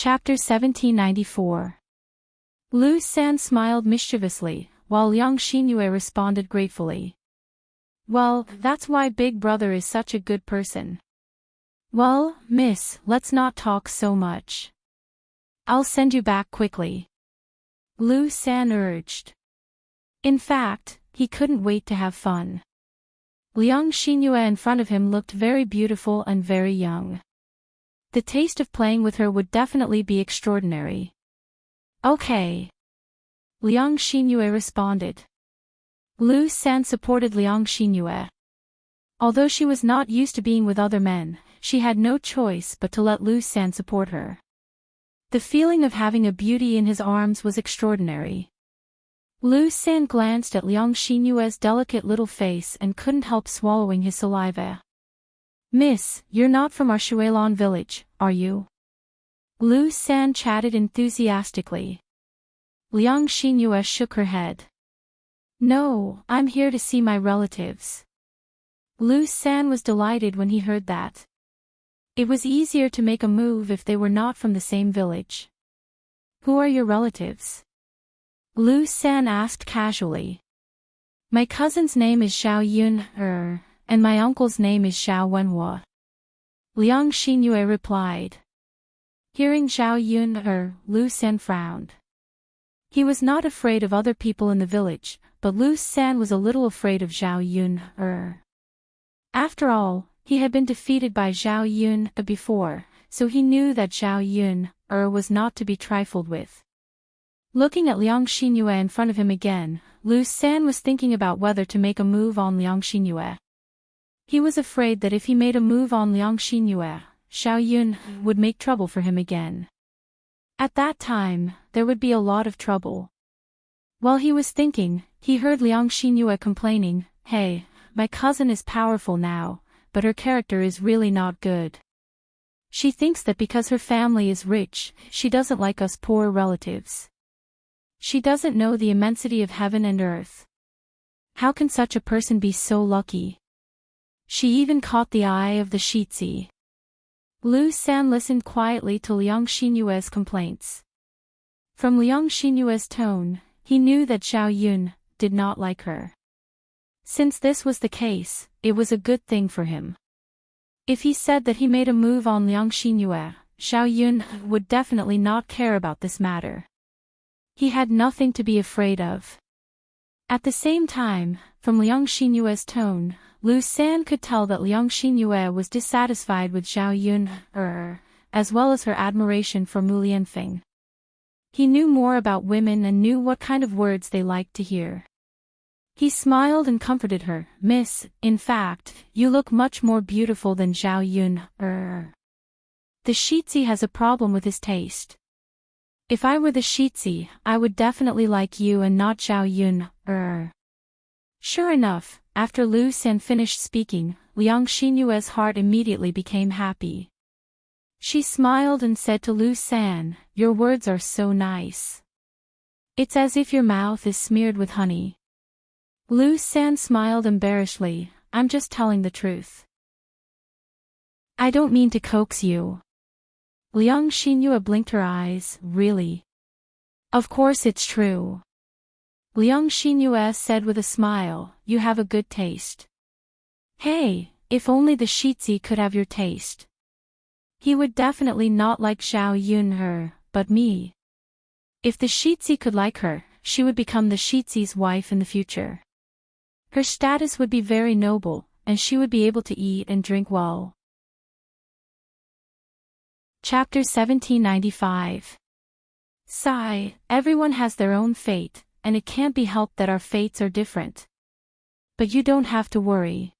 Chapter 1794. Lu San smiled mischievously, while Liang Xinyue responded gratefully. Well, that's why Big Brother is such a good person. Well, miss, let's not talk so much. I'll send you back quickly. Lu San urged. In fact, he couldn't wait to have fun. Liang Xinyue in front of him looked very beautiful and very young. The taste of playing with her would definitely be extraordinary. Okay. Liang Xinyue responded. Lu San supported Liang Xinyue. Although she was not used to being with other men, she had no choice but to let Lu San support her. The feeling of having a beauty in his arms was extraordinary. Lu San glanced at Liang Xinyue's delicate little face and couldn't help swallowing his saliva. Miss, you're not from our Shuilon village, are you? Lu San chatted enthusiastically. Liang Xinyue shook her head. No, I'm here to see my relatives. Lu San was delighted when he heard that. It was easier to make a move if they were not from the same village. Who are your relatives? Lu San asked casually. My cousin's name is Xiao Yun, and my uncle's name is Xiao Wenhua. Liang Xinyue replied. Hearing Xiao Yun, Lu San frowned. He was not afraid of other people in the village, but Lu San was a little afraid of Xiao Yun, After all, he had been defeated by Xiao Yun before, so he knew that Xiao Yun, was not to be trifled with. Looking at Liang Xinyue in front of him again, Lu San was thinking about whether to make a move on Liang Xinyue. He was afraid that if he made a move on Liang Xinyue, Xiao Yun would make trouble for him again. At that time, there would be a lot of trouble. While he was thinking, he heard Liang Xinyue complaining, Hey, my cousin is powerful now, but her character is really not good. She thinks that because her family is rich, she doesn't like us poor relatives. She doesn't know the immensity of heaven and earth. How can such a person be so lucky? She even caught the eye of the Shitzi. Lu San listened quietly to Liang Xinyue's complaints. From Liang Xinyue's tone, he knew that Xiao Yun did not like her. Since this was the case, it was a good thing for him. If he said that he made a move on Liang Xinyue, Xiao Yun would definitely not care about this matter. He had nothing to be afraid of. At the same time, from Liang Xinyue's tone, Lu San could tell that Liang Xinyue was dissatisfied with Xiao Yun, as well as her admiration for Mu Lianfeng. He knew more about women and knew what kind of words they liked to hear. He smiled and comforted her. Miss, in fact, you look much more beautiful than Xiao Yun, The Shitzi has a problem with his taste. If I were the Shitzi, I would definitely like you and not Xiao Yun, Sure enough, after Lu San finished speaking, Liang Xinyue's heart immediately became happy. She smiled and said to Lu San, Your words are so nice. It's as if your mouth is smeared with honey. Lu San smiled embarrassedly, I'm just telling the truth. I don't mean to coax you. Liang Xinyue blinked her eyes, really? Of course it's true. Liang Xinyue said with a smile, You have a good taste. Hey, if only the Shitzi could have your taste. He would definitely not like Xiao Yun, but me. If the Shitzi could like her, she would become the Shitzi's wife in the future. Her status would be very noble, and she would be able to eat and drink well. Chapter 1795. Sigh, everyone has their own fate, and it can't be helped that our fates are different. But you don't have to worry.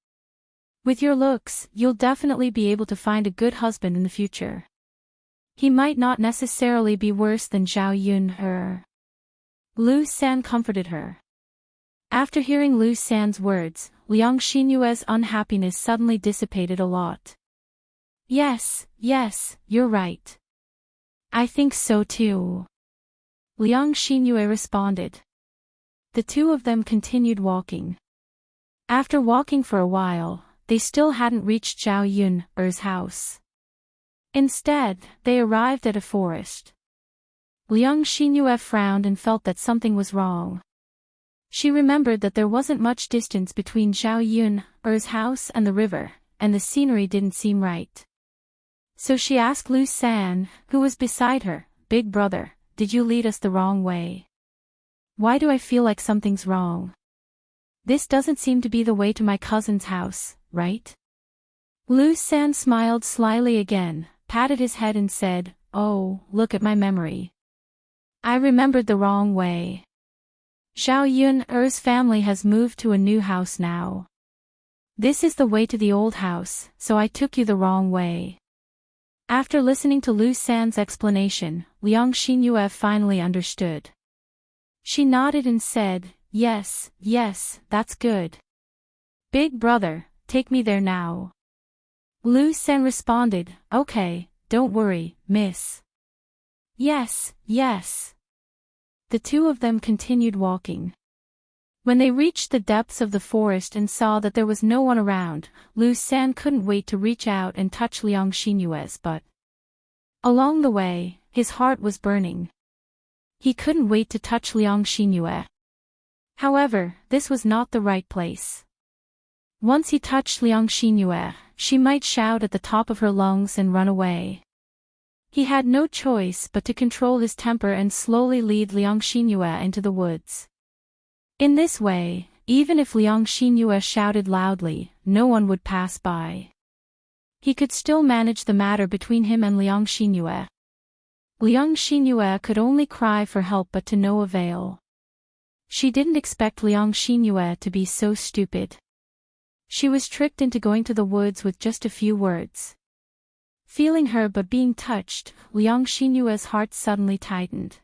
With your looks, you'll definitely be able to find a good husband in the future. He might not necessarily be worse than Xiao Yun, Lu San comforted her. After hearing Lu San's words, Liang Xinyue's unhappiness suddenly dissipated a lot. Yes, you're right. I think so too. Liang Xinyue responded. The two of them continued walking. After walking for a while, they still hadn't reached Xiao Yun's house. Instead, they arrived at a forest. Liang Xinyue frowned and felt that something was wrong. She remembered that there wasn't much distance between Zhao Yun's house and the river, and the scenery didn't seem right. So she asked Lu San, who was beside her, "Big brother, did you lead us the wrong way? Why do I feel like something's wrong? This doesn't seem to be the way to my cousin's house, right?" Lu San smiled slyly again, patted his head and said, "Oh, look at my memory. I remembered the wrong way. Zhao Yun's family has moved to a new house now. This is the way to the old house, so I took you the wrong way." After listening to Lu San's explanation, Liang Xinyue finally understood. She nodded and said, "Yes, that's good. Big brother, take me there now." Lu San responded, "Okay, don't worry, miss." Yes. The two of them continued walking. When they reached the depths of the forest and saw that there was no one around, Lu San couldn't wait to reach out and touch Liang Xinyue's butt. Along the way, his heart was burning. He couldn't wait to touch Liang Xinyue. However, this was not the right place. Once he touched Liang Xinyue, she might shout at the top of her lungs and run away. He had no choice but to control his temper and slowly lead Liang Xinyue into the woods. In this way, even if Liang Xinyue shouted loudly, no one would pass by. He could still manage the matter between him and Liang Xinyue. Liang Xinyue could only cry for help but to no avail. She didn't expect Liang Xinyue to be so stupid. She was tricked into going to the woods with just a few words. Feeling her but being touched, Liang Xinyue's heart suddenly tightened.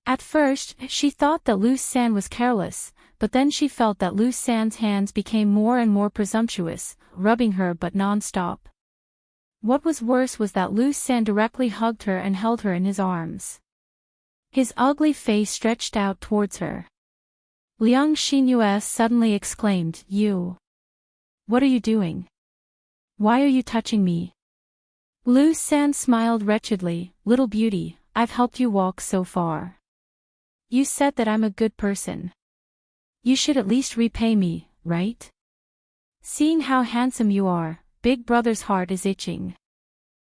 At first, she thought that Lu San was careless, but then she felt that Lu San's hands became more and more presumptuous, rubbing her but non-stop. What was worse was that Lu San directly hugged her and held her in his arms. His ugly face stretched out towards her. Liang Xinyue suddenly exclaimed, "You! What are you doing? Why are you touching me?" Lu San smiled wretchedly, "Little beauty, I've helped you walk so far. You said that I'm a good person. You should at least repay me, right? Seeing how handsome you are, Big Brother's heart is itching.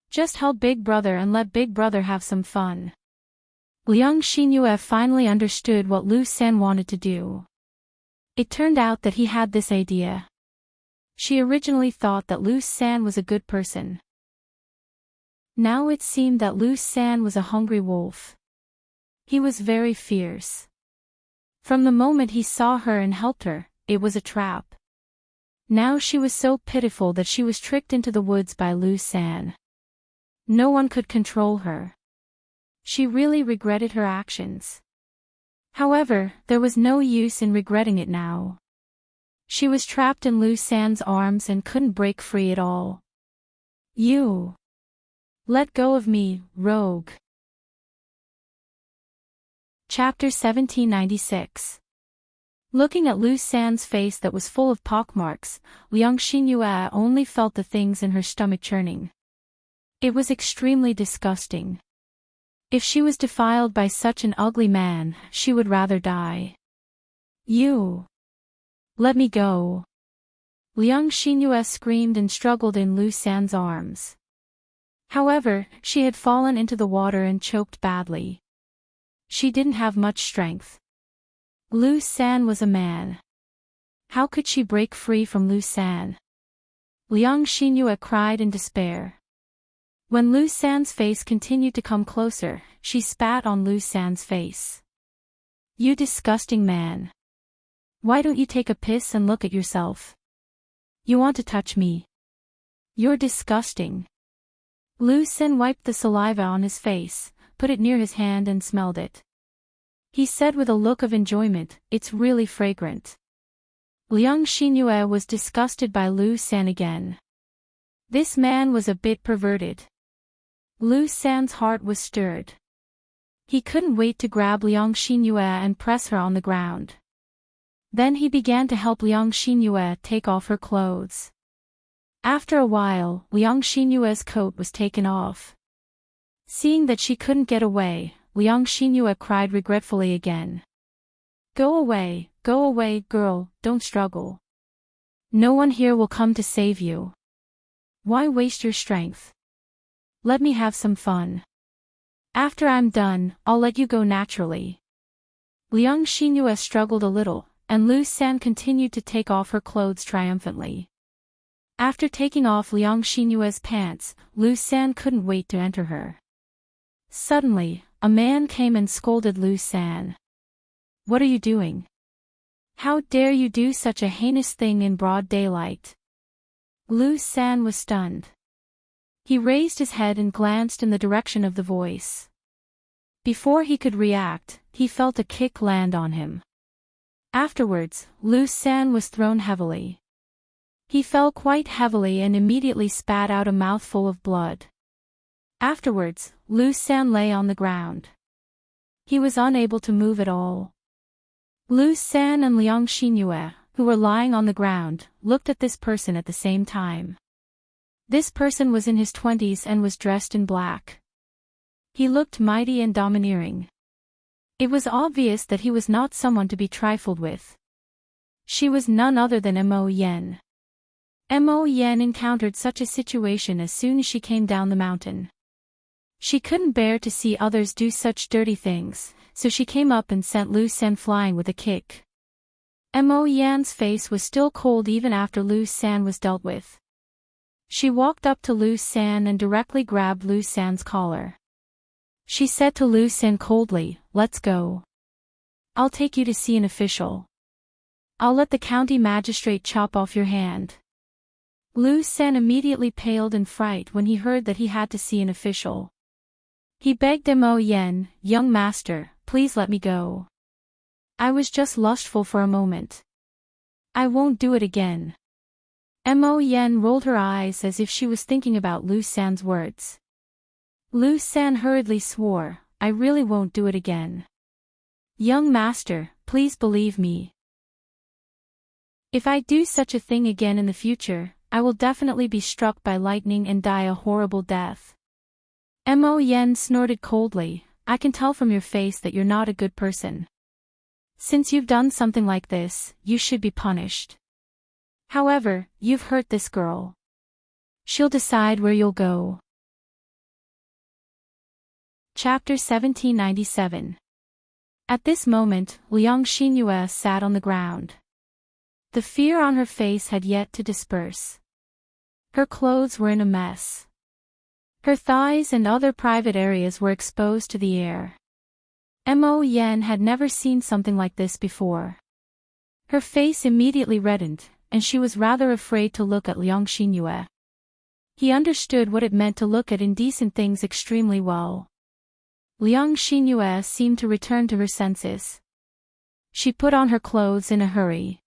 Just help Big Brother and let Big Brother have some fun." Liang Xinyue finally understood what Lu San wanted to do. It turned out that he had this idea. She originally thought that Lu San was a good person. Now it seemed that Lu San was a hungry wolf. He was very fierce. From the moment he saw her and helped her, it was a trap. Now she was so pitiful that she was tricked into the woods by Lu San. No one could control her. She really regretted her actions. However, there was no use in regretting it now. She was trapped in Lu San's arms and couldn't break free at all. "You! Let go of me, rogue." Chapter 1796. Looking at Lu San's face that was full of pockmarks, Liang Xinyue only felt the things in her stomach churning. It was extremely disgusting. If she was defiled by such an ugly man, she would rather die. "You! Let me go!" Liang Xinyue screamed and struggled in Lu San's arms. However, she had fallen into the water and choked badly. She didn't have much strength. Lu San was a man. How could she break free from Lu San? Liang Xinyue cried in despair. When Lu San's face continued to come closer, she spat on Lu San's face. "You disgusting man. Why don't you take a piss and look at yourself? You want to touch me? You're disgusting." Lu San wiped the saliva on his face, put it near his hand and smelled it. He said with a look of enjoyment, "It's really fragrant." Liang Xinyue was disgusted by Lu San again. This man was a bit perverted. Lu San's heart was stirred. He couldn't wait to grab Liang Xinyue and press her on the ground. Then he began to help Liang Xinyue take off her clothes. After a while, Liang Xinyue's coat was taken off. Seeing that she couldn't get away, Liang Xinyue cried regretfully again. Go away, girl, don't struggle. No one here will come to save you. Why waste your strength? Let me have some fun. After I'm done, I'll let you go naturally. Liang Xinyue struggled a little, and Lu San continued to take off her clothes triumphantly. After taking off Liang Xinyue's pants, Lu San couldn't wait to enter her. Suddenly, a man came and scolded Lu San. What are you doing? How dare you do such a heinous thing in broad daylight? Lu San was stunned. He raised his head and glanced in the direction of the voice. Before he could react, he felt a kick land on him. Afterwards, Lu San was thrown heavily. He fell quite heavily and immediately spat out a mouthful of blood. Afterwards, Lu San lay on the ground. He was unable to move at all. Lu San and Liang Xinyue, who were lying on the ground, looked at this person at the same time. This person was in his 20s and was dressed in black. He looked mighty and domineering. It was obvious that he was not someone to be trifled with. She was none other than Mo Yen. Mo Yen encountered such a situation as soon as she came down the mountain. She couldn't bear to see others do such dirty things, so she came up and sent Lu San flying with a kick. Mo Yan's face was still cold even after Lu San was dealt with. She walked up to Lu San and directly grabbed Lu San's collar. She said to Lu San coldly, "Let's go. I'll take you to see an official. I'll let the county magistrate chop off your hand." Lu San immediately paled in fright when he heard that he had to see an official. He begged Mo Yen, "Young master, please let me go. I was just lustful for a moment. I won't do it again." Mo Yen rolled her eyes as if she was thinking about Lu San's words. Lu San hurriedly swore, "I really won't do it again. Young master, please believe me. If I do such a thing again in the future, I will definitely be struck by lightning and die a horrible death." Mo Yen snorted coldly, "I can tell from your face that you're not a good person. Since you've done something like this, you should be punished. However, you've hurt this girl. She'll decide where you'll go." Chapter 1797. At this moment, Liang Xinyue sat on the ground. The fear on her face had yet to disperse. Her clothes were in a mess. Her thighs and other private areas were exposed to the air. Mo Yen had never seen something like this before. Her face immediately reddened, and she was rather afraid to look at Liang Xinyue. He understood what it meant to look at indecent things extremely well. Liang Xinyue seemed to return to her senses. She put on her clothes in a hurry.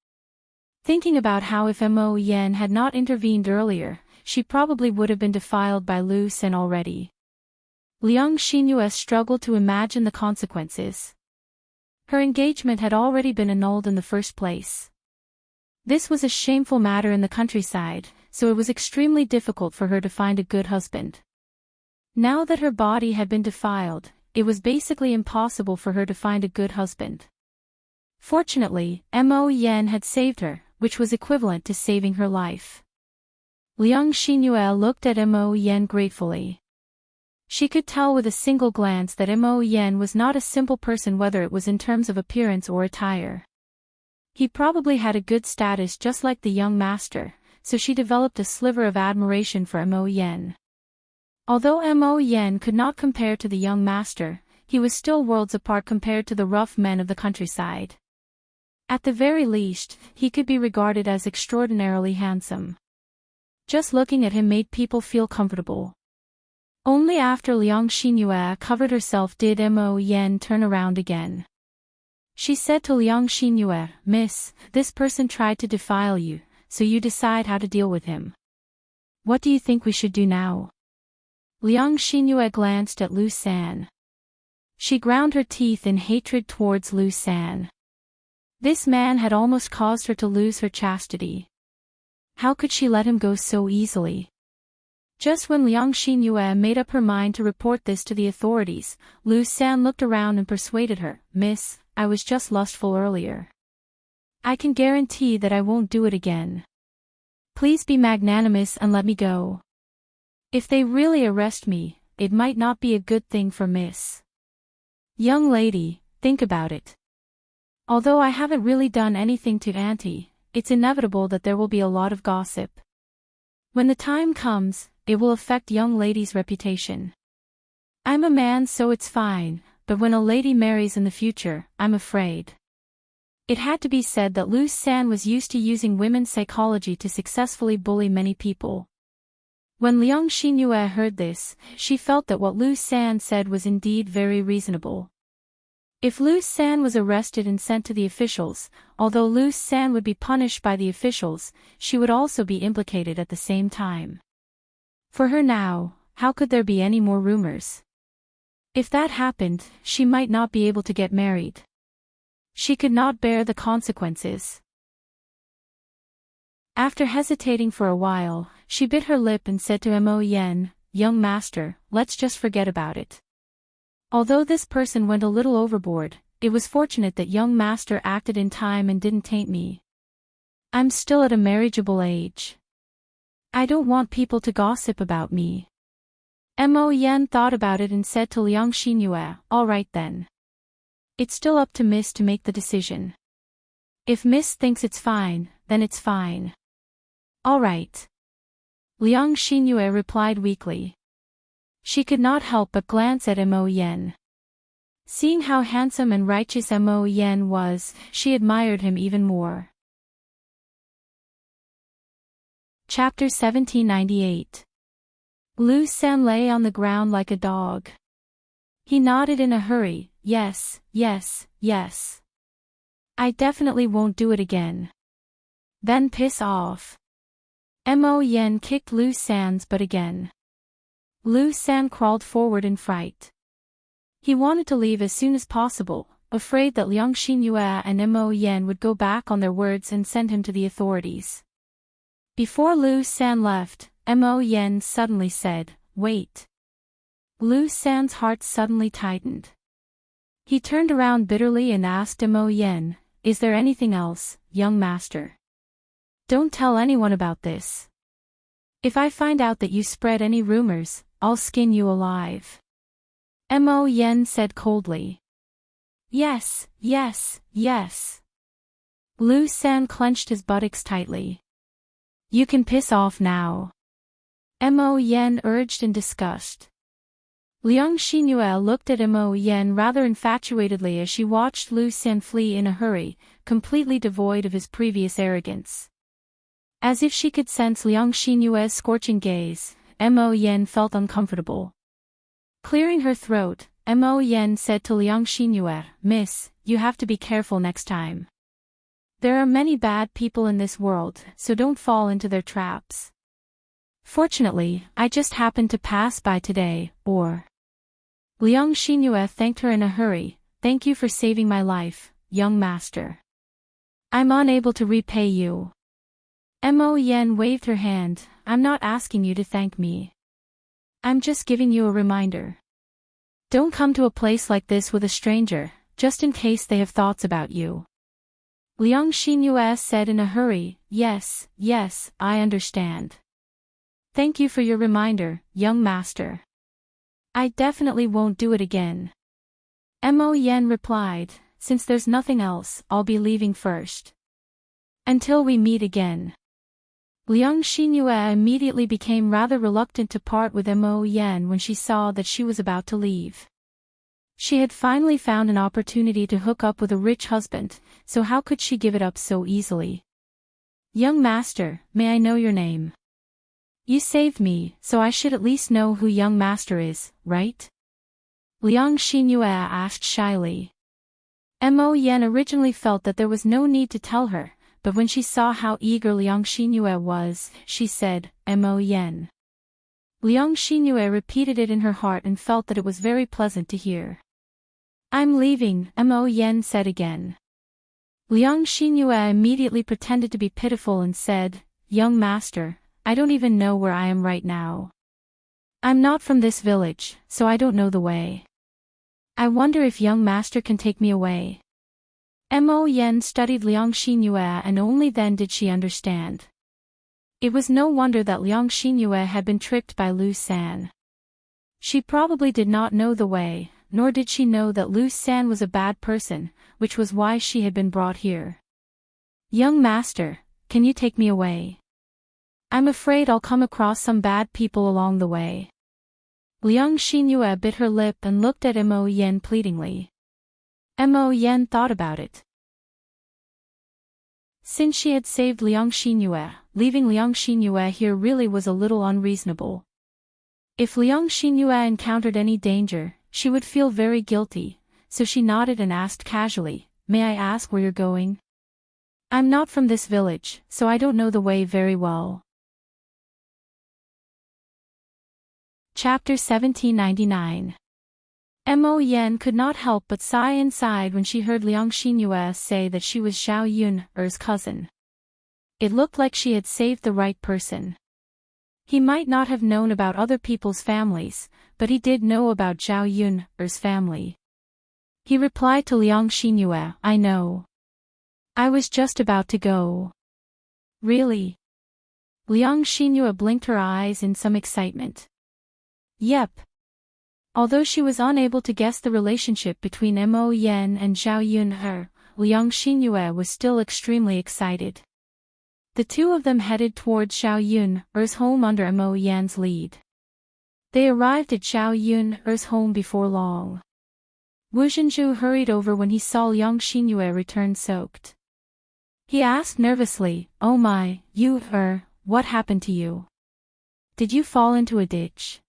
Thinking about how if Mo Yen had not intervened earlier, she probably would have been defiled by Lu San already. Liang Xinyue struggled to imagine the consequences. Her engagement had already been annulled in the first place. This was a shameful matter in the countryside, so it was extremely difficult for her to find a good husband. Now that her body had been defiled, it was basically impossible for her to find a good husband. Fortunately, Mo Yen had saved her, which was equivalent to saving her life. Liang Xinyue looked at Mo Yen gratefully. She could tell with a single glance that Mo Yen was not a simple person, whether it was in terms of appearance or attire. He probably had a good status just like the young master, so she developed a sliver of admiration for Mo Yen. Although Mo Yen could not compare to the young master, he was still worlds apart compared to the rough men of the countryside. At the very least, he could be regarded as extraordinarily handsome. Just looking at him made people feel comfortable. Only after Liang Xinyue covered herself did Mo Yen turn around again. She said to Liang Xinyue, "Miss, this person tried to defile you, so you decide how to deal with him. What do you think we should do now?" Liang Xinyue glanced at Lu San. She ground her teeth in hatred towards Lu San. This man had almost caused her to lose her chastity. How could she let him go so easily? Just when Liang Xinyue made up her mind to report this to the authorities, Lu San looked around and persuaded her, "Miss, I was just lustful earlier. I can guarantee that I won't do it again. Please be magnanimous and let me go. If they really arrest me, it might not be a good thing for Miss. Young lady, think about it. Although I haven't really done anything to Auntie, it's inevitable that there will be a lot of gossip. When the time comes, it will affect young lady's reputation. I'm a man so it's fine, but when a lady marries in the future, I'm afraid." It had to be said that Lu San was used to using women's psychology to successfully bully many people. When Liang Xinyue heard this, she felt that what Lu San said was indeed very reasonable. If Lu San was arrested and sent to the officials, although Lu San would be punished by the officials, she would also be implicated at the same time. For her now, how could there be any more rumors? If that happened, she might not be able to get married. She could not bear the consequences. After hesitating for a while, she bit her lip and said to Mo Yen, "Young master, let's just forget about it." Although this person went a little overboard, it was fortunate that young master acted in time and didn't taint me. I'm still at a marriageable age. I don't want people to gossip about me. Mo Yen thought about it and said to Liang Xinyue, "All right then. It's still up to Miss to make the decision. If Miss thinks it's fine, then it's fine." "All right." Liang Xinyue replied weakly. She could not help but glance at Mo Yen. Seeing how handsome and righteous Mo Yen was, she admired him even more. Chapter 1798. Lu San lay on the ground like a dog. He nodded in a hurry, "Yes, yes, yes. I definitely won't do it again." "Then piss off." Mo Yen kicked Lu San's butt again. Lu San crawled forward in fright. He wanted to leave as soon as possible, afraid that Liang Xinyue and Mo Yen would go back on their words and send him to the authorities. Before Lu San left, Mo Yen suddenly said, "Wait." Lu San's heart suddenly tightened. He turned around bitterly and asked Mo Yen, "Is there anything else, young master? Don't tell anyone about this. If I find out that you spread any rumors, I'll skin you alive." Mo Yen said coldly. "Yes, yes, yes." Lu San clenched his buttocks tightly. "You can piss off now." Mo Yen urged in disgust. Liang Xinyue looked at Mo Yen rather infatuatedly as she watched Lu San flee in a hurry, completely devoid of his previous arrogance. As if she could sense Liang Xinyue's scorching gaze, Mo Yen felt uncomfortable. Clearing her throat, Mo Yen said to Liang Xinyue, "Miss, you have to be careful next time. There are many bad people in this world, so don't fall into their traps. Fortunately, I just happened to pass by today, or..." Liang Xinyue thanked her in a hurry, "Thank you for saving my life, young master. I'm unable to repay you." Mo Yen waved her hand, "I'm not asking you to thank me. I'm just giving you a reminder. Don't come to a place like this with a stranger, just in case they have thoughts about you." Liang Xinyue said in a hurry, "Yes, yes, I understand. Thank you for your reminder, young master. I definitely won't do it again." Mo Yen replied, "Since there's nothing else, I'll be leaving first. Until we meet again." Liang Xinyue immediately became rather reluctant to part with Mo Yen when she saw that she was about to leave. She had finally found an opportunity to hook up with a rich husband, so how could she give it up so easily? "Young master, may I know your name? You saved me, so I should at least know who young master is, right?" Liang Xinyue asked shyly. Mo Yen originally felt that there was no need to tell her, but when she saw how eager Liang Xinyue was, she said, "Mo Yen." Liang Xinyue repeated it in her heart and felt that it was very pleasant to hear. "I'm leaving," Mo Yen said again. Liang Xinyue immediately pretended to be pitiful and said, young master, I don't even know where I am right now. I'm not from this village, so I don't know the way. I wonder if young master can take me away. Mo Yen studied Liang Xinyue and only then did she understand. It was no wonder that Liang Xinyue had been tricked by Lu San. She probably did not know the way, nor did she know that Lu San was a bad person, which was why she had been brought here. Young master, can you take me away? I'm afraid I'll come across some bad people along the way. Liang Xinyue bit her lip and looked at Mo Yen pleadingly. Mo Yen thought about it. Since she had saved Liang Xinyue, leaving Liang Xinyue here really was a little unreasonable. If Liang Xinyue encountered any danger, she would feel very guilty, so she nodded and asked casually, "May I ask where you're going?" "I'm not from this village, so I don't know the way very well." Chapter 1799. Mo Yen could not help but sigh inside when she heard Liang Xinyue say that she was Zhao Yun's cousin. It looked like she had saved the right person. He might not have known about other people's families, but he did know about Zhao Yun's family. He replied to Liang Xinyue, "I know. I was just about to go." "Really?" Liang Xinyue blinked her eyes in some excitement. "Yep." Although she was unable to guess the relationship between Mo Yen and Zhao Yun, Liang Xinyue was still extremely excited. The two of them headed towards Zhao Yun's home under Mo Yan's lead. They arrived at Zhao Yun's home before long. Wu Zhenju hurried over when he saw Liang Xinyue return soaked. He asked nervously, "Oh my, what happened to you? Did you fall into a ditch?"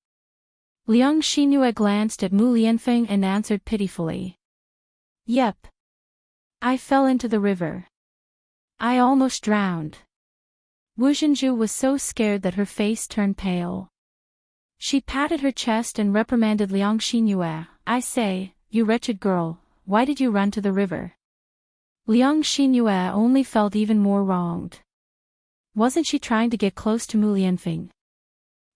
Liang Xinyue glanced at Mu Lianfeng and answered pitifully. "Yep. I fell into the river. I almost drowned." Wu Zhenju was so scared that her face turned pale. She patted her chest and reprimanded Liang Xinyue, "I say, you wretched girl, why did you run to the river?" Liang Xinyue only felt even more wronged. Wasn't she trying to get close to Mu Lianfeng?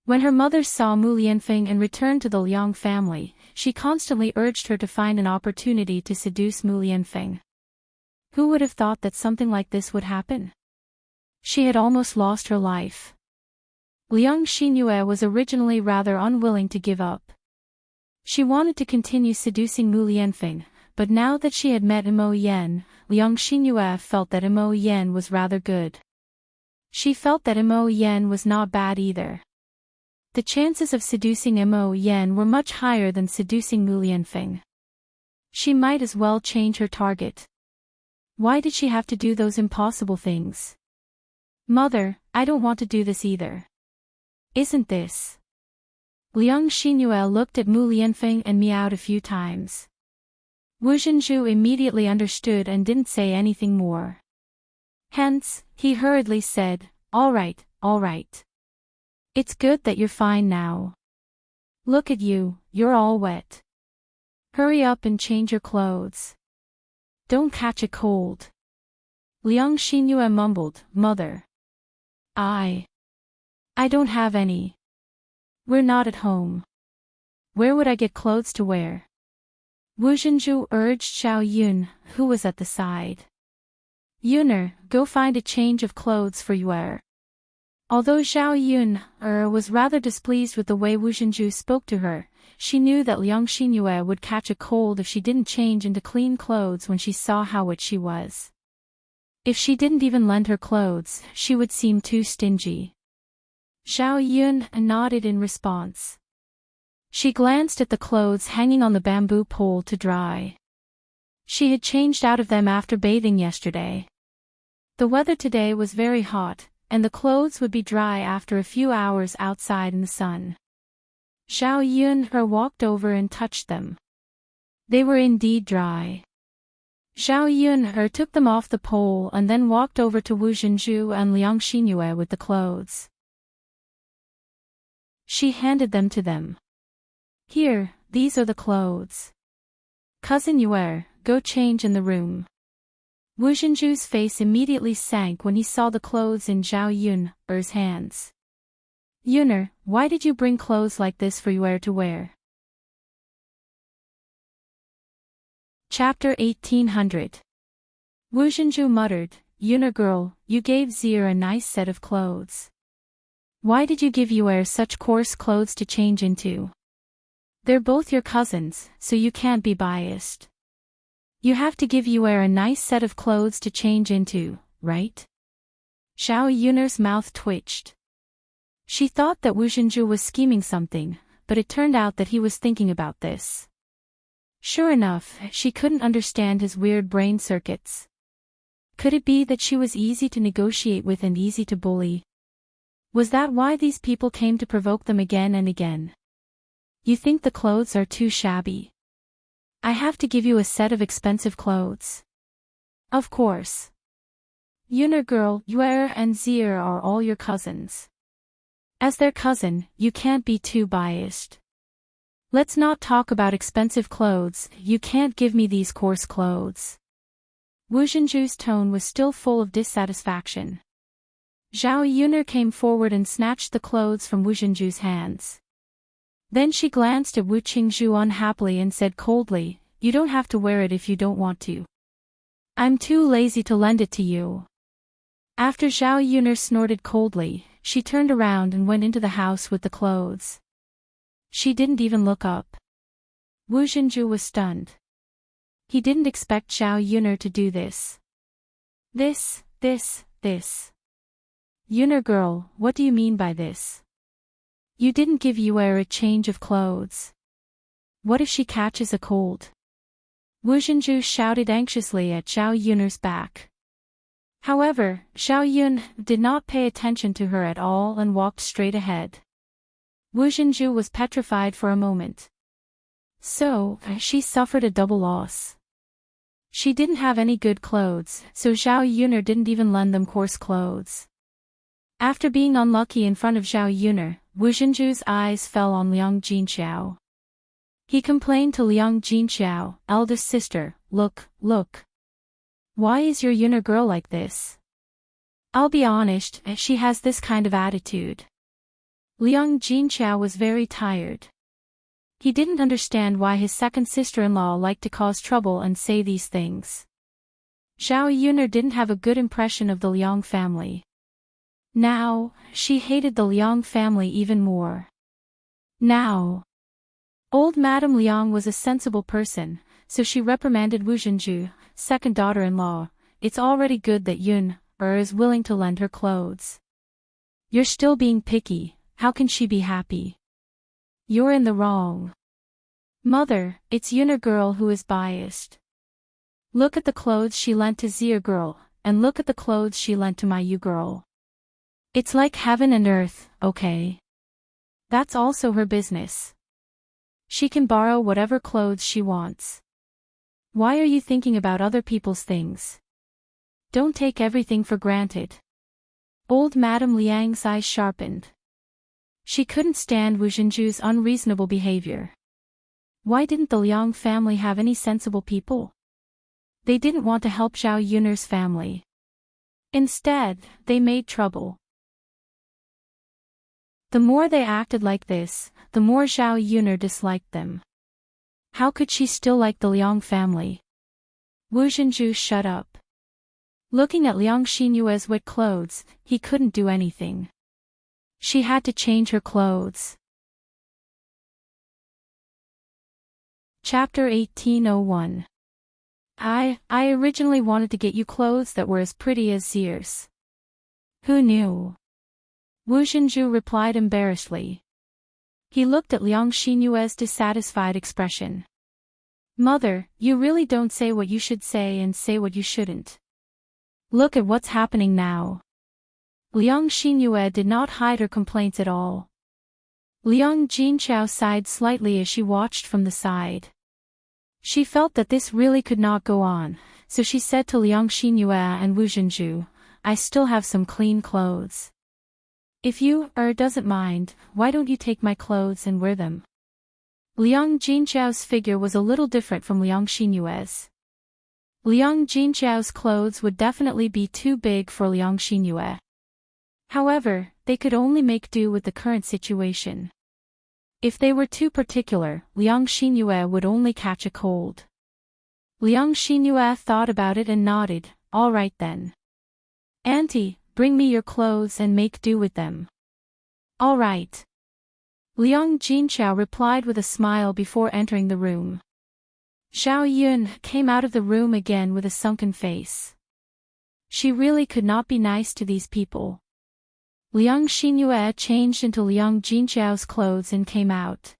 When her mother saw Mu Lianfeng and returned to the Liang family, she constantly urged her to find an opportunity to seduce Mu Lianfeng. Who would have thought that something like this would happen? She had almost lost her life. Liang Xinyue was originally rather unwilling to give up. She wanted to continue seducing Mu Lianfeng, but now that she had met Mo Yen, Liang Xinyue felt that Mo Yen was rather good. She felt that Mo Yen was not bad either. The chances of seducing Mo Yen were much higher than seducing Mu Lianfeng. She might as well change her target. Why did she have to do those impossible things? "Mother, I don't want to do this either." "Isn't this?" Liang Xinyue looked at Mu Lianfeng and meowed a few times. Wu Zhenju immediately understood and didn't say anything more. Hence, he hurriedly said, all right. It's good that you're fine now. Look at you, you're all wet. Hurry up and change your clothes. Don't catch a cold." Liang Xinyue mumbled, "Mother. I don't have any. We're not at home. Where would I get clothes to wear?" Wu Zhenju urged Zhao Yun, who was at the side. "Yuner, go find a change of clothes for Yuer." Although Zhao Yun was rather displeased with the way Wu Zhenju spoke to her, she knew that Liang Xinyue would catch a cold if she didn't change into clean clothes when she saw how wet she was. If she didn't even lend her clothes, she would seem too stingy. Zhao Yun nodded in response. She glanced at the clothes hanging on the bamboo pole to dry. She had changed out of them after bathing yesterday. The weather today was very hot, and the clothes would be dry after a few hours outside in the sun. Zhao Yun walked over and touched them. They were indeed dry. Zhao Yun took them off the pole and then walked over to Wu Zhenju and Liang Xinyue with the clothes. She handed them to them. "Here, these are the clothes. Cousin Yuer, go change in the room." Wu Zhenju's face immediately sank when he saw the clothes in Zhao Yun'er's hands. Yun'er, why did you bring clothes like this for Yu'er to wear? Chapter 1800. Wu Zhenju muttered, Yun'er girl, you gave Zi'er a nice set of clothes. Why did you give Yu'er such coarse clothes to change into? They're both your cousins, so you can't be biased. You have to give Yu'er a nice set of clothes to change into, right? Zhao Yun'er's mouth twitched. She thought that Wu Zhenju was scheming something, but it turned out that he was thinking about this. Sure enough, she couldn't understand his weird brain circuits. Could it be that she was easy to negotiate with and easy to bully? Was that why these people came to provoke them again and again? You think the clothes are too shabby? I have to give you a set of expensive clothes. Of course. Yun'er girl, Yu'er and Zi'er are all your cousins. As their cousin, you can't be too biased. Let's not talk about expensive clothes, you can't give me these coarse clothes. Wu Zhenju's tone was still full of dissatisfaction. Zhao Yun'er came forward and snatched the clothes from Wu Zhenju's hands. Then she glanced at Wu Qingzhu unhappily and said coldly, you don't have to wear it if you don't want to. I'm too lazy to lend it to you. After Zhao Yun'er snorted coldly, she turned around and went into the house with the clothes. She didn't even look up. Wu Zhenju was stunned. He didn't expect Zhao Yun'er to do this. This. Yun'er girl, what do you mean by this? You didn't give Yu'er a change of clothes. What if she catches a cold? Wu Zhenju shouted anxiously at Zhao Yun'er's back. However, Zhao Yun did not pay attention to her at all and walked straight ahead. Wu Zhenju was petrified for a moment. So, she suffered a double loss. She didn't have any good clothes, so Zhao Yun'er didn't even lend them coarse clothes. After being unlucky in front of Zhao Yun'er, Wu Zhenju's eyes fell on Liang Jinxiao. He complained to Liang Jinxiao, eldest sister, look. Why is your Yun'er girl like this? I'll be honest, she has this kind of attitude. Liang Jinxiao was very tired. He didn't understand why his second sister-in-law liked to cause trouble and say these things. Zhao Yun'er didn't have a good impression of the Liang family. Now, she hated the Liang family even more. Now, old Madame Liang was a sensible person, so she reprimanded Wu Zhenju, second daughter-in-law, it's already good that Yun-er is willing to lend her clothes. You're still being picky, how can she be happy? You're in the wrong. Mother, it's Yun'er girl who is biased. Look at the clothes she lent to Zi'er girl, and look at the clothes she lent to my Yu girl. It's like heaven and earth, okay? That's also her business. She can borrow whatever clothes she wants. Why are you thinking about other people's things? Don't take everything for granted. Old Madame Liang's eyes sharpened. She couldn't stand Wu Zhenju's unreasonable behavior. Why didn't the Liang family have any sensible people? They didn't want to help Zhao Yun'er's family. Instead, they made trouble. The more they acted like this, the more Zhao Yun'er disliked them. How could she still like the Liang family? Wu Zhenju shut up. Looking at Liang Xinyue's wet clothes, he couldn't do anything. She had to change her clothes. Chapter 1801. I originally wanted to get you clothes that were as pretty as Zi'er's. Who knew? Wu Zhenju replied embarrassedly. He looked at Liang Xinyue's dissatisfied expression. Mother, you really don't say what you should say and say what you shouldn't. Look at what's happening now. Liang Xinyue did not hide her complaints at all. Liang Jinxiao sighed slightly as she watched from the side. She felt that this really could not go on, so she said to Liang Xinyue and Wu Zhenju, I still have some clean clothes. If you doesn't mind, why don't you take my clothes and wear them? Liang Jinxiao's figure was a little different from Liang Xinyue's. Liang Jinxiao's clothes would definitely be too big for Liang Xinyue. However, they could only make do with the current situation. If they were too particular, Liang Xinyue would only catch a cold. Liang Xinyue thought about it and nodded. All right then. Auntie, bring me your clothes and make do with them. All right. Liang Jinxiao replied with a smile before entering the room. Zhao Yun came out of the room again with a sunken face. She really could not be nice to these people. Liang Xinyue changed into Liang Jinxiao's clothes and came out.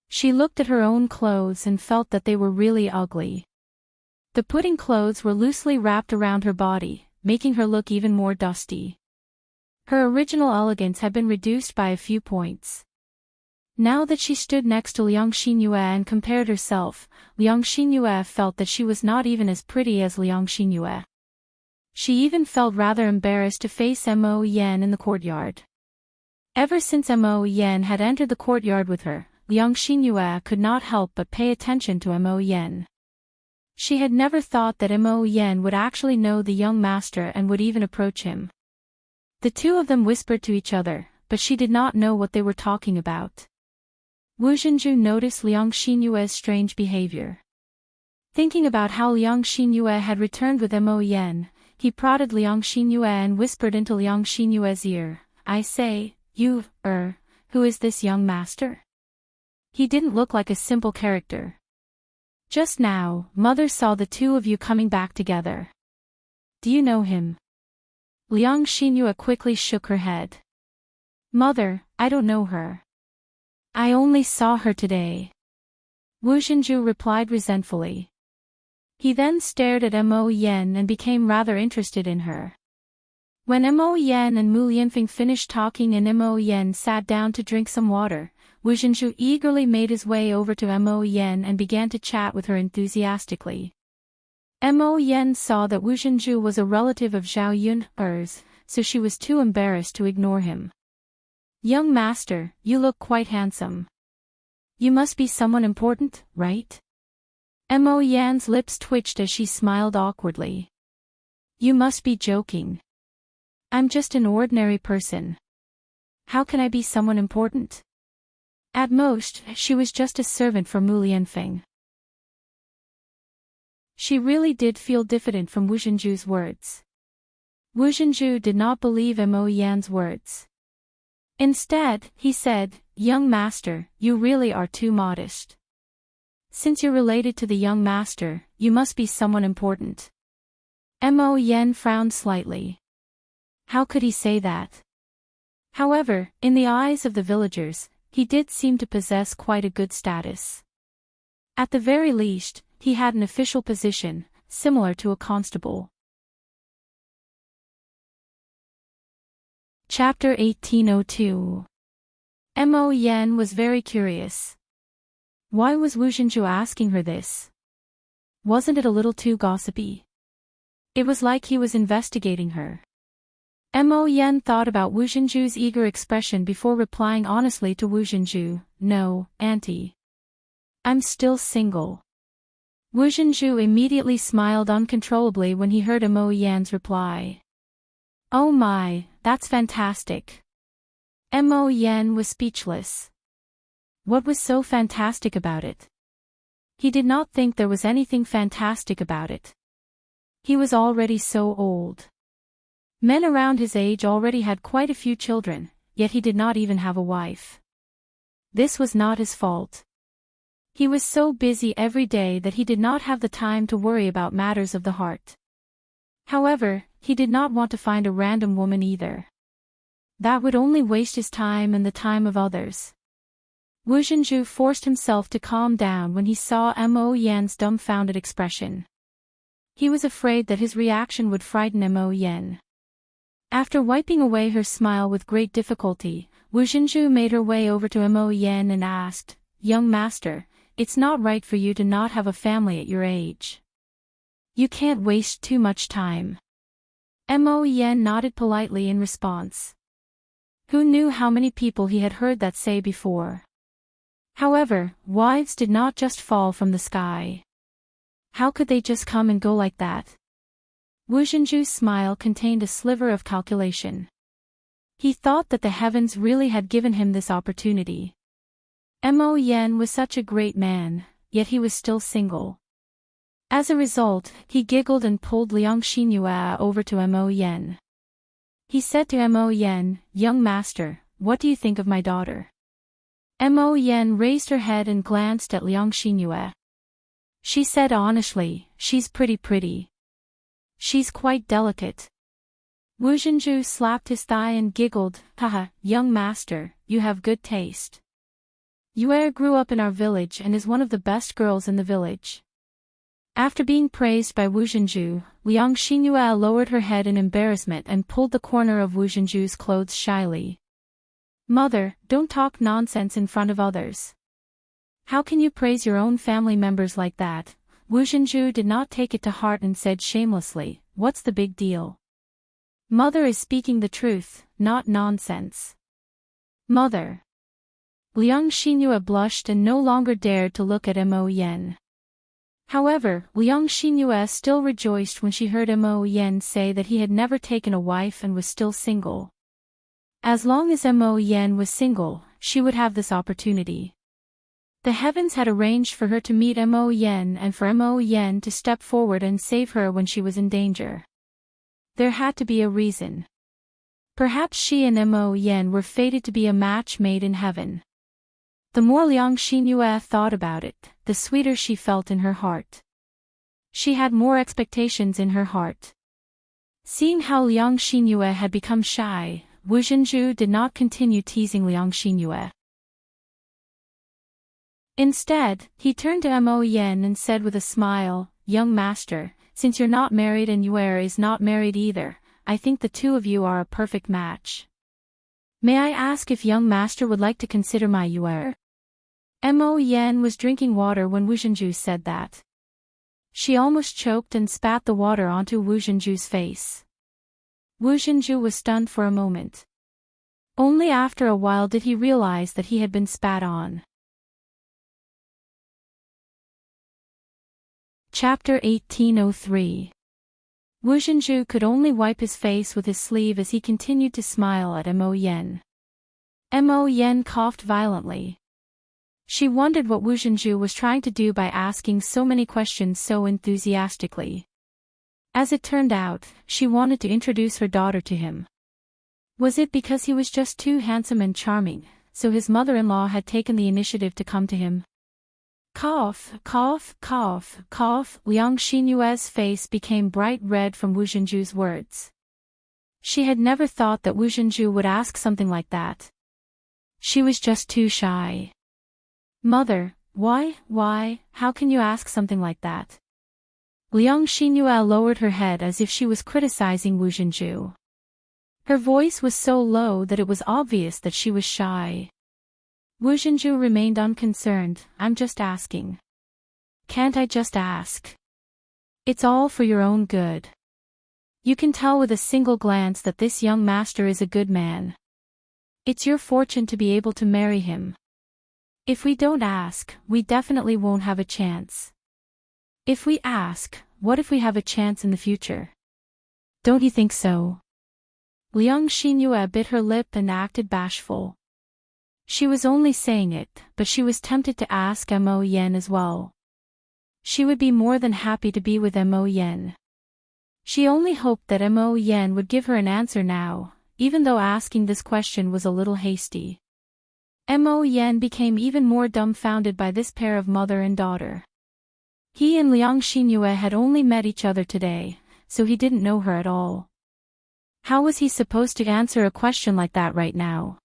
She looked at her own clothes and felt that they were really ugly. The pudding clothes were loosely wrapped around her body, making her look even more dusty. Her original elegance had been reduced by a few points. Now that she stood next to Liang Xinyue and compared herself, Liang Xinyue felt that she was not even as pretty as Liang Xinyue. She even felt rather embarrassed to face Mo Yan in the courtyard. Ever since Mo Yan had entered the courtyard with her, Liang Xinyue could not help but pay attention to Mo Yan. She had never thought that Mo Yan would actually know the young master and would even approach him. The two of them whispered to each other, but she did not know what they were talking about. Wu Zhenju noticed Liang Xinyue's strange behavior. Thinking about how Liang Xinyue had returned with Mo Yan, he prodded Liang Xinyue and whispered into Liang Xinyue's ear, I say, who is this young master? He didn't look like a simple character. Just now, mother saw the two of you coming back together. Do you know him? Liang Xinyue quickly shook her head. Mother, I don't know her. I only saw her today. Wu Zhenju replied resentfully. He then stared at Mo Yan and became rather interested in her. When Mo Yan and Mu Lianfeng finished talking and Mo Yan sat down to drink some water, Wu Zhenju eagerly made his way over to Mo Yan and began to chat with her enthusiastically. Mo Yan saw that Wu Zhenju was a relative of Zhao Yun's, so she was too embarrassed to ignore him. Young master, you look quite handsome. You must be someone important, right? Mo Yan's lips twitched as she smiled awkwardly. You must be joking. I'm just an ordinary person. How can I be someone important? At most, she was just a servant for Mu Lianfeng. She really did feel diffident from Wu Zhenju's words. Wu Zhenju did not believe Mo Yan's words. Instead, he said, Young master, you really are too modest. Since you're related to the young master, you must be someone important. Mo Yan frowned slightly. How could he say that? However, in the eyes of the villagers, he did seem to possess quite a good status. At the very least, he had an official position, similar to a constable. Chapter 1802. Mo Yan was very curious. Why was Wu Zhenju asking her this? Wasn't it a little too gossipy? It was like he was investigating her. Mo Yan thought about Wu Zhenju's eager expression before replying honestly to Wu Zhenju, No, auntie. I'm still single. Wu Zhenju immediately smiled uncontrollably when he heard Mo Yan's reply. Oh my, that's fantastic. Mo Yan was speechless. What was so fantastic about it? He did not think there was anything fantastic about it. He was already so old. Men around his age already had quite a few children, yet he did not even have a wife. This was not his fault. He was so busy every day that he did not have the time to worry about matters of the heart. However, he did not want to find a random woman either. That would only waste his time and the time of others. Wu Zhenju forced himself to calm down when he saw Mo Yan's dumbfounded expression. He was afraid that his reaction would frighten Mo Yan. After wiping away her smile with great difficulty, Wu Zhenju made her way over to Mo Yan and asked, Young master, it's not right for you to not have a family at your age. You can't waste too much time. Mo Yan nodded politely in response. Who knew how many people he had heard that say before? However, wives did not just fall from the sky. How could they just come and go like that? Wu Zhenju's smile contained a sliver of calculation. He thought that the heavens really had given him this opportunity. Mo Yen was such a great man, yet he was still single. As a result, he giggled and pulled Liang Xinyue over to Mo Yen. He said to Mo Yen, "Young master, what do you think of my daughter?" Mo Yen raised her head and glanced at Liang Xinyue. She said honestly, "She's pretty. She's quite delicate." Wu Zhenju slapped his thigh and giggled, "Haha, young master, you have good taste. Yue grew up in our village and is one of the best girls in the village." After being praised by Wu Zhenju, Liang Xinyue lowered her head in embarrassment and pulled the corner of Wu Zhenju's clothes shyly. "Mother, don't talk nonsense in front of others. How can you praise your own family members like that?" Wu Zhenju did not take it to heart and said shamelessly, "What's the big deal? Mother is speaking the truth, not nonsense." "Mother." Liang Xinyue blushed and no longer dared to look at Mo Yen. However, Liang Xinyue still rejoiced when she heard Mo Yen say that he had never taken a wife and was still single. As long as Mo Yen was single, she would have this opportunity. The heavens had arranged for her to meet Mo Yen and for Mo Yen to step forward and save her when she was in danger. There had to be a reason. Perhaps she and Mo Yen were fated to be a match made in heaven. The more Liang Xinyue thought about it, the sweeter she felt in her heart. She had more expectations in her heart. Seeing how Liang Xinyue had become shy, Wu Zhenju did not continue teasing Liang Xinyue. Instead, he turned to Mo Yen and said with a smile, "Young master, since you're not married and Yue is not married either, I think the two of you are a perfect match. May I ask if young master would like to consider my Yue?" Mo Yen was drinking water when Wu Zhenju said that. She almost choked and spat the water onto Wu Zhenju's face. Wu Zhenju was stunned for a moment. Only after a while did he realize that he had been spat on. Chapter 1803. Wu Zhenju could only wipe his face with his sleeve as he continued to smile at Mo Yen. Mo Yen coughed violently. She wondered what Wu Zhenju was trying to do by asking so many questions so enthusiastically. As it turned out, she wanted to introduce her daughter to him. Was it because he was just too handsome and charming, so his mother-in-law had taken the initiative to come to him? Cough, cough, cough, cough. Liang Xinyue's face became bright red from Wu Zhenju's words. She had never thought that Wu Zhenju would ask something like that. She was just too shy. "Mother, why, how can you ask something like that?" Liang Xinyue lowered her head as if she was criticizing Wu Zhenju. Her voice was so low that it was obvious that she was shy. Wu Zhenju remained unconcerned. "I'm just asking. Can't I just ask? It's all for your own good. You can tell with a single glance that this young master is a good man. It's your fortune to be able to marry him. If we don't ask, we definitely won't have a chance. If we ask, what if we have a chance in the future? Don't you think so?" Liang Xinyue bit her lip and acted bashful. She was only saying it, but she was tempted to ask Mo Yen as well. She would be more than happy to be with Mo Yen. She only hoped that Mo Yen would give her an answer now, even though asking this question was a little hasty. Mo Yen became even more dumbfounded by this pair of mother and daughter. He and Liang Xinyue had only met each other today, so he didn't know her at all. How was he supposed to answer a question like that right now?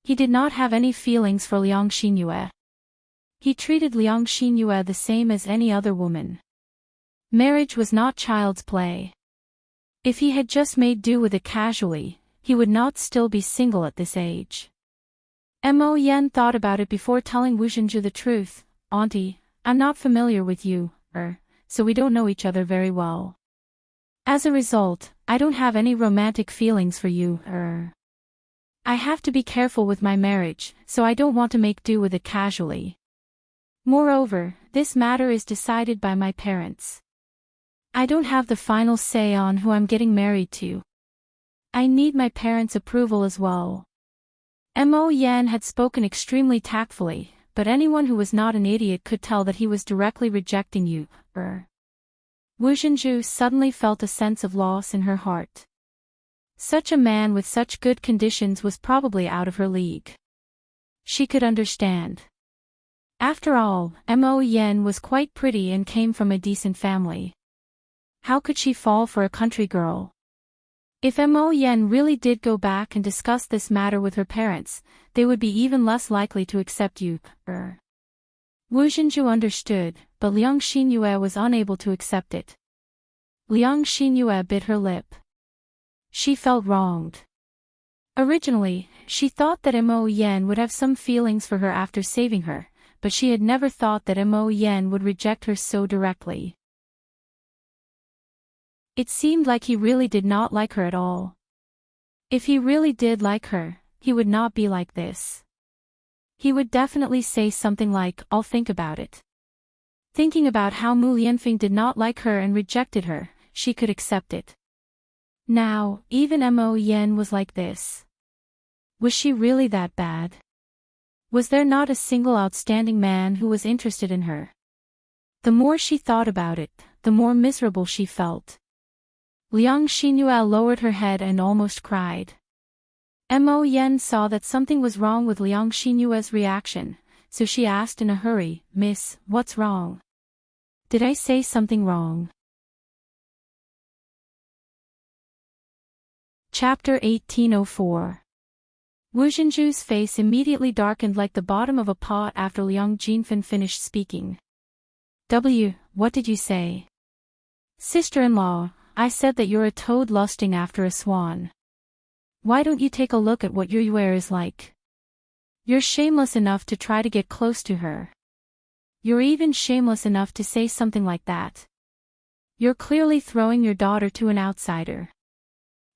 He did not have any feelings for Liang Xinyue. He treated Liang Xinyue the same as any other woman. Marriage was not child's play. If he had just made do with it casually, he would not still be single at this age. Mo Yen thought about it before telling Wu Zhenju the truth. "Auntie, I'm not familiar with you, so we don't know each other very well. As a result, I don't have any romantic feelings for you, I have to be careful with my marriage, so I don't want to make do with it casually. Moreover, this matter is decided by my parents. I don't have the final say on who I'm getting married to. I need my parents' approval as well. Mo Yan had spoken extremely tactfully, but anyone who was not an idiot could tell that he was directly rejecting you. Wu Zhenju suddenly felt a sense of loss in her heart. Such a man with such good conditions was probably out of her league. She could understand. After all, Mo Yan was quite pretty and came from a decent family. How could she fall for a country girl? If Mo Yan really did go back and discuss this matter with her parents, they would be even less likely to accept you. Wu Zhenju understood, but Liang Xinyue was unable to accept it. Liang Xinyue bit her lip. She felt wronged. Originally, she thought that Mo Yan would have some feelings for her after saving her, but she had never thought that Mo Yan would reject her so directly. It seemed like he really did not like her at all. If he really did like her, he would not be like this. He would definitely say something like, "I'll think about it." Thinking about how Mu Lianfeng did not like her and rejected her, she could accept it. Now, even Mo Yan was like this. Was she really that bad? Was there not a single outstanding man who was interested in her? The more she thought about it, the more miserable she felt. Liang Xinyue lowered her head and almost cried. Mo Yan saw that something was wrong with Liang Xinyue's reaction, so she asked in a hurry, "Miss, what's wrong? Did I say something wrong?" Chapter 1804. Wu Zhenju's face immediately darkened like the bottom of a pot after Liang Jinfen finished speaking. What did you say? Sister-in-law, I said that you're a toad lusting after a swan. Why don't you take a look at what your Yue is like? You're shameless enough to try to get close to her. You're even shameless enough to say something like that. You're clearly throwing your daughter to an outsider.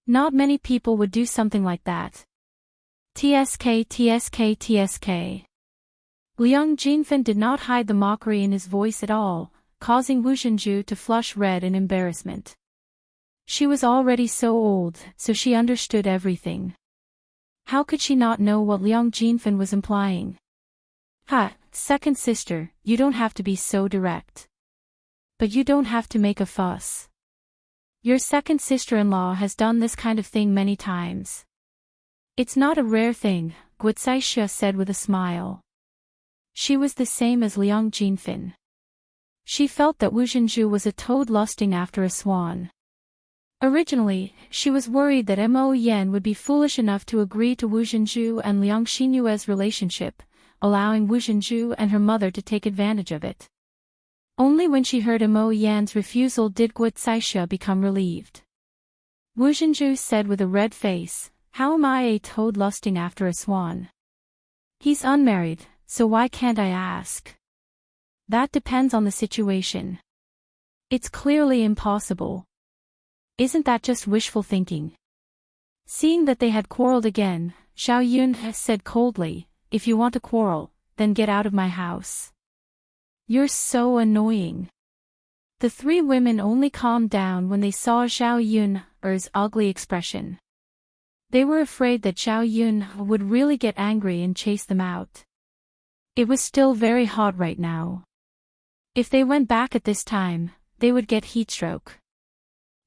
Not many people would do something like that. TSK TSK TSK. Liang Jinfen did not hide the mockery in his voice at all, causing Wu Zhenju to flush red in embarrassment. She was already so old, so she understood everything. How could she not know what Liang Jinfen was implying? Second sister, you don't have to be so direct. But you don't have to make a fuss. Your second sister-in-law has done this kind of thing many times. It's not a rare thing, Guocaixia said with a smile. She was the same as Liang Jinfen. She felt that Wu Zhenju was a toad lusting after a swan. Originally, she was worried that Mo Yan would be foolish enough to agree to Wu Zhenju and Liang Xinyue's relationship, allowing Wu Zhenju and her mother to take advantage of it. Only when she heard Mo Yan's refusal did Guocaixia become relieved. Wu Zhenju said with a red face, "How am I a toad lusting after a swan? He's unmarried, so why can't I ask?" That depends on the situation. It's clearly impossible. Isn't that just wishful thinking? Seeing that they had quarreled again, Xiao Yun said coldly, "If you want to quarrel, then get out of my house. You're so annoying." The three women only calmed down when they saw Xiao Yun's ugly expression. They were afraid that Xiao Yun would really get angry and chase them out. It was still very hot right now. If they went back at this time, they would get heatstroke.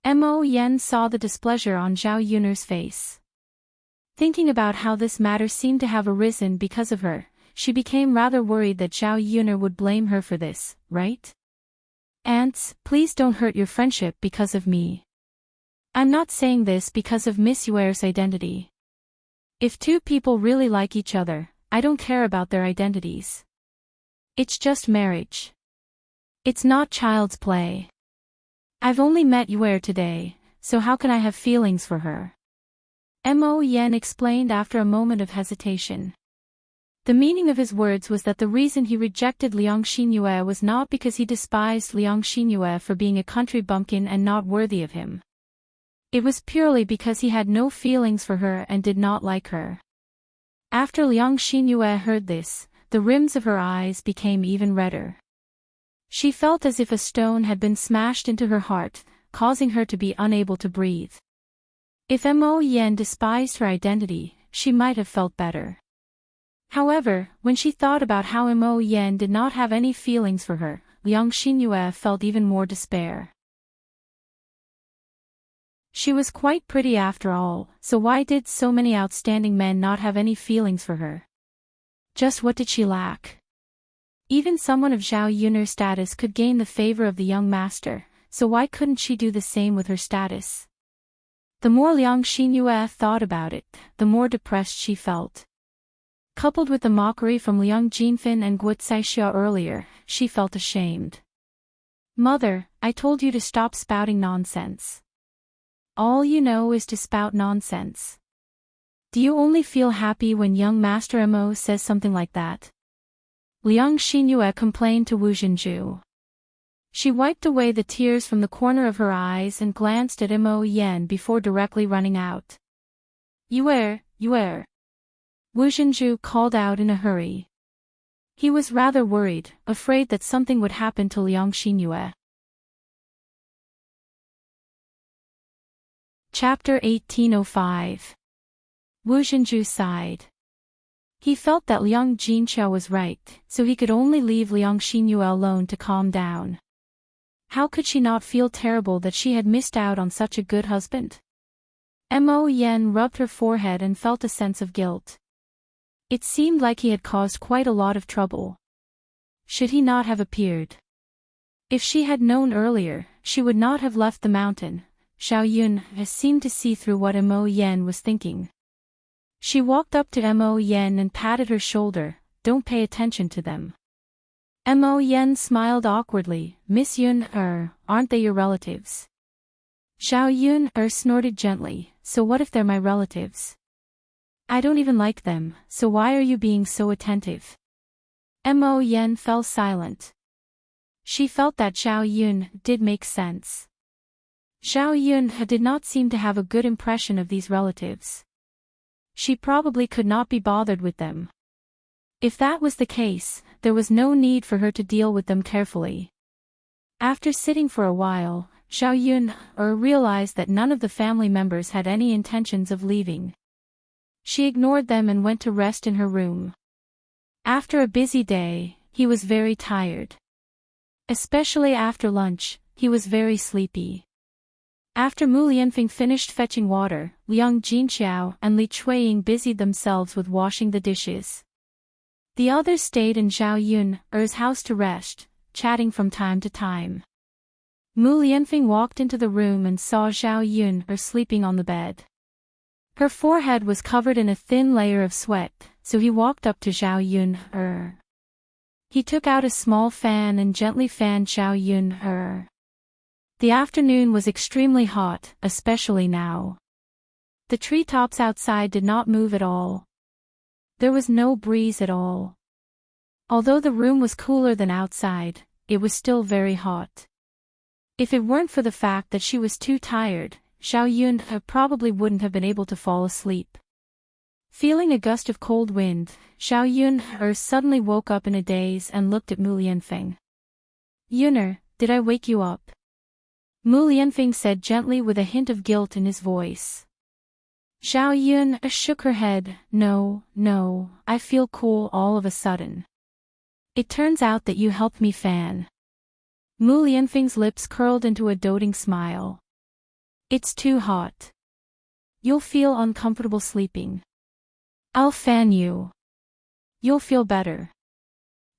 Mo Yan saw the displeasure on Xiao Yun's face. Thinking about how this matter seemed to have arisen because of her, she became rather worried that Xiao Yun would blame her for this, right? "Aunts, please don't hurt your friendship because of me. I'm not saying this because of Miss Yuer's identity. If two people really like each other, I don't care about their identities. It's just marriage. It's not child's play. I've only met Yuer today, so how can I have feelings for her?" Mo Yan explained after a moment of hesitation. The meaning of his words was that the reason he rejected Liang Xinyue was not because he despised Liang Xinyue for being a country bumpkin and not worthy of him. It was purely because he had no feelings for her and did not like her. After Liang Xinyue heard this, the rims of her eyes became even redder. She felt as if a stone had been smashed into her heart, causing her to be unable to breathe. If Mo Yen despised her identity, she might have felt better. However, when she thought about how Mo Yen did not have any feelings for her, Liang Xinyue felt even more despair. She was quite pretty after all, so why did so many outstanding men not have any feelings for her? Just what did she lack? Even someone of Zhao Yun'er's status could gain the favor of the young master, so why couldn't she do the same with her status? The more Liang Xinyue thought about it, the more depressed she felt. Coupled with the mockery from Liang Jinfin and Guo Caixia earlier, she felt ashamed. Mother, I told you to stop spouting nonsense. All you know is to spout nonsense. Do you only feel happy when young Master Mo says something like that? Liang Xinyue complained to Wu Zhenju. She wiped away the tears from the corner of her eyes and glanced at Mo Yen before directly running out. Wu Zhenju called out in a hurry. He was rather worried, afraid that something would happen to Liang Xinyue. Chapter 1805. Wu Zhenju sighed. He felt that Liang Jinqiao was right, so he could only leave Liang Xinyue alone to calm down. How could she not feel terrible that she had missed out on such a good husband? Mo Yen rubbed her forehead and felt a sense of guilt. It seemed like he had caused quite a lot of trouble. Should he not have appeared? If she had known earlier, she would not have left the mountain. Zhao Yun seemed to see through what Mo Yen was thinking. She walked up to Mo Yen and patted her shoulder. Don't pay attention to them. Mo Yen smiled awkwardly. Miss Yun, aren't they your relatives? Zhao Yun snorted gently. So what if they're my relatives? I don't even like them, so why are you being so attentive? Mo Yen fell silent. She felt that Zhao Yun did make sense. Zhao Yun did not seem to have a good impression of these relatives. She probably could not be bothered with them. If that was the case, there was no need for her to deal with them carefully. After sitting for a while, Zhao Yun realized that none of the family members had any intentions of leaving. She ignored them and went to rest in her room. After a busy day, he was very tired. Especially after lunch, he was very sleepy. After Mu Lianfeng finished fetching water, Liang Jinqiao and Li Chuiying busied themselves with washing the dishes. The others stayed in Zhao Yun's house to rest, chatting from time to time. Mu Lianfeng walked into the room and saw Zhao Yun sleeping on the bed. Her forehead was covered in a thin layer of sweat, so he walked up to Zhao Yun. He took out a small fan and gently fanned Zhao Yun. The afternoon was extremely hot, especially now. The treetops outside did not move at all. There was no breeze at all. Although the room was cooler than outside, it was still very hot. If it weren't for the fact that she was too tired, Zhao Yun probably wouldn't have been able to fall asleep. Feeling a gust of cold wind, Zhao Yun suddenly woke up in a daze and looked at Mu Lianfeng. Yuner, did I wake you up? Mu Lianfeng said gently with a hint of guilt in his voice. Zhao Yun shook her head. No, I feel cool all of a sudden. It turns out that you helped me fan. Mu Lianfeng's lips curled into a doting smile. It's too hot. You'll feel uncomfortable sleeping. I'll fan you. You'll feel better.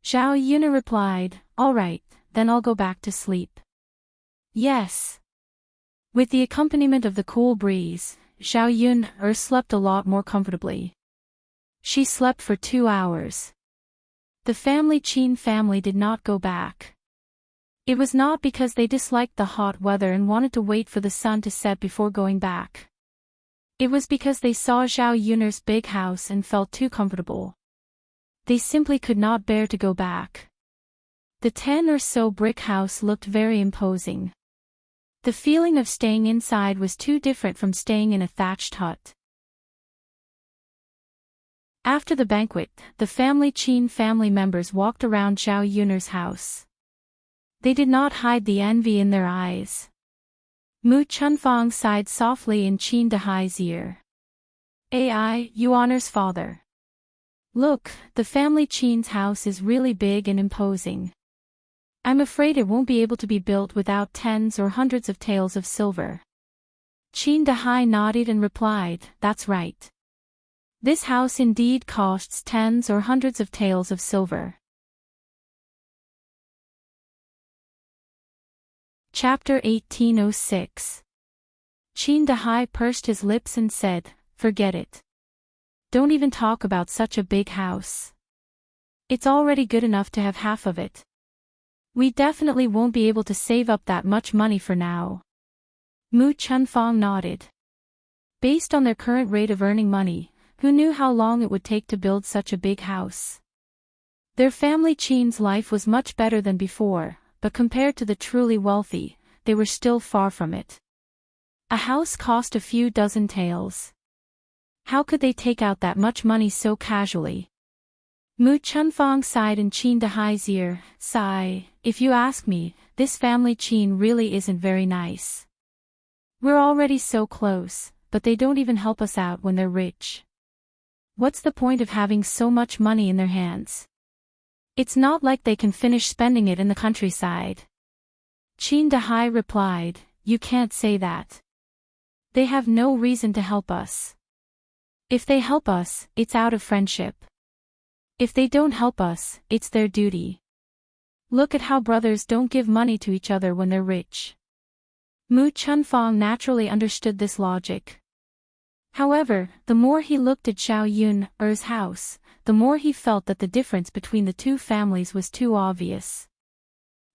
Zhao Yun replied, all right, then I'll go back to sleep. Yes. With the accompaniment of the cool breeze, Zhao Yun slept a lot more comfortably. She slept for 2 hours. The Qin family did not go back. It was not because they disliked the hot weather and wanted to wait for the sun to set before going back. It was because they saw Zhao Yun's big house and felt too comfortable. They simply could not bear to go back. The 10 or so brick house looked very imposing. The feeling of staying inside was too different from staying in a thatched hut. After the banquet, the Qin family members walked around Zhao Yun's house. They did not hide the envy in their eyes. Mu Chunfang sighed softly in Qin Dahai's ear. "Ai, Yuaner's father. Look, the family Qin's house is really big and imposing. I'm afraid it won't be able to be built without tens or hundreds of taels of silver." Qin Dahai nodded and replied, "That's right. This house indeed costs tens or hundreds of taels of silver." Chapter 1806. Qin Dahai pursed his lips and said, "Forget it. Don't even talk about such a big house. It's already good enough to have half of it. We definitely won't be able to save up that much money for now." Mu Chunfang nodded. Based on their current rate of earning money, who knew how long it would take to build such a big house? Their family Qin's life was much better than before, but compared to the truly wealthy, they were still far from it. A house cost a few dozen taels. How could they take out that much money so casually? Mu Chunfang sighed in Qin Dahai's ear. "Sigh, if you ask me, this family Qin really isn't very nice. We're already so close, but they don't even help us out when they're rich. What's the point of having so much money in their hands? It's not like they can finish spending it in the countryside." Qin Dahai replied, "You can't say that. They have no reason to help us. If they help us, it's out of friendship. If they don't help us, it's their duty. Look at how brothers don't give money to each other when they're rich." Mu Chunfang naturally understood this logic. However, the more he looked at Xiao Yun's house, the more he felt that the difference between the two families was too obvious.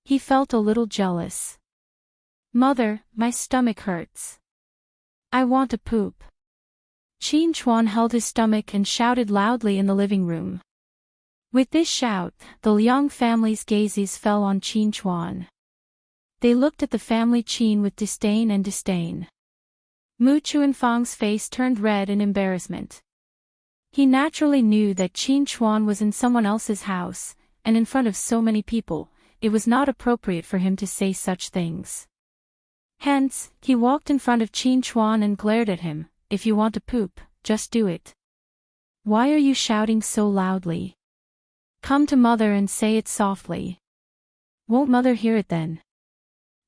He felt a little jealous. "Mother, my stomach hurts. I want to poop." Qin Chuan held his stomach and shouted loudly in the living room. With this shout, the Liang family's gazes fell on Qin Chuan. They looked at the family Qin with disdain and disdain. Mu Chunfang's face turned red in embarrassment. He naturally knew that Qin Chuan was in someone else's house, and in front of so many people, it was not appropriate for him to say such things. Hence, he walked in front of Qin Chuan and glared at him. "If you want to poop, just do it. Why are you shouting so loudly? Come to mother and say it softly. Won't mother hear it then?"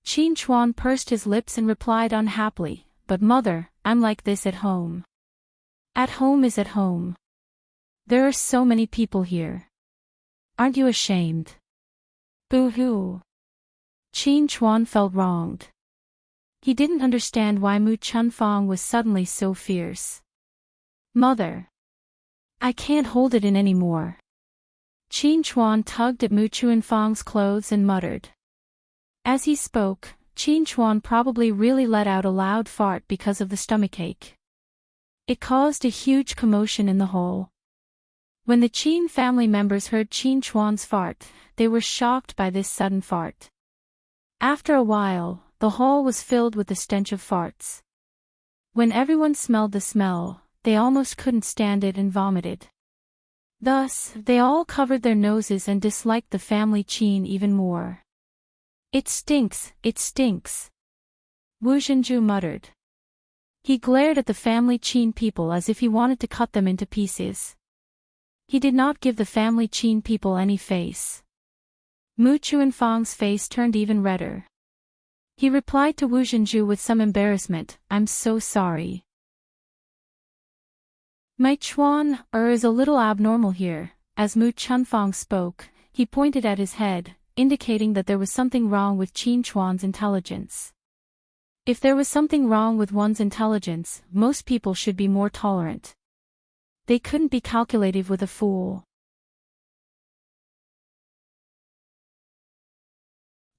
Qin Chuan pursed his lips and replied unhappily, "But mother, I'm like this at home. At home is at home. There are so many people here. Aren't you ashamed?" Boo-hoo. Qin Chuan felt wronged. He didn't understand why Mu Chunfang was suddenly so fierce. "Mother, I can't hold it in anymore." Qin Chuan tugged at Mu Chunfang's clothes and muttered. As he spoke, Qin Chuan probably really let out a loud fart because of the stomachache. It caused a huge commotion in the hall. When the Qin family members heard Qin Chuan's fart, they were shocked by this sudden fart. After a while, the hall was filled with the stench of farts. When everyone smelled the smell, they almost couldn't stand it and vomited. Thus, they all covered their noses and disliked the family Qin even more. "It stinks, it stinks," Wu Zhenju muttered. He glared at the family Qin people as if he wanted to cut them into pieces. He did not give the family Qin people any face. Mu Chunfang's face turned even redder. He replied to Wu Zhenju with some embarrassment, "I'm so sorry. My Chuan is a little abnormal here." As Mu Chunfang spoke, he pointed at his head, indicating that there was something wrong with Qin Chuan's intelligence. If there was something wrong with one's intelligence, most people should be more tolerant. They couldn't be calculative with a fool.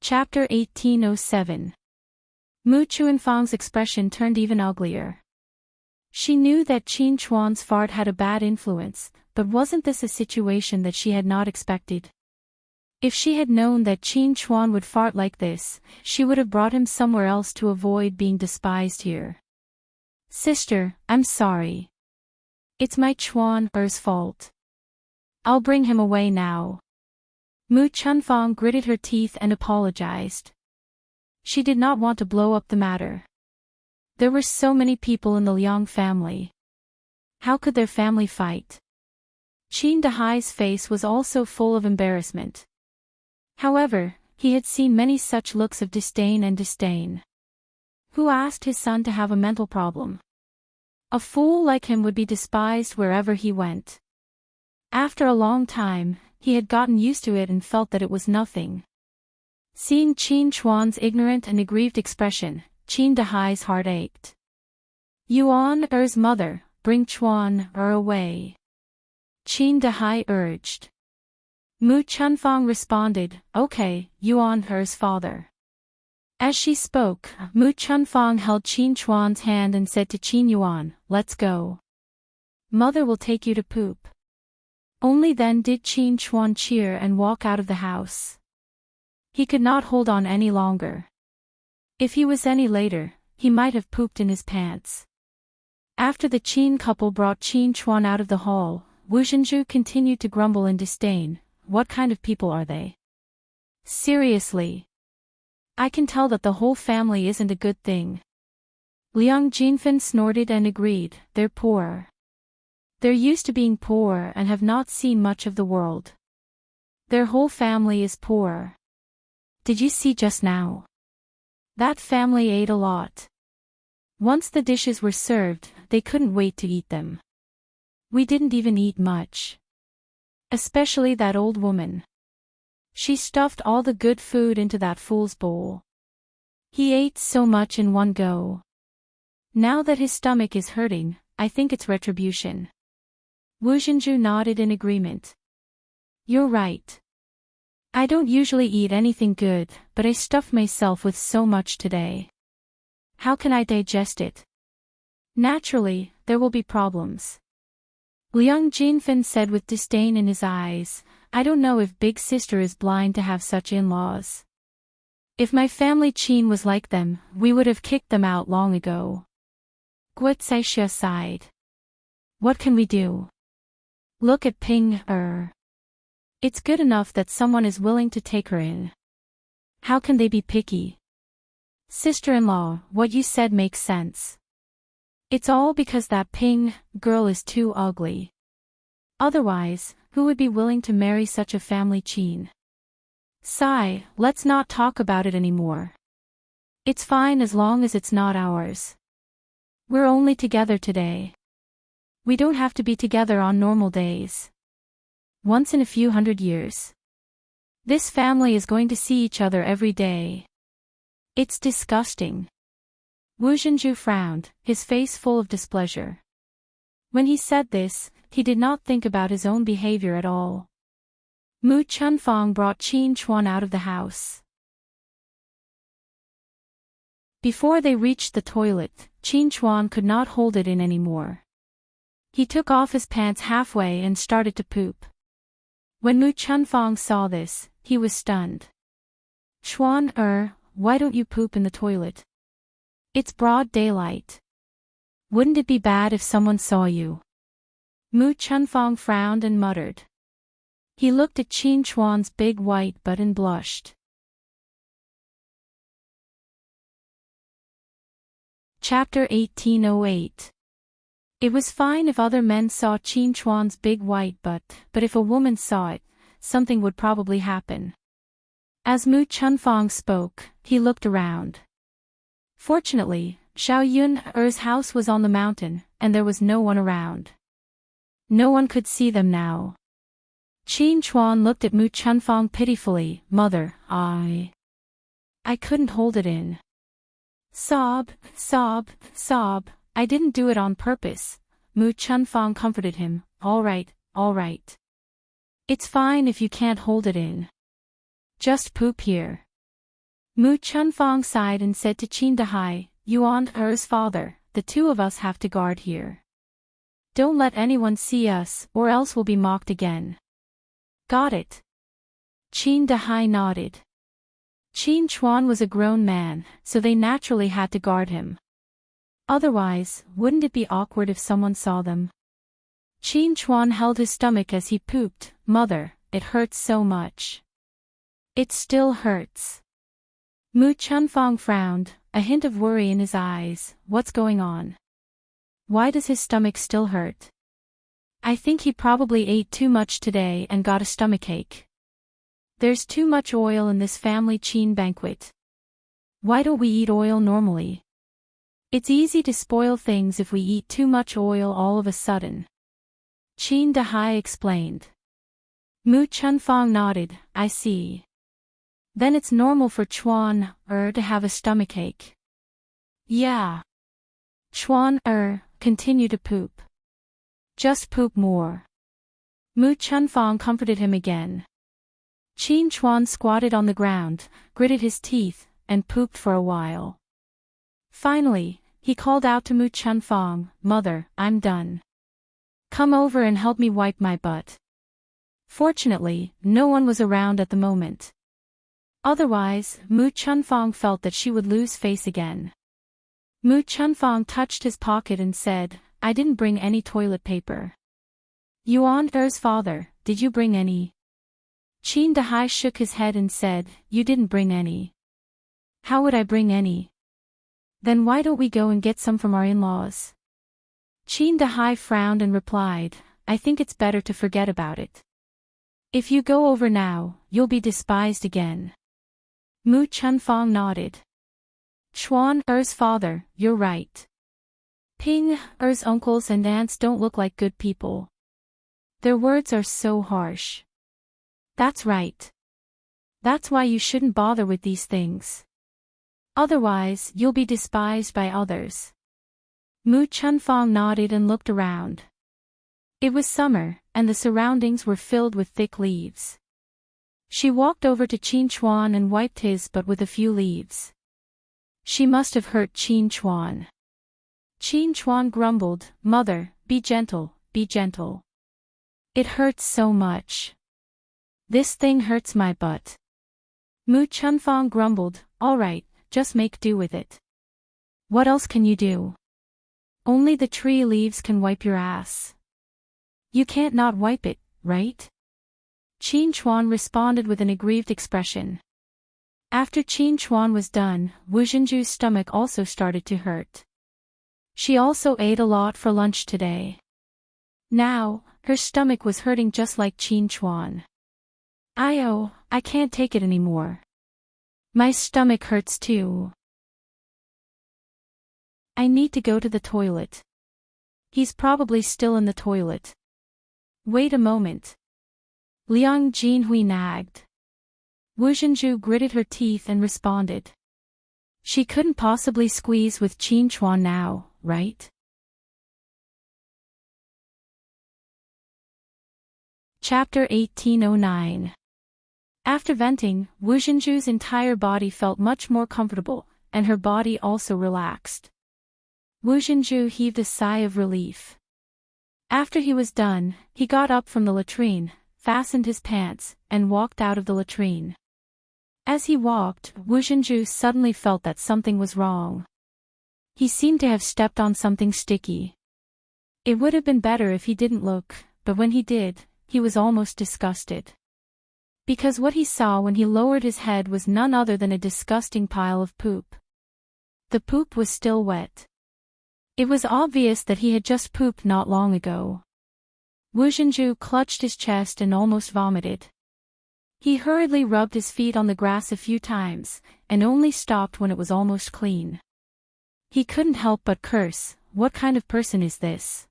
Chapter 1807. Mu Chunfang's expression turned even uglier. She knew that Qin Chuan's fart had a bad influence, but wasn't this a situation that she had not expected? If she had known that Qin Chuan would fart like this, she would have brought him somewhere else to avoid being despised here. "Sister, I'm sorry. It's my Chuan's fault. I'll bring him away now." Mu Chunfang gritted her teeth and apologized. She did not want to blow up the matter. There were so many people in the Liang family. How could their family fight? Qin Dahai's face was also full of embarrassment. However, he had seen many such looks of disdain. Who asked his son to have a mental problem? A fool like him would be despised wherever he went. After a long time, he had gotten used to it and felt that it was nothing. Seeing Qin Chuan's ignorant and aggrieved expression, Qin Dahai's heart ached. Yuan Er's mother, bring Chuan Er away. Qin Dahai urged. Mu Chunfang responded, okay, Yuan Er's father. As she spoke, Mu Chunfang held Qin Chuan's hand and said to Qin Yuan, let's go. Mother will take you to poop. Only then did Qin Chuan cheer and walk out of the house. He could not hold on any longer. If he was any later, he might have pooped in his pants. After the Qin couple brought Qin Chuan out of the hall, Wu Zhenju continued to grumble in disdain. What kind of people are they? Seriously. I can tell that the whole family isn't a good thing. Liang Jinfen snorted and agreed, they're poor. They're used to being poor and have not seen much of the world. Their whole family is poor. Did you see just now? That family ate a lot. Once the dishes were served, they couldn't wait to eat them. We didn't even eat much. Especially that old woman. She stuffed all the good food into that fool's bowl. He ate so much in one go. Now that his stomach is hurting, I think it's retribution. Wu Zhenju nodded in agreement. You're right. I don't usually eat anything good, but I stuffed myself with so much today. How can I digest it? Naturally, there will be problems. Liang Jinfen said with disdain in his eyes, I don't know if big sister is blind to have such in-laws. If my family Qin was like them, we would have kicked them out long ago. Guo Caixia sighed. What can we do? Look at Ping Er. It's good enough that someone is willing to take her in. How can they be picky? Sister-in-law, what you said makes sense. It's all because that Ping girl is too ugly. Otherwise, who would be willing to marry such a family Qin? Sigh, let's not talk about it anymore. It's fine as long as it's not ours. We're only together today. We don't have to be together on normal days. Once in a few hundred years. This family is going to see each other every day. It's disgusting. Wu Zhenju frowned, his face full of displeasure. When he said this, he did not think about his own behavior at all. Mu Chunfang brought Qin Chuan out of the house. Before they reached the toilet, Qin Chuan could not hold it in anymore. He took off his pants halfway and started to poop. When Mu Chunfang saw this, he was stunned. Chuan why don't you poop in the toilet? It's broad daylight. Wouldn't it be bad if someone saw you? Mu Chunfang frowned and muttered. He looked at Qin Chuan's big white butt and blushed. Chapter 1808. It was fine if other men saw Qin Chuan's big white butt, but if a woman saw it, something would probably happen. As Mu Chunfang spoke, he looked around. Fortunately, Xiao Yun Er's house was on the mountain, and there was no one around. No one could see them now. Qin Chuan looked at Mu Chunfang pitifully. Mother, I couldn't hold it in. Sob, sob, sob, I didn't do it on purpose. Mu Chunfang comforted him. All right, all right. It's fine if you can't hold it in. Just poop here. Mu Chunfang sighed and said to Qin Dahai, Yuan Er's father, the two of us have to guard here. Don't let anyone see us, or else we'll be mocked again. Got it. Qin Dahai nodded. Qin Chuan was a grown man, so they naturally had to guard him. Otherwise, wouldn't it be awkward if someone saw them? Qin Chuan held his stomach as he pooped. Mother, it hurts so much. It still hurts. Mu Chunfang frowned, a hint of worry in his eyes. What's going on? Why does his stomach still hurt? I think he probably ate too much today and got a stomachache. There's too much oil in this family Qin banquet. Why don't we eat oil normally? It's easy to spoil things if we eat too much oil all of a sudden. Qin Dahai explained. Mu Chunfang nodded. I see. Then it's normal for Chuan to have a stomachache. Yeah. Chuan continue to poop. Just poop more. Mu Chunfang comforted him again. Qin Chuan squatted on the ground, gritted his teeth, and pooped for a while. Finally, he called out to Mu Chunfang, Mother, I'm done. Come over and help me wipe my butt. Fortunately, no one was around at the moment. Otherwise, Mu Chunfang felt that she would lose face again. Mu Chunfang touched his pocket and said, I didn't bring any toilet paper. Yuan Er's father, did you bring any? Qin Dahai shook his head and said, You didn't bring any. How would I bring any? Then why don't we go and get some from our in-laws? Qin Dahai frowned and replied, I think it's better to forget about it. If you go over now, you'll be despised again. Mu Chunfang nodded. Chuan Er's father, you're right. Ping Er's uncles and aunts don't look like good people. Their words are so harsh. That's right. That's why you shouldn't bother with these things. Otherwise, you'll be despised by others. Mu Chunfang nodded and looked around. It was summer, and the surroundings were filled with thick leaves. She walked over to Qin Chuan and wiped his butt with a few leaves. She must have hurt Qin Chuan. Qin Chuan grumbled, Mother, be gentle, be gentle. It hurts so much. This thing hurts my butt. Mu Chunfang grumbled, all right, just make do with it. What else can you do? Only the tree leaves can wipe your ass. You can't not wipe it, right? Qin Chuan responded with an aggrieved expression. After Qin Chuan was done, Wu Zhenju's stomach also started to hurt. She also ate a lot for lunch today. Now, her stomach was hurting just like Qin Chuan. I can't take it anymore. My stomach hurts too. I need to go to the toilet. He's probably still in the toilet. Wait a moment. Liang Jinhui nagged. Wu Zhenju gritted her teeth and responded. She couldn't possibly squeeze with Qin Chuan now, right? Chapter 1809. After venting, Wu Zhenju's entire body felt much more comfortable, and her body also relaxed. Wu Zhenju heaved a sigh of relief. After he was done, he got up from the latrine, fastened his pants, and walked out of the latrine. As he walked, Wu Zhenju suddenly felt that something was wrong. He seemed to have stepped on something sticky. It would have been better if he didn't look, but when he did, he was almost disgusted. Because what he saw when he lowered his head was none other than a disgusting pile of poop. The poop was still wet. It was obvious that he had just pooped not long ago. Wu Zhenju clutched his chest and almost vomited. He hurriedly rubbed his feet on the grass a few times, and only stopped when it was almost clean. He couldn't help but curse, what kind of person is this?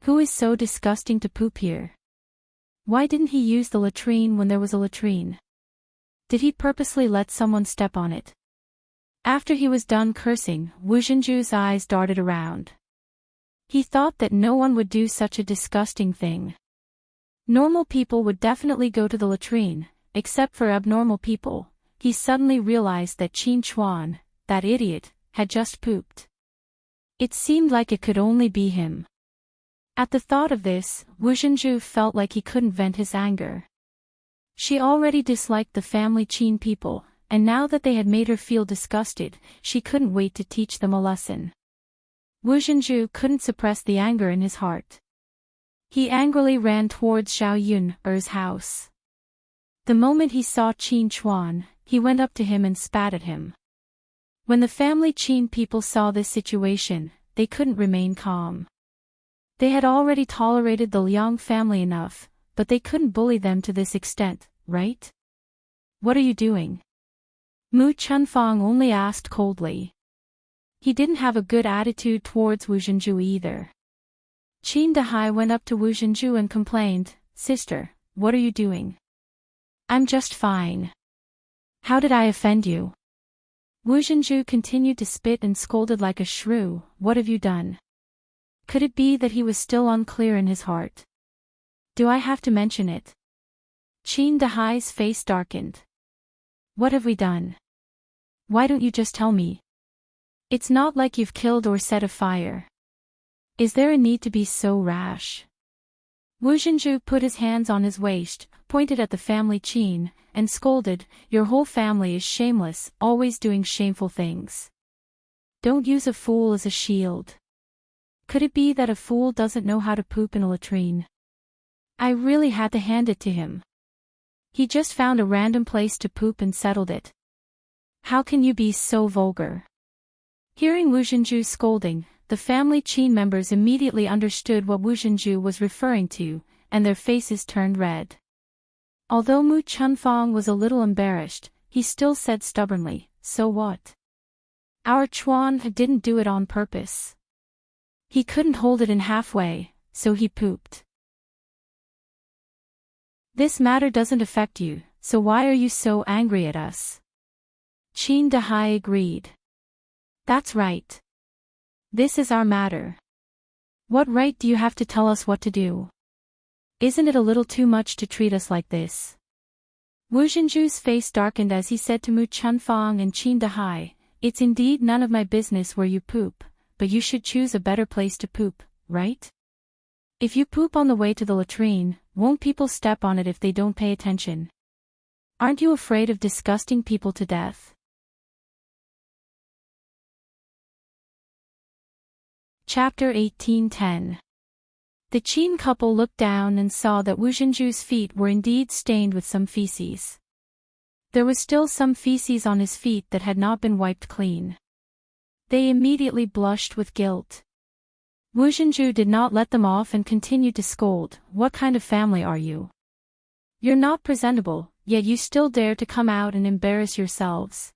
Who is so disgusting to poop here? Why didn't he use the latrine when there was a latrine? Did he purposely let someone step on it? After he was done cursing, Wu Zhenju's eyes darted around. He thought that no one would do such a disgusting thing. Normal people would definitely go to the latrine, except for abnormal people. He suddenly realized that Qin Chuan, that idiot, had just pooped. It seemed like it could only be him. At the thought of this, Wu Zhenju felt like he couldn't vent his anger. She already disliked the family Qin people, and now that they had made her feel disgusted, she couldn't wait to teach them a lesson. Wu Zhenju couldn't suppress the anger in his heart. He angrily ran towards Xiao Yun's house. The moment he saw Qin Chuan, he went up to him and spat at him. When the family Qin people saw this situation, they couldn't remain calm. They had already tolerated the Liang family enough, but they couldn't bully them to this extent, right? What are you doing? Mu Chunfang only asked coldly. He didn't have a good attitude towards Wu Zhenju either. Qin Dehai went up to Wu Zhenju and complained, "Sister, what are you doing?" "I'm just fine. How did I offend you?" Wu Zhenju continued to spit and scolded like a shrew. "What have you done?" Could it be that he was still unclear in his heart? Do I have to mention it? Qin Dehai's face darkened. What have we done? Why don't you just tell me? It's not like you've killed or set a fire. Is there a need to be so rash? Wu Zhenju put his hands on his waist, pointed at the family Qin, and scolded, "Your whole family is shameless, always doing shameful things. Don't use a fool as a shield." Could it be that a fool doesn't know how to poop in a latrine? I really had to hand it to him. He just found a random place to poop and settled it. How can you be so vulgar? Hearing Wu Zhenju's scolding, the family Qin members immediately understood what Wu Zhenju was referring to, and their faces turned red. Although Mu Chunfang was a little embarrassed, he still said stubbornly, "So what? Our Chuan didn't do it on purpose. He couldn't hold it in halfway, so he pooped. This matter doesn't affect you, so why are you so angry at us?" Qin Dehai agreed. "That's right. This is our matter. What right do you have to tell us what to do? Isn't it a little too much to treat us like this?" Wu Zhenju's face darkened as he said to Mu Chunfang and Qin Dehai, "It's indeed none of my business where you poop, but you should choose a better place to poop, right? If you poop on the way to the latrine, won't people step on it if they don't pay attention? Aren't you afraid of disgusting people to death?" Chapter 18:10. The Qin couple looked down and saw that Wu Zhenju's feet were indeed stained with some feces. There was still some feces on his feet that had not been wiped clean. They immediately blushed with guilt. Wu Zhenju did not let them off and continued to scold, "What kind of family are you? You're not presentable, yet you still dare to come out and embarrass yourselves."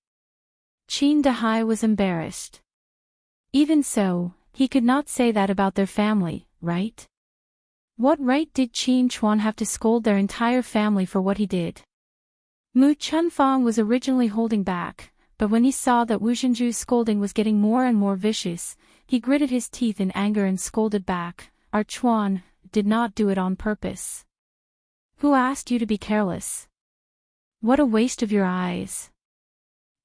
Qin Dehai was embarrassed. Even so, he could not say that about their family, right? What right did Qin Chuan have to scold their entire family for what he did? Mu Chunfang was originally holding back, but when he saw that Wu Zhenju's scolding was getting more and more vicious, he gritted his teeth in anger and scolded back, "Our Chuan did not do it on purpose. Who asked you to be careless? What a waste of your eyes.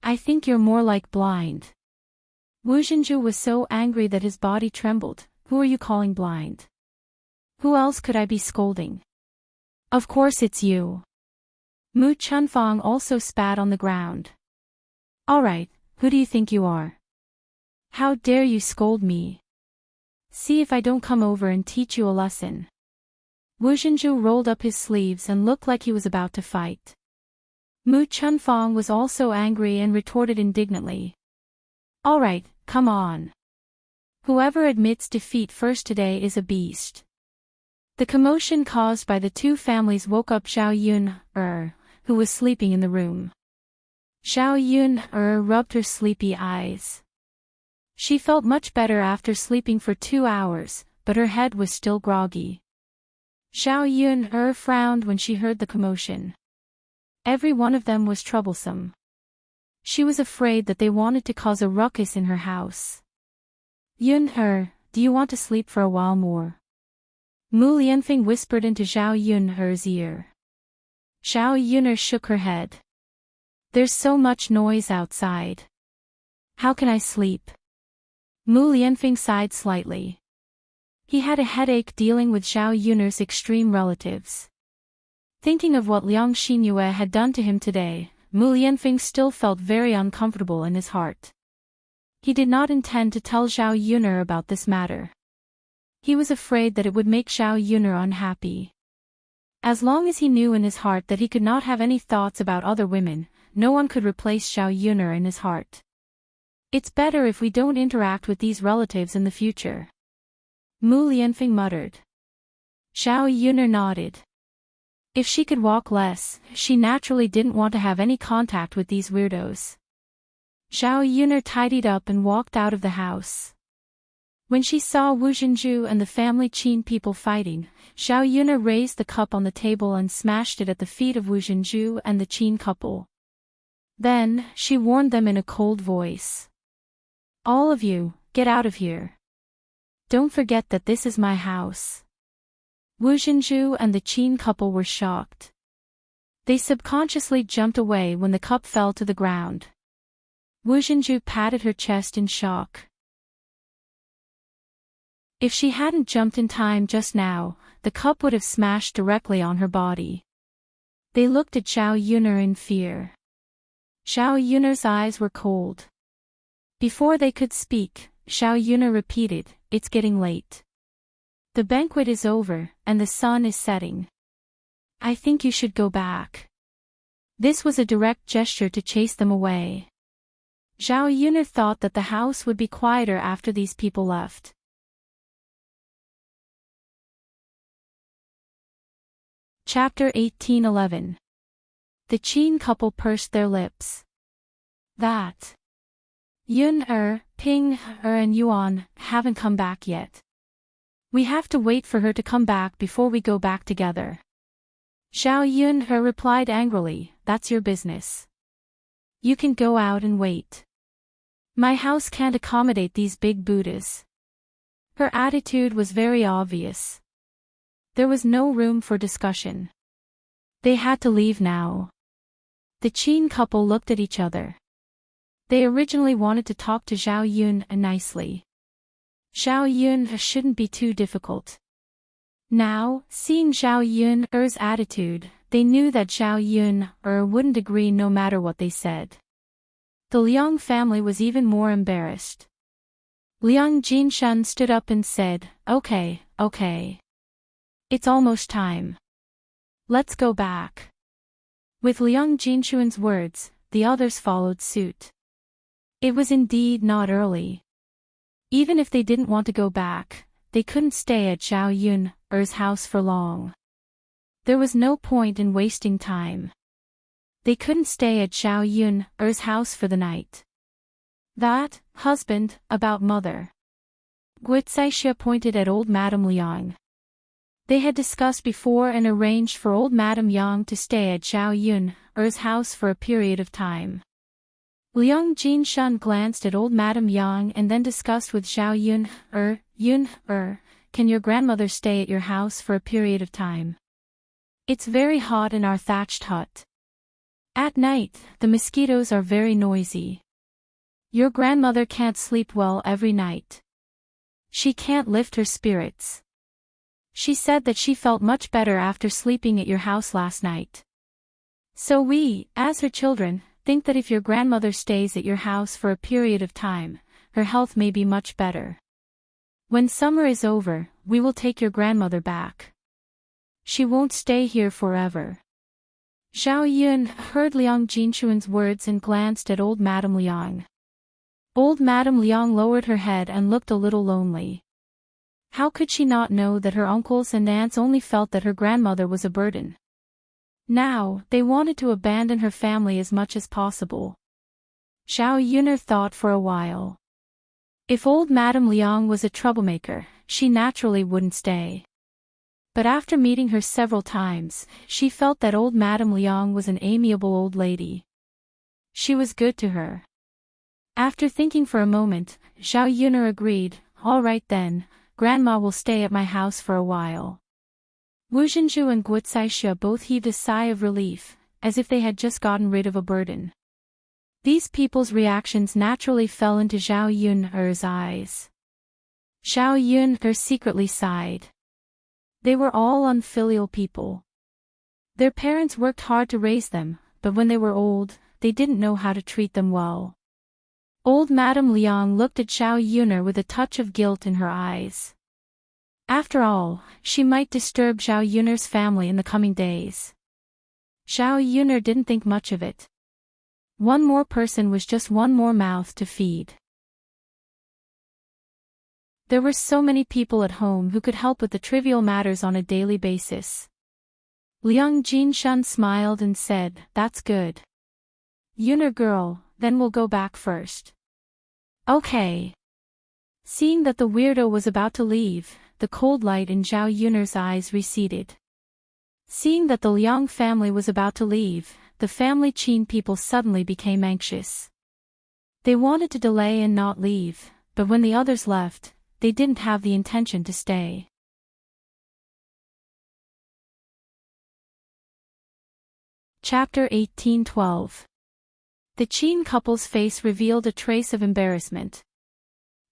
I think you're more like blind." Wu Zhenju was so angry that his body trembled. "Who are you calling blind? Who else could I be scolding? Of course it's you." Mu Chunfang also spat on the ground. "Alright, who do you think you are? How dare you scold me? See if I don't come over and teach you a lesson." Wu Zhenju rolled up his sleeves and looked like he was about to fight. Mu Chunfang was also angry and retorted indignantly, "Alright, come on. Whoever admits defeat first today is a beast." The commotion caused by the two families woke up Zhao Yun, who was sleeping in the room. Zhao Yun, rubbed her sleepy eyes. She felt much better after sleeping for 2 hours, but her head was still groggy. Zhao Yun, frowned when she heard the commotion. Every one of them was troublesome. She was afraid that they wanted to cause a ruckus in her house. "Yun, do you want to sleep for a while more?" Mu Lianfeng whispered into Zhao Yun's ear. Zhao Yun shook her head. "There's so much noise outside. How can I sleep?" Mu Lianfeng sighed slightly. He had a headache dealing with Zhao Yun's extreme relatives. Thinking of what Liang Xinyue had done to him today, Mu Lianfeng still felt very uncomfortable in his heart. He did not intend to tell Zhao Yun about this matter. He was afraid that it would make Zhao Yun unhappy. As long as he knew in his heart that he could not have any thoughts about other women, no one could replace Xiao Yuner in his heart. It's better if we don't interact with these relatives in the future. Mu Lianfeng muttered. Xiao Yuner nodded. If she could walk less, she naturally didn't want to have any contact with these weirdos. Xiao Yuner tidied up and walked out of the house. When she saw Wu Zhenju and the family Qin people fighting, Xiao Yuner raised the cup on the table and smashed it at the feet of Wu Zhenju and the Qin couple. Then, she warned them in a cold voice. All of you, get out of here. Don't forget that this is my house. Wu Zhenju and the Qin couple were shocked. They subconsciously jumped away when the cup fell to the ground. Wu Zhenju patted her chest in shock. If she hadn't jumped in time just now, the cup would have smashed directly on her body. They looked at Xiao Yuner in fear. Xiao Yuner's eyes were cold. Before they could speak, Xiao Yuner repeated, "It's getting late. The banquet is over, and the sun is setting. I think you should go back." This was a direct gesture to chase them away. Xiao Yuner thought that the house would be quieter after these people left. Chapter 1811. The Qin couple pursed their lips. That Yun Ping and Yuan haven't come back yet. We have to wait for her to come back before we go back together. Xiao Yun replied angrily, "That's your business. You can go out and wait. My house can't accommodate these big Buddhas." Her attitude was very obvious. There was no room for discussion. They had to leave now. The Qin couple looked at each other. They originally wanted to talk to Xiao Yun nicely. Xiao Yun shouldn't be too difficult. Now, seeing Xiao Yun's attitude, they knew that Xiao Yun wouldn't agree no matter what they said. The Liang family was even more embarrassed. Liang Jinshan stood up and said, Okay. It's almost time. Let's go back." With Liang Jinshuan's words, the others followed suit. It was indeed not early. Even if they didn't want to go back, they couldn't stay at Xiao Yun's house for long. There was no point in wasting time. They couldn't stay at Xiao Yun's house for the night. That, husband, about mother. Guicaixia pointed at old Madame Liang. They had discussed before and arranged for old Madame Yang to stay at Xiao Yun's house for a period of time. Liang Jinshan glanced at old Madame Yang and then discussed with Xiao Yun, "Can your grandmother stay at your house for a period of time? It's very hot in our thatched hut. At night, the mosquitoes are very noisy. Your grandmother can't sleep well every night. She can't lift her spirits. She said that she felt much better after sleeping at your house last night. So we, as her children, think that if your grandmother stays at your house for a period of time, her health may be much better. When summer is over, we will take your grandmother back. She won't stay here forever." Xiao Yun heard Liang Jinshuan's words and glanced at old Madame Liang. Old Madame Liang lowered her head and looked a little lonely. How could she not know that her uncles and aunts only felt that her grandmother was a burden? Now, they wanted to abandon her family as much as possible. Xiao Yuner thought for a while. If old Madame Liang was a troublemaker, she naturally wouldn't stay. But after meeting her several times, she felt that old Madame Liang was an amiable old lady. She was good to her. After thinking for a moment, Xiao Yuner agreed, "All right then, Grandma will stay at my house for a while." Wu Zhenju and Guicaixia both heaved a sigh of relief, as if they had just gotten rid of a burden. These people's reactions naturally fell into Xiao Yun's eyes. Xiao Yun secretly sighed. They were all unfilial people. Their parents worked hard to raise them, but when they were old, they didn't know how to treat them well. Old Madame Liang looked at Xiao Yuner with a touch of guilt in her eyes. After all, she might disturb Zhao Yun'er's family in the coming days. Zhao Yun'er didn't think much of it. One more person was just one more mouth to feed. There were so many people at home who could help with the trivial matters on a daily basis. Liang Jinshun smiled and said, "That's good. Yun'er girl, then we'll go back first." Okay. Seeing that the weirdo was about to leave, the cold light in Zhao Yun'er's eyes receded. Seeing that the Liang family was about to leave, the family Qin people suddenly became anxious. They wanted to delay and not leave, but when the others left, they didn't have the intention to stay. Chapter 18:12. The Qin couple's face revealed a trace of embarrassment.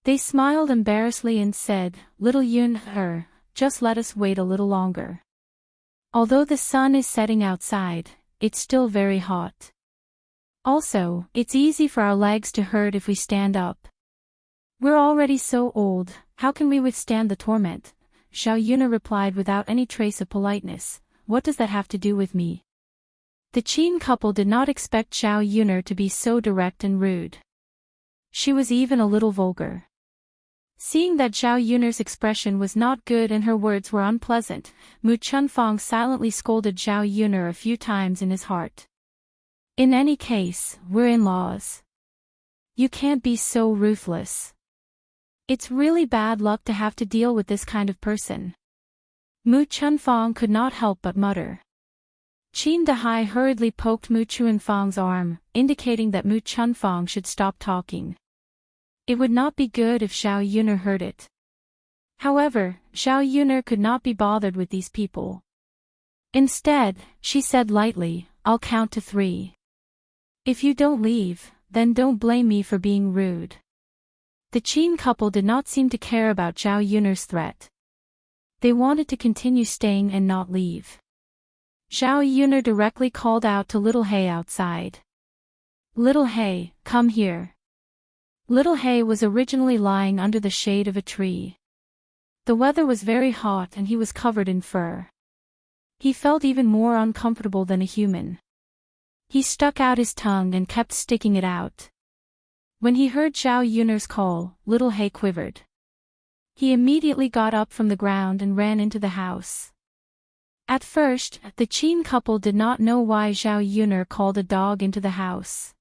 They smiled embarrassedly and said, "Little Yun-er, just let us wait a little longer. Although the sun is setting outside, it's still very hot. Also, it's easy for our legs to hurt if we stand up. We're already so old, how can we withstand the torment?" Zhao Yun'er replied without any trace of politeness, "What does that have to do with me?" The Qin couple did not expect Zhao Yun'er to be so direct and rude. She was even a little vulgar. Seeing that Zhao Yun'er's expression was not good and her words were unpleasant, Mu Chunfang silently scolded Zhao Yun'er a few times in his heart. "In any case, we're in-laws. You can't be so ruthless. It's really bad luck to have to deal with this kind of person." Mu Chunfang could not help but mutter. Qin Dahai hurriedly poked Mu Chunfang's arm, indicating that Mu Chunfang should stop talking. It would not be good if Zhao Yun'er heard it. However, Zhao Yun'er could not be bothered with these people. Instead, she said lightly, "I'll count to 3. If you don't leave, then don't blame me for being rude." The Qin couple did not seem to care about Zhao Yun'er's threat. They wanted to continue staying and not leave. Zhao Yun'er directly called out to Little Hay outside. "Little Hay, come here." Little Hay was originally lying under the shade of a tree. The weather was very hot and he was covered in fur. He felt even more uncomfortable than a human. He stuck out his tongue and kept sticking it out. When he heard Zhao Yun'er's call, Little Hay quivered. He immediately got up from the ground and ran into the house. At first, the Qin couple did not know why Zhao Yun'er called a dog into the house.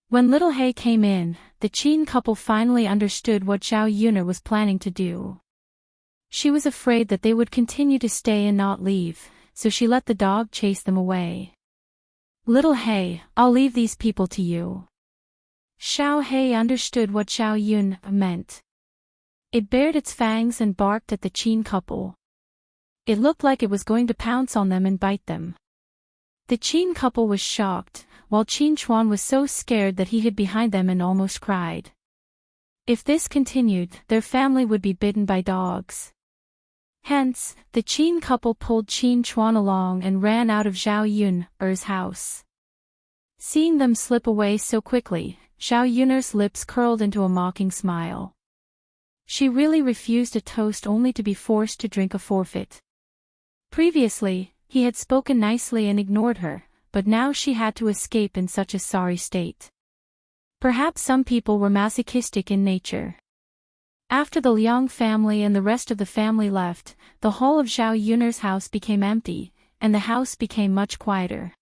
When Little Hay came in, the Qin couple finally understood what Zhao Yun'er was planning to do. She was afraid that they would continue to stay and not leave, so she let the dog chase them away. "Little Hay, I'll leave these people to you." Xiao Hay understood what Zhao Yun meant. It bared its fangs and barked at the Qin couple. It looked like it was going to pounce on them and bite them. The Qin couple was shocked, while Qin Chuan was so scared that he hid behind them and almost cried. If this continued, their family would be bitten by dogs. Hence, the Qin couple pulled Qin Chuan along and ran out of Zhao Yun'er's house. Seeing them slip away so quickly, Zhao Yun'er's lips curled into a mocking smile. She really refused a toast only to be forced to drink a forfeit. Previously, he had spoken nicely and ignored her, but now she had to escape in such a sorry state. Perhaps some people were masochistic in nature. After the Liang family and the rest of the family left, the hall of Zhao Yun'er's house became empty, and the house became much quieter.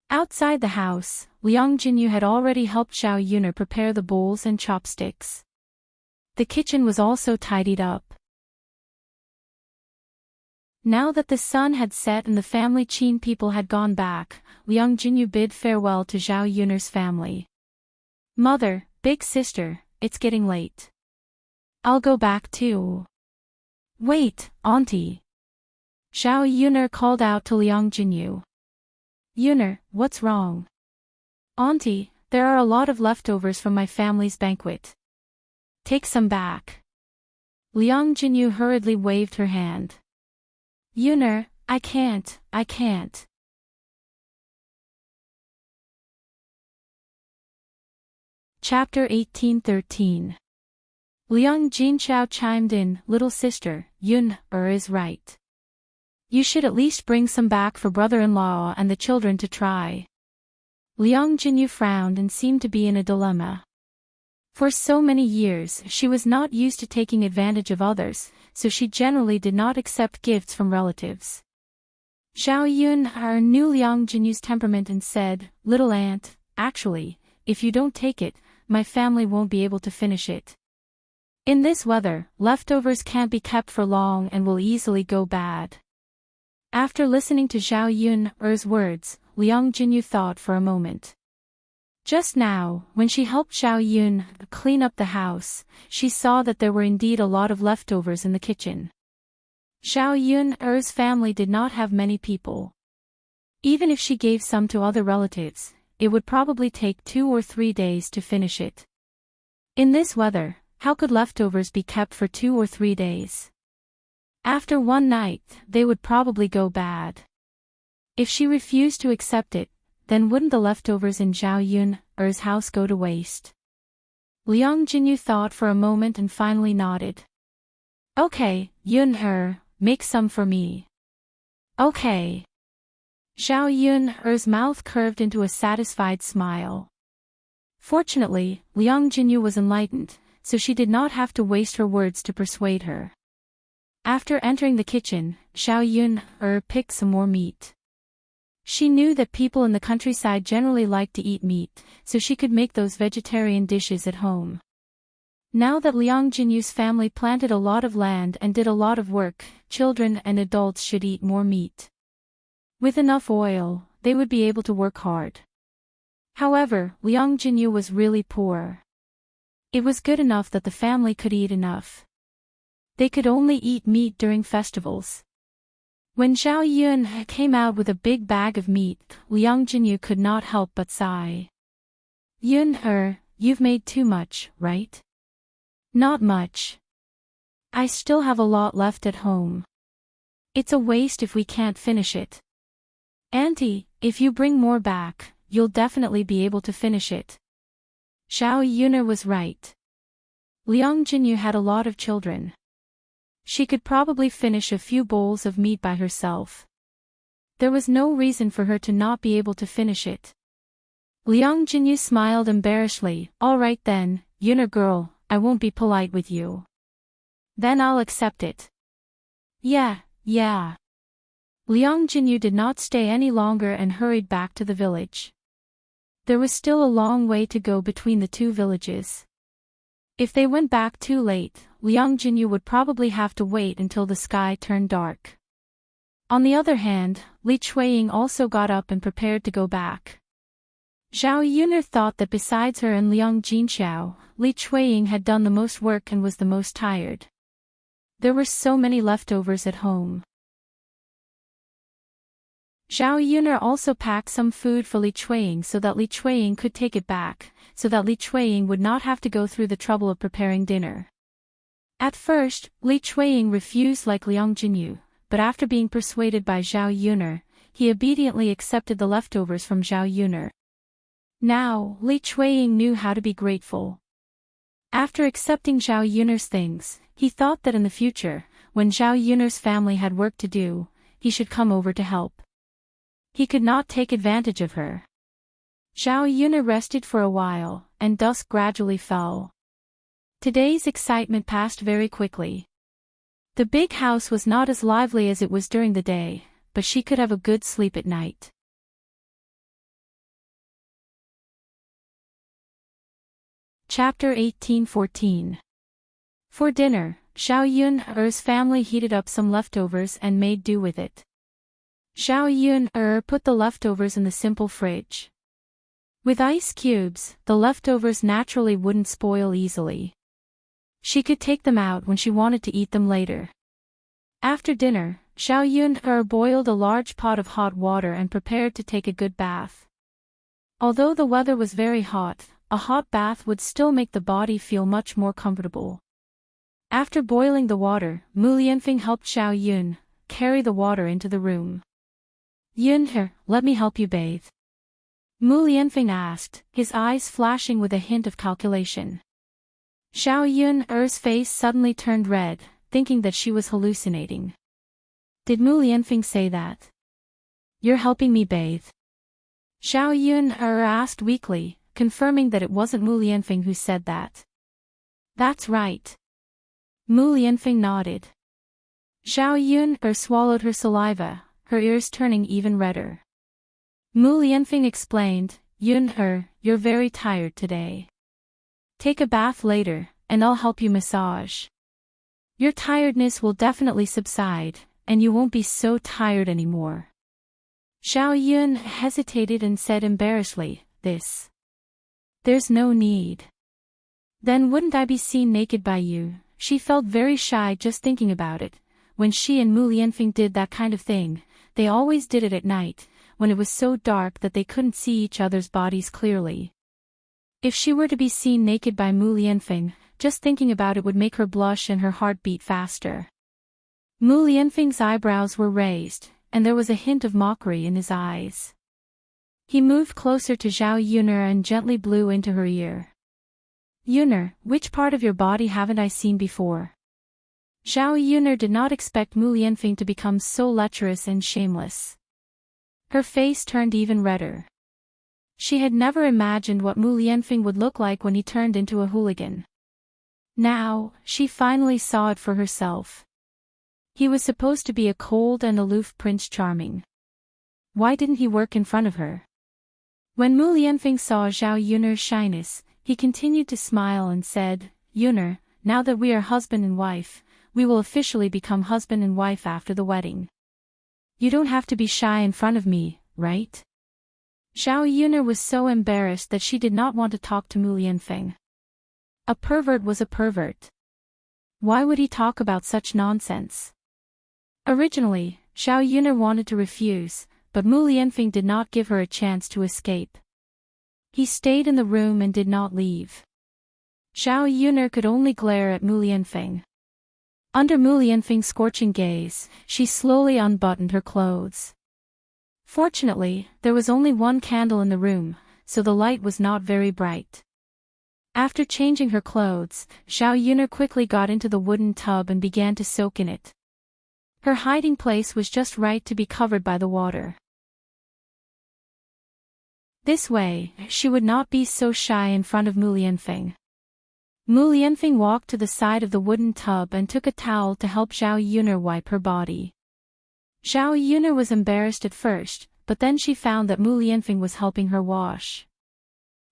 Outside the house, Liang Jinyu had already helped Zhao Yun'er prepare the bowls and chopsticks. The kitchen was also tidied up. Now that the sun had set and the family Qin people had gone back, Liang Jinyu bid farewell to Zhao Yun'er's family. "Mother, big sister, it's getting late. I'll go back too." "Wait, auntie." Zhao Yun'er called out to Liang Jinyu. "Yun'er, what's wrong?" "Auntie, there are a lot of leftovers from my family's banquet. Take some back." Liang Jinyu hurriedly waved her hand. "Yun'er, I can't. Chapter 18:13. Liang Jinchao chimed in, little sister, Yun-er is right. You should at least bring some back for brother-in-law and the children to try. Liang Jinyu frowned and seemed to be in a dilemma. For so many years she was not used to taking advantage of others, so she generally did not accept gifts from relatives. Zhao Yun-er knew Liang Jinyu's temperament and said, little aunt, actually, if you don't take it, my family won't be able to finish it. In this weather, leftovers can't be kept for long and will easily go bad. After listening to Zhao Yun-er's words, Liang Jinyu thought for a moment. Just now, when she helped Zhao Yun clean up the house, she saw that there were indeed a lot of leftovers in the kitchen. Zhao Yun-er's family did not have many people. Even if she gave some to other relatives, it would probably take 2 or 3 days to finish it. In this weather, how could leftovers be kept for 2 or 3 days? After one night, they would probably go bad. If she refused to accept it, then wouldn't the leftovers in Zhao Yun-er's house go to waste? Liang Jinyu thought for a moment and finally nodded. Okay, Yun-er, make some for me. Okay. Zhao Yun-er's mouth curved into a satisfied smile. Fortunately, Liang Jinyu was enlightened, so she did not have to waste her words to persuade her. After entering the kitchen, Zhao Yun-er picked some more meat. She knew that people in the countryside generally like to eat meat, so she could make those vegetarian dishes at home. Now that Liang Jinyu's family planted a lot of land and did a lot of work, children and adults should eat more meat. With enough oil, they would be able to work hard. However, Liang Jinyu was really poor. It was good enough that the family could eat enough. They could only eat meat during festivals. When Zhao Yun came out with a big bag of meat, Liang Jinyu could not help but sigh. Yun-er, you've made too much, right? Not much. I still have a lot left at home. It's a waste if we can't finish it. Auntie, if you bring more back, you'll definitely be able to finish it. Zhao Yun was right. Liang Jinyu had a lot of children. She could probably finish a few bowls of meat by herself. There was no reason for her to not be able to finish it. Liang Jinyu smiled embarrassedly. All right then, Yun girl, I won't be polite with you. Then I'll accept it. Yeah. Liang Jinyu did not stay any longer and hurried back to the village. There was still a long way to go between the two villages. If they went back too late, Liang Jinyu would probably have to wait until the sky turned dark. On the other hand, Li Chuiying also got up and prepared to go back. Zhao Yun thought that besides her and Liang Jinxiao, Li Chuiying had done the most work and was the most tired. There were so many leftovers at home. Zhao Yun also packed some food for Li Chuiying so that Li Chuiying could take it back, so that Li Chuiying would not have to go through the trouble of preparing dinner. At first, Li Chuiying refused like Liang Jinyu, but after being persuaded by Zhao Yun, he obediently accepted the leftovers from Zhao Yun. Now, Li Chuiying knew how to be grateful. After accepting Zhao Yun's things, he thought that in the future, when Zhao Yun's family had work to do, he should come over to help. He could not take advantage of her. Zhao Yun rested for a while, and dusk gradually fell. Today's excitement passed very quickly. The big house was not as lively as it was during the day, but she could have a good sleep at night. Chapter 18:14. For dinner, Zhao Yun's family heated up some leftovers and made do with it. Zhao Yun put the leftovers in the simple fridge. With ice cubes, the leftovers naturally wouldn't spoil easily. She could take them out when she wanted to eat them later. After dinner, Zhao Yun boiled a large pot of hot water and prepared to take a good bath. Although the weather was very hot, a hot bath would still make the body feel much more comfortable. After boiling the water, Mu Lianfeng helped Zhao Yun carry the water into the room. Yun, let me help you bathe. Mu Lianfeng asked, his eyes flashing with a hint of calculation. Xiao Yun-er's face suddenly turned red, thinking that she was hallucinating. Did Mu Lianfeng say that? You're helping me bathe? Xiao Yun-er asked weakly, confirming that it wasn't Mu Lianfeng who said that. That's right. Mu Lianfeng nodded. Xiao Yun-er swallowed her saliva, her ears turning even redder. Mu Lianfeng explained, Yun-er, you're very tired today. Take a bath later, and I'll help you massage. Your tiredness will definitely subside, and you won't be so tired anymore. Xiao Yun hesitated and said embarrassedly, There's no need. Then wouldn't I be seen naked by you? She felt very shy just thinking about it. When she and Mu Lianfeng did that kind of thing, they always did it at night, when it was so dark that they couldn't see each other's bodies clearly. If she were to be seen naked by Mu Lianfeng, just thinking about it would make her blush and her heart beat faster. Mu Lianfeng's eyebrows were raised, and there was a hint of mockery in his eyes. He moved closer to Xiao Yun'er and gently blew into her ear. Yun'er, which part of your body haven't I seen before? Xiao Yun'er did not expect Mu Lianfeng to become so lecherous and shameless. Her face turned even redder. She had never imagined what Mu Lianfeng would look like when he turned into a hooligan. Now, she finally saw it for herself. He was supposed to be a cold and aloof Prince Charming. Why didn't he work in front of her? When Mu Lianfeng saw Xiao Yun'er's shyness, he continued to smile and said, Yun'er, now that we are husband and wife, we will officially become husband and wife after the wedding. You don't have to be shy in front of me, right? Xiao Yun'er was so embarrassed that she did not want to talk to Mu Lianfeng. A pervert was a pervert. Why would he talk about such nonsense? Originally, Xiao Yun'er wanted to refuse, but Mu Lianfeng did not give her a chance to escape. He stayed in the room and did not leave. Xiao Yun'er could only glare at Mu Lianfeng. Under Mu Lianfeng's scorching gaze, she slowly unbuttoned her clothes. Fortunately, there was only one candle in the room, so the light was not very bright. After changing her clothes, Xiao Yun'er quickly got into the wooden tub and began to soak in it. Her hiding place was just right to be covered by the water. This way, she would not be so shy in front of Mu Lianfeng. Mu Lianfeng walked to the side of the wooden tub and took a towel to help Xiao Yun'er wipe her body. Xiao Yun'er was embarrassed at first, but then she found that Mu Lianfeng was helping her wash.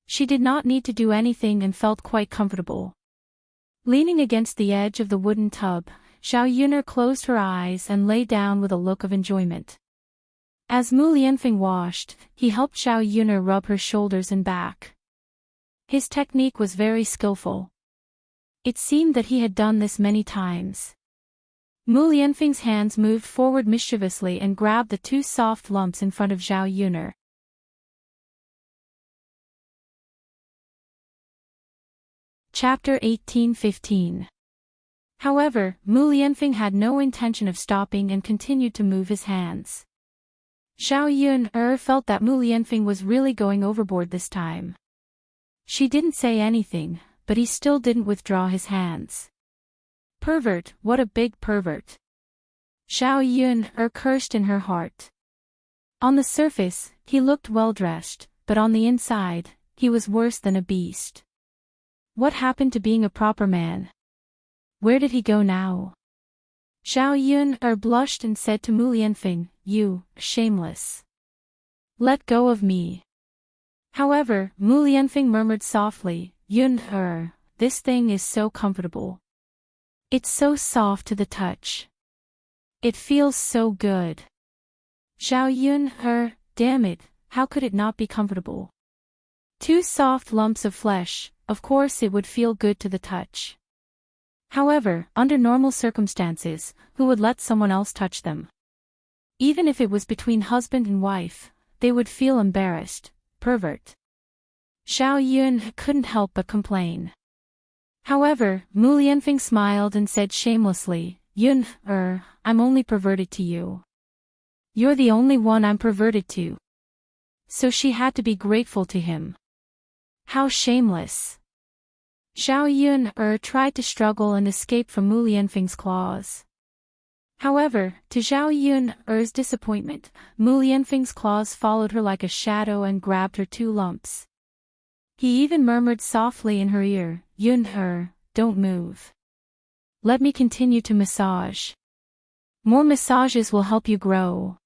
She did not need to do anything and felt quite comfortable. Leaning against the edge of the wooden tub, Xiao Yun'er closed her eyes and lay down with a look of enjoyment. As Mu Lianfeng washed, he helped Xiao Yun'er rub her shoulders and back. His technique was very skillful. It seemed that he had done this many times. Mu Lianfeng's hands moved forward mischievously and grabbed the two soft lumps in front of Xiao Yun'er. Chapter 18:15. However, Mu Lianfeng had no intention of stopping and continued to move his hands. Xiao Yun'er felt that Mu Lianfeng was really going overboard this time. She didn't say anything, but he still didn't withdraw his hands. Pervert, what a big pervert. Xiao Yun'er cursed in her heart. On the surface, he looked well-dressed, but on the inside, he was worse than a beast. What happened to being a proper man? Where did he go now? Xiao Yun'er blushed and said to Mu Lianfeng, You, shameless. Let go of me. However, Mu Lianfeng murmured softly, Yun'er, this thing is so comfortable. It's so soft to the touch. It feels so good. Xiao Yun'er, damn it, how could it not be comfortable? Two soft lumps of flesh, of course it would feel good to the touch. However, under normal circumstances, who would let someone else touch them? Even if it was between husband and wife, they would feel embarrassed. Pervert. Xiao Yun couldn't help but complain. However, Mu Lianfeng smiled and said shamelessly, Yun-er, I'm only perverted to you. You're the only one I'm perverted to. So she had to be grateful to him. How shameless. Zhao Yun tried to struggle and escape from Mu Lianfeng's claws. However, to Zhao Yun's disappointment, Mu Lianfeng's claws followed her like a shadow and grabbed her 2 lumps. He even murmured softly in her ear, "Yun, don't move. Let me continue to massage. More massages will help you grow."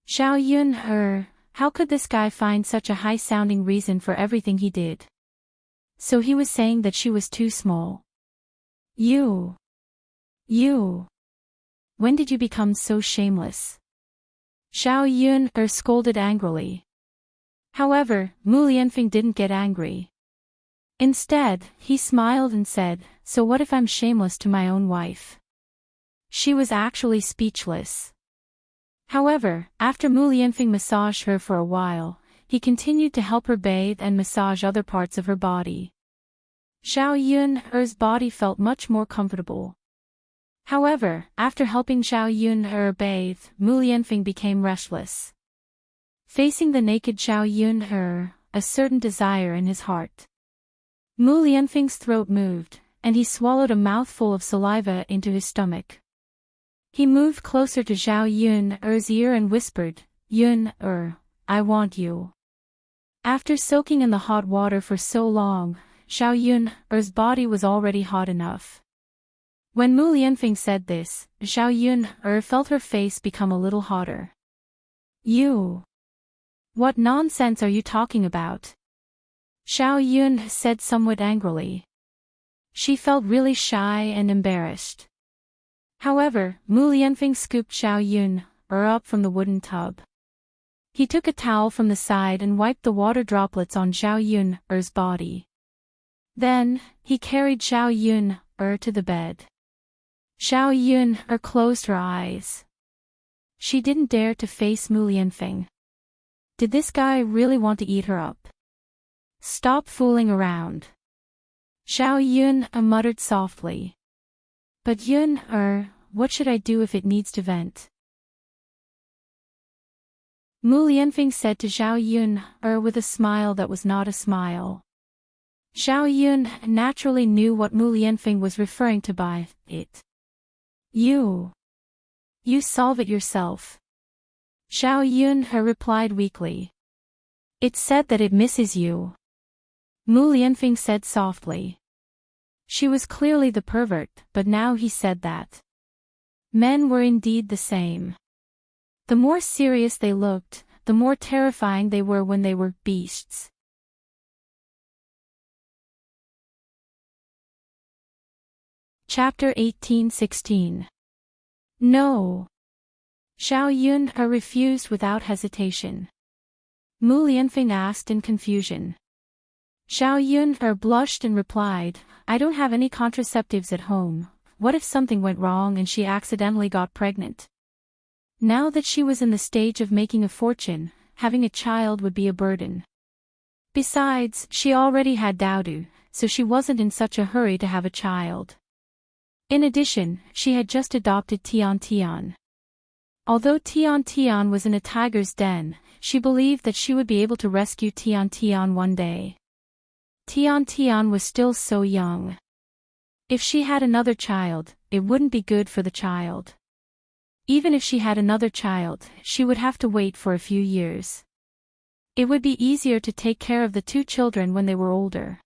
Zhao Yun, how could this guy find such a high-sounding reason for everything he did? So he was saying that she was too small. You. When did you become so shameless? Zhao Yun scolded angrily. However, Mu Lianfeng didn't get angry. Instead, he smiled and said, "So what if I'm shameless to my own wife?" She was actually speechless. However, after Mu Lianfeng massaged her for a while, he continued to help her bathe and massage other parts of her body. Zhao Yun's body felt much more comfortable. However, after helping Zhao Yun bathe, Mu Lianfeng became restless. Facing the naked Zhao Yun, a certain desire in his heart. Mu Lianfeng's throat moved, and he swallowed a mouthful of saliva into his stomach. He moved closer to Zhao Yun's ear and whispered, "Yun, I want you." After soaking in the hot water for so long, Zhao Yun's body was already hot enough. When Mu Lianfeng said this, Zhao Yun felt her face become a little hotter. "You? What nonsense are you talking about?" Zhao Yun said somewhat angrily. She felt really shy and embarrassed. However, Mu Lianfeng scooped Zhao Yun up from the wooden tub. He took a towel from the side and wiped the water droplets on Zhao Yun's body. Then, he carried Zhao Yun to the bed. Zhao Yun closed her eyes. She didn't dare to face Mu Lianfeng. Did this guy really want to eat her up? "Stop fooling around." Zhao Yun muttered softly. "But Yun, what should I do if it needs to vent?" Mu Lianfeng said to Zhao Yun with a smile that was not a smile. Zhao Yun naturally knew what Mu Lianfeng was referring to by it. You solve it yourself." Zhao Yun replied weakly. "It said that it misses you." Mu Lianfeng said softly. She was clearly the pervert, but now he said that. Men were indeed the same. The more serious they looked, the more terrifying they were when they were beasts. Chapter 18-16. No. Zhao Yun refused without hesitation. Mu Lianfeng asked in confusion. Zhao Yun blushed and replied, "I don't have any contraceptives at home. What if something went wrong and she accidentally got pregnant?" Now that she was in the stage of making a fortune, having a child would be a burden. Besides, she already had Daodu, so she wasn't in such a hurry to have a child. In addition, she had just adopted Tian Tian. Although Tian Tian was in a tiger's den, she believed that she would be able to rescue Tian Tian one day. Tian Tian was still so young. If she had another child, it wouldn't be good for the child. Even if she had another child, she would have to wait for a few years. It would be easier to take care of the 2 children when they were older.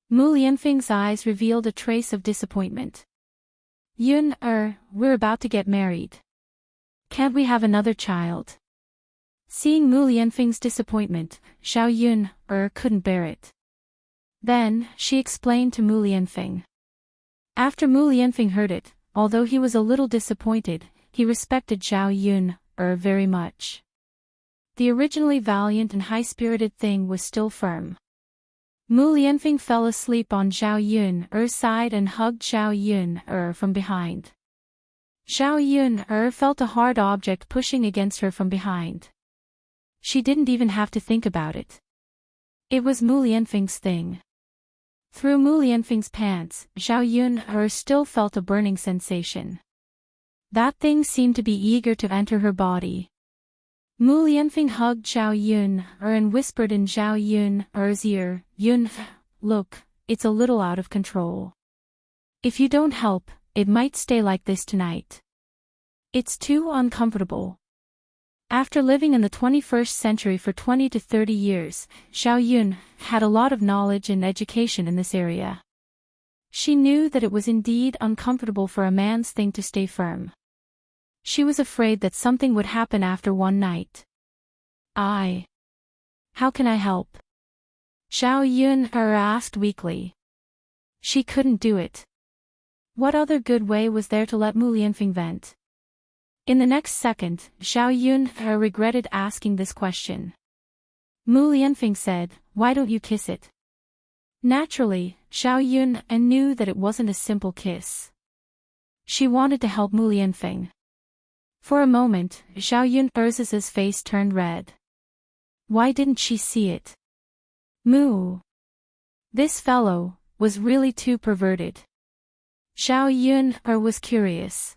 Mu Lianfeng's eyes revealed a trace of disappointment. "Yun, we're about to get married. Can't we have another child?" Seeing Mu Lianfeng's disappointment, Zhao Yun couldn't bear it. Then, she explained to Mu Lianfeng. After Mu Lianfeng heard it, although he was a little disappointed, he respected Zhao Yun very much. The originally valiant and high-spirited thing was still firm. Mu Lianfeng fell asleep on Zhao Yun's side and hugged Zhao Yun from behind. Zhao Yun felt a hard object pushing against her from behind. She didn't even have to think about it. It was Mu Lianfeng's thing. Through Mu Lianfeng's pants, Zhao Yun still felt a burning sensation. That thing seemed to be eager to enter her body. Mu Lianfeng hugged Zhao Yun and whispered in Zhao Yun's ear, "Yun, look, it's a little out of control. If you don't help, it might stay like this tonight. It's too uncomfortable. After living in the 21st century for 20 to 30 years, Xiao Yun had a lot of knowledge and education in this area. She knew that it was indeed uncomfortable for a man's thing to stay firm. She was afraid that something would happen after one night. How can I help? Xiao Yun asked weakly. She couldn't do it. What other good way was there to let Mu Lianfeng vent? In the next second, Xiao Yun regretted asking this question. Mu Lianfeng said, "Why don't you kiss it?" Naturally, Xiao Yun knew that it wasn't a simple kiss. She wanted to help Mu Lianfeng. For a moment, Xiao Yun's face turned red. Why didn't she see it? Mu. This fellow was really too perverted. Xiao Yun was curious.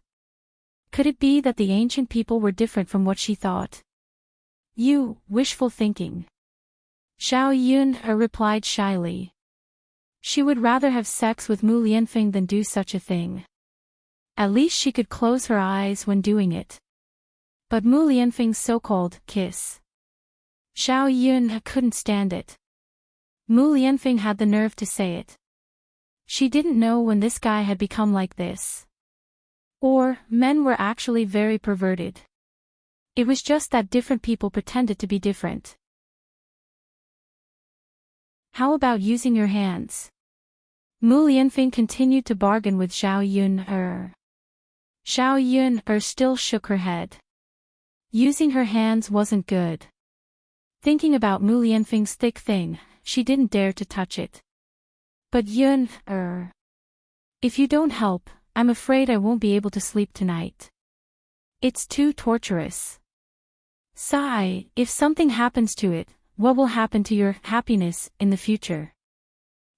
Could it be that the ancient people were different from what she thought? You, wishful thinking. Xiao Yun replied shyly. She would rather have sex with Mu Lianfeng than do such a thing. At least she could close her eyes when doing it. But Mu Lianfeng's so-called kiss. Xiao Yun couldn't stand it. Mu Lianfeng had the nerve to say it. She didn't know when this guy had become like this. Or, men were actually very perverted. It was just that different people pretended to be different. How about using your hands? Mu Lianfeng continued to bargain with Xiao Yun. Xiao Yun still shook her head. Using her hands wasn't good. Thinking about Mu Lianfeng's thick thing, she didn't dare to touch it. But Yun, if you don't help, I'm afraid I won't be able to sleep tonight. It's too torturous. Sigh, if something happens to it, what will happen to your happiness in the future?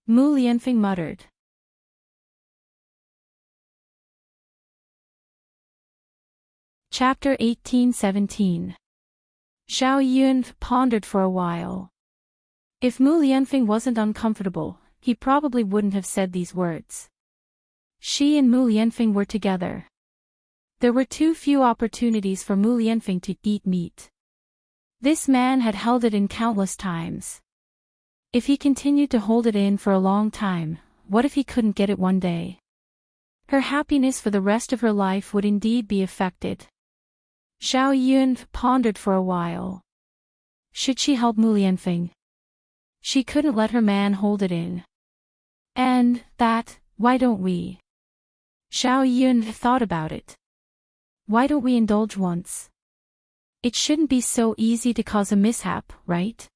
Mu Lianfeng muttered. Chapter 18-17. Xiao Yun pondered for a while. If Mu Lianfeng wasn't uncomfortable, he probably wouldn't have said these words. She and Mu Lianfeng were together. There were too few opportunities for Mu Lianfeng to eat meat. This man had held it in countless times. If he continued to hold it in for a long time, what if he couldn't get it one day? Her happiness for the rest of her life would indeed be affected. Xiao Yun pondered for a while. Should she help Mu Lianfeng? She couldn't let her man hold it in. And that, why don't we? Xiao Yun thought about it. Why don't we indulge once? It shouldn't be so easy to cause a mishap, right?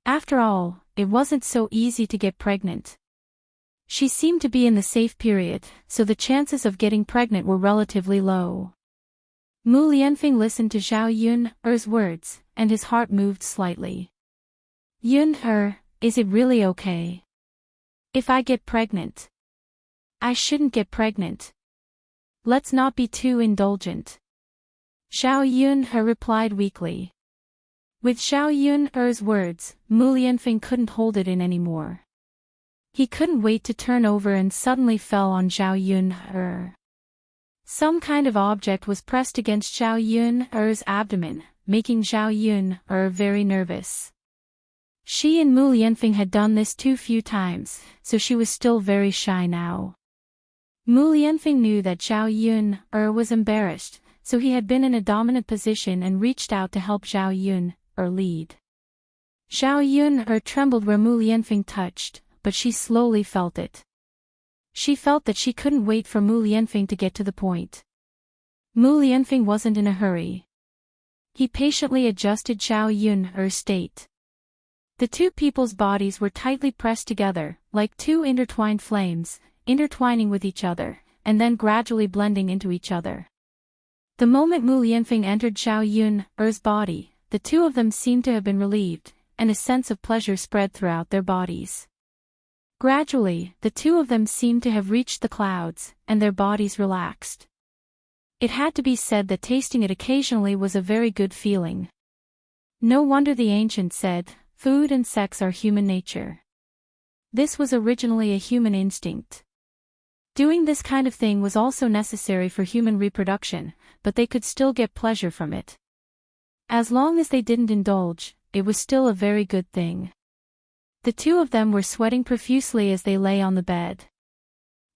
After all, it wasn't so easy to get pregnant. She seemed to be in the safe period, so the chances of getting pregnant were relatively low. Mu Lianfeng listened to Xiao Yun's words, and his heart moved slightly. Yun, is it really okay? If I get pregnant? I shouldn't get pregnant. Let's not be too indulgent. Xiao Yun replied weakly. With Xiao Yun's words, Mu Lianfeng couldn't hold it in anymore. He couldn't wait to turn over and suddenly fell on Xiao Yun. Some kind of object was pressed against Xiao Yun's abdomen, making Xiao Yun very nervous. She and Mu Lianfeng had done this too few times, so she was still very shy now. Mu Lianfeng knew that Xiao Yun was embarrassed, so he had been in a dominant position and reached out to help Xiao Yun lead. Xiao Yun trembled where Mu Lianfeng touched, but she slowly felt it. She felt that she couldn't wait for Mu Lianfeng to get to the point. Mu Lianfeng wasn't in a hurry. He patiently adjusted Xiao Yun's state. The two people's bodies were tightly pressed together, like two intertwined flames, intertwining with each other, and then gradually blending into each other. The moment Mu Lianfeng entered Xiao Yun's body, the two of them seemed to have been relieved, and a sense of pleasure spread throughout their bodies. Gradually, the two of them seemed to have reached the clouds, and their bodies relaxed. It had to be said that tasting it occasionally was a very good feeling. No wonder the ancients said, food and sex are human nature. This was originally a human instinct. Doing this kind of thing was also necessary for human reproduction, but they could still get pleasure from it. As long as they didn't indulge, it was still a very good thing. The two of them were sweating profusely as they lay on the bed.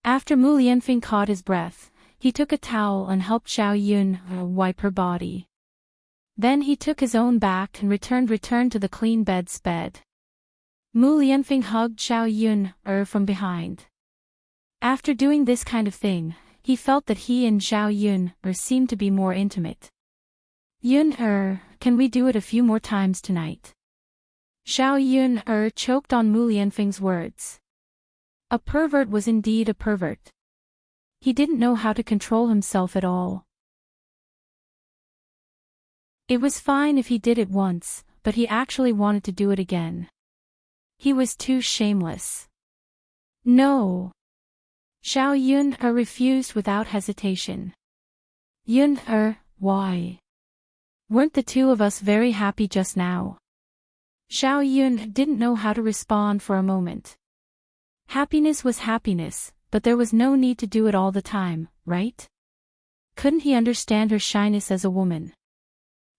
After Mu Lianfeng caught his breath, he took a towel and helped Xiao Yun wipe her body. Then he took his own back and returned to the clean bed. Mu Lianfeng hugged Xiao Yun from behind. After doing this kind of thing, he felt that he and Xiao Yun seemed to be more intimate. Yun can we do it a few more times tonight? Xiao Yun choked on Mu Lianfeng's words. A pervert was indeed a pervert. He didn't know how to control himself at all. It was fine if he did it once, but he actually wanted to do it again. He was too shameless. No. Xiao Yun refused without hesitation. Yun why? Weren't the two of us very happy just now? Xiao Yun didn't know how to respond for a moment. Happiness was happiness, but there was no need to do it all the time, right? Couldn't he understand her shyness as a woman?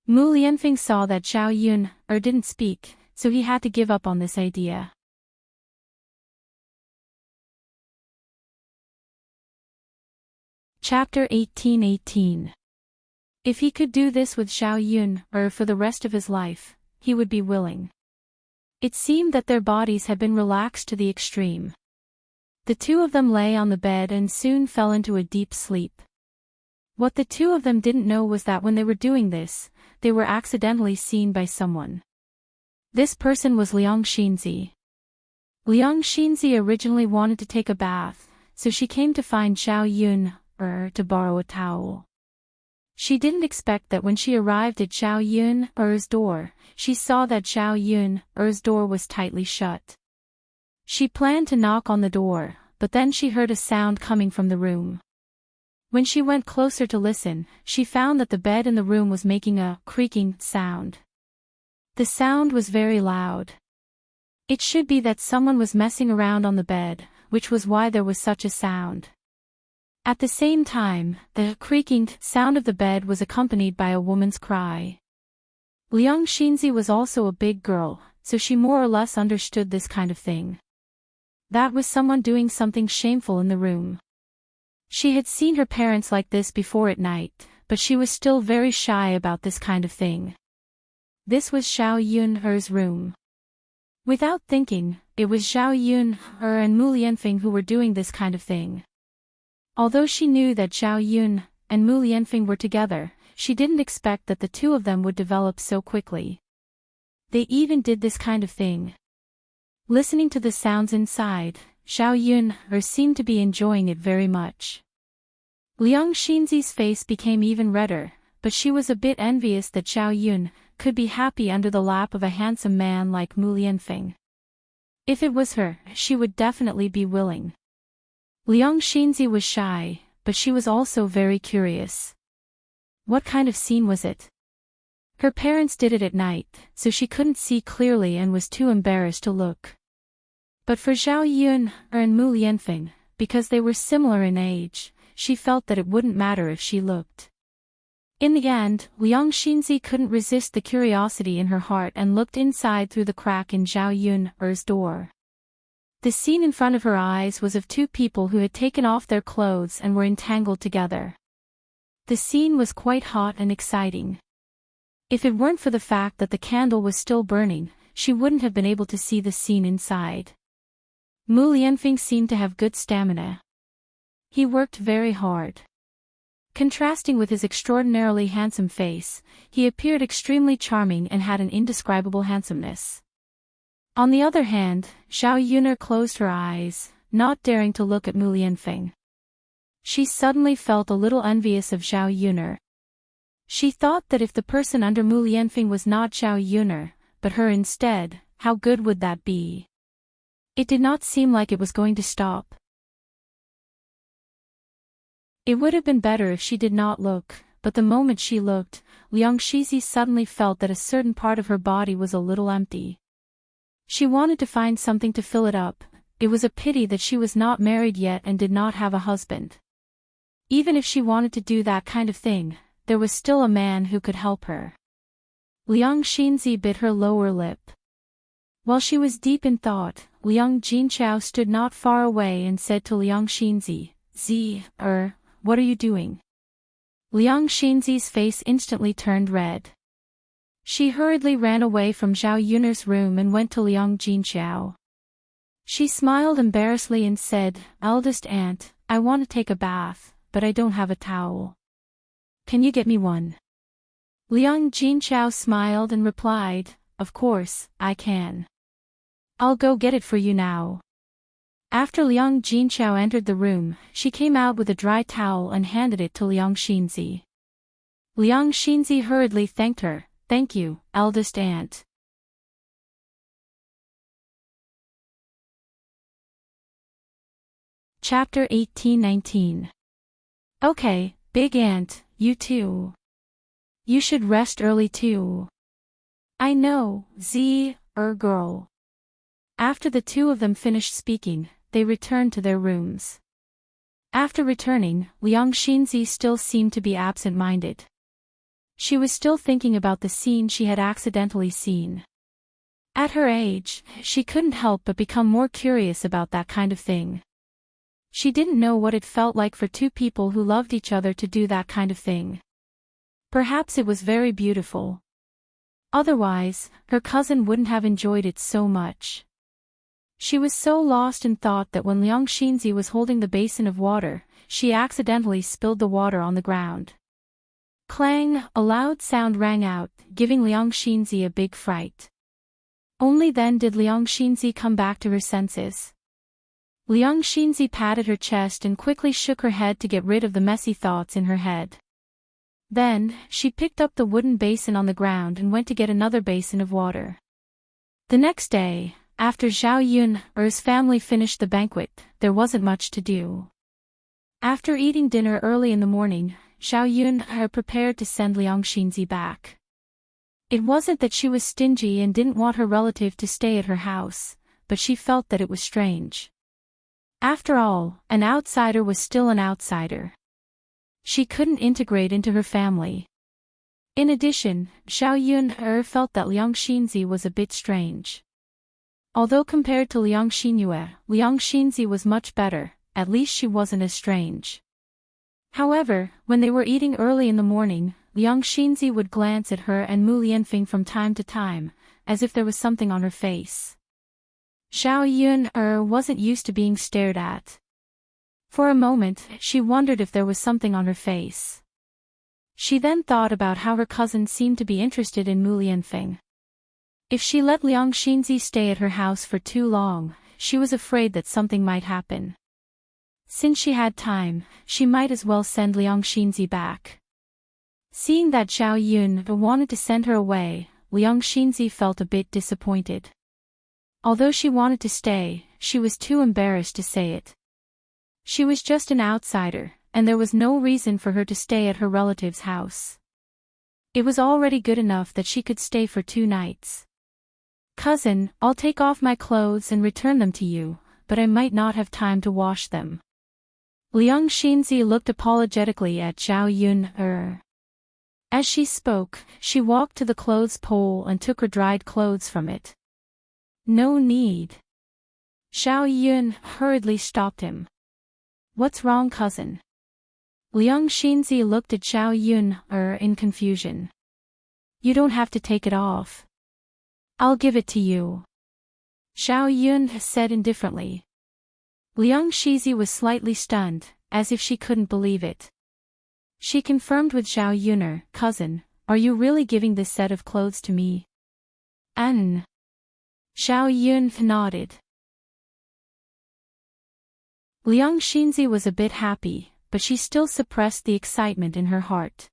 Mu Lianfeng saw that Xiao Yun didn't speak, so he had to give up on this idea. Chapter 18:18. If he could do this with Xiao Yun for the rest of his life, he would be willing. It seemed that their bodies had been relaxed to the extreme. The two of them lay on the bed and soon fell into a deep sleep. What the two of them didn't know was that when they were doing this, they were accidentally seen by someone. This person was Liang Xinzi. Liang Xinzi originally wanted to take a bath, so she came to find Xiao Yun to borrow a towel. She didn't expect that when she arrived at Xiao Yun's door, she saw that Xiao Yun's door was tightly shut. She planned to knock on the door, but then she heard a sound coming from the room. When she went closer to listen, she found that the bed in the room was making a creaking sound. The sound was very loud. It should be that someone was messing around on the bed, which was why there was such a sound. At the same time, the creaking sound of the bed was accompanied by a woman's cry. Liang Xinzi was also a big girl, so she more or less understood this kind of thing. That was someone doing something shameful in the room. She had seen her parents like this before at night, but she was still very shy about this kind of thing. This was Xiao Yun's room. Without thinking, it was Xiao Yun and Mu Lianfeng who were doing this kind of thing. Although she knew that Xiao Yun and Mu Lianfeng were together, she didn't expect that the two of them would develop so quickly. They even did this kind of thing. Listening to the sounds inside, Xiao Yun seemed to be enjoying it very much. Liang Xinzi's face became even redder, but she was a bit envious that Xiao Yun could be happy under the lap of a handsome man like Mu Lianfeng. If it was her, she would definitely be willing. Liang Xinzi was shy, but she was also very curious. What kind of scene was it? Her parents did it at night, so she couldn't see clearly and was too embarrassed to look. But for Xiao Yun and Mu Lianfeng, because they were similar in age, she felt that it wouldn't matter if she looked. In the end, Liang Xinzi couldn't resist the curiosity in her heart and looked inside through the crack in Xiao Yun's door. The scene in front of her eyes was of two people who had taken off their clothes and were entangled together. The scene was quite hot and exciting. If it weren't for the fact that the candle was still burning, she wouldn't have been able to see the scene inside. Mu Lianfeng seemed to have good stamina. He worked very hard. Contrasting with his extraordinarily handsome face, he appeared extremely charming and had an indescribable handsomeness. On the other hand, Xiao Yun closed her eyes, not daring to look at Mu Lianfeng. She suddenly felt a little envious of Xiao Yun. She thought that if the person under Mu Lianfeng was not Xiao Yun, but her instead, how good would that be? It did not seem like it was going to stop. It would have been better if she did not look, but the moment she looked, Liang Xinzi suddenly felt that a certain part of her body was a little empty. She wanted to find something to fill it up, it was a pity that she was not married yet and did not have a husband. Even if she wanted to do that kind of thing, there was still a man who could help her. Liang Xinzi bit her lower lip. While she was deep in thought, Liang Jinchao stood not far away and said to Liang Xinzi, what are you doing? Liang Xinzi's face instantly turned red. She hurriedly ran away from Zhao Yun'er's room and went to Liang Jinchao. She smiled embarrassedly and said, "Eldest aunt, I want to take a bath, but I don't have a towel. Can you get me one?" Liang Jinchao smiled and replied, "Of course, I can. I'll go get it for you now." After Liang Jinchao entered the room, she came out with a dry towel and handed it to Liang Xinzi. Liang Xinzi hurriedly thanked her. "Thank you, eldest aunt." Chapter 18-19. Okay, big aunt, you too. You should rest early too. I know, girl. After the two of them finished speaking, they returned to their rooms. After returning, Liang Xinzi still seemed to be absent-minded. She was still thinking about the scene she had accidentally seen. At her age, she couldn't help but become more curious about that kind of thing. She didn't know what it felt like for two people who loved each other to do that kind of thing. Perhaps it was very beautiful. Otherwise, her cousin wouldn't have enjoyed it so much. She was so lost in thought that when Liang Xinzi was holding the basin of water, she accidentally spilled the water on the ground. Clang, a loud sound rang out, giving Liang Xinzi a big fright. Only then did Liang Xinzi come back to her senses. Liang Xinzi patted her chest and quickly shook her head to get rid of the messy thoughts in her head. Then, she picked up the wooden basin on the ground and went to get another basin of water. The next day, after Zhao Yun'er's family finished the banquet, there wasn't much to do. After eating dinner early in the morning, Zhao Yun'er prepared to send Liang Xinzi back. It wasn't that she was stingy and didn't want her relative to stay at her house, but she felt that it was strange. After all, an outsider was still an outsider. She couldn't integrate into her family. In addition, Zhao Yun'er felt that Liang Xinzi was a bit strange. Although compared to Liang Xinyu, Liang Xinzi was much better, at least she wasn't as strange. However, when they were eating early in the morning, Liang Xinzi would glance at her and Mu Lianfeng from time to time, as if there was something on her face. Zhao Yun'er wasn't used to being stared at. For a moment, she wondered if there was something on her face. She then thought about how her cousin seemed to be interested in Mu Lianfeng. If she let Liang Xinzi stay at her house for too long, she was afraid that something might happen. Since she had time, she might as well send Liang Xinzi back. Seeing that Zhao Yun wanted to send her away, Liang Xinzi felt a bit disappointed. Although she wanted to stay, she was too embarrassed to say it. She was just an outsider, and there was no reason for her to stay at her relative's house. It was already good enough that she could stay for 2 nights. "Cousin, I'll take off my clothes and return them to you, but I might not have time to wash them." Liang Xinzi looked apologetically at Zhao Yun'er. As she spoke, she walked to the clothes pole and took her dried clothes from it. "No need." Zhao Yun hurriedly stopped him. "What's wrong, cousin?" Liang Xinzi looked at Zhao Yun'er in confusion. "You don't have to take it off. I'll give it to you," Zhao Yun said indifferently. Liang Xinzi was slightly stunned, as if she couldn't believe it. She confirmed with Zhao Yun'er, "Cousin, are you really giving this set of clothes to me?" "Zhao Yun nodded. Liang Xinzi was a bit happy, but she still suppressed the excitement in her heart.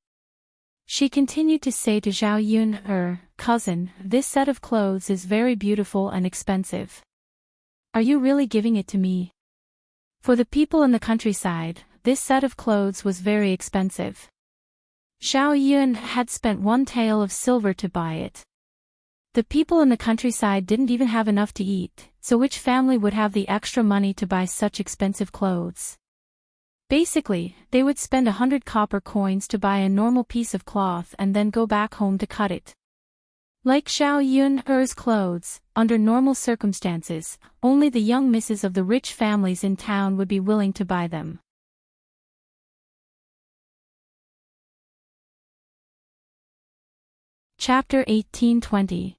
She continued to say to Zhao Yun'er, "Cousin, this set of clothes is very beautiful and expensive. Are you really giving it to me? For the people in the countryside, this set of clothes was very expensive. Zhao Yun had spent 1 tael of silver to buy it. The people in the countryside didn't even have enough to eat, so which family would have the extra money to buy such expensive clothes? Basically, they would spend 100 copper coins to buy a normal piece of cloth and then go back home to cut it. Like Xiao Yun's clothes, under normal circumstances, only the young misses of the rich families in town would be willing to buy them. Chapter 1820.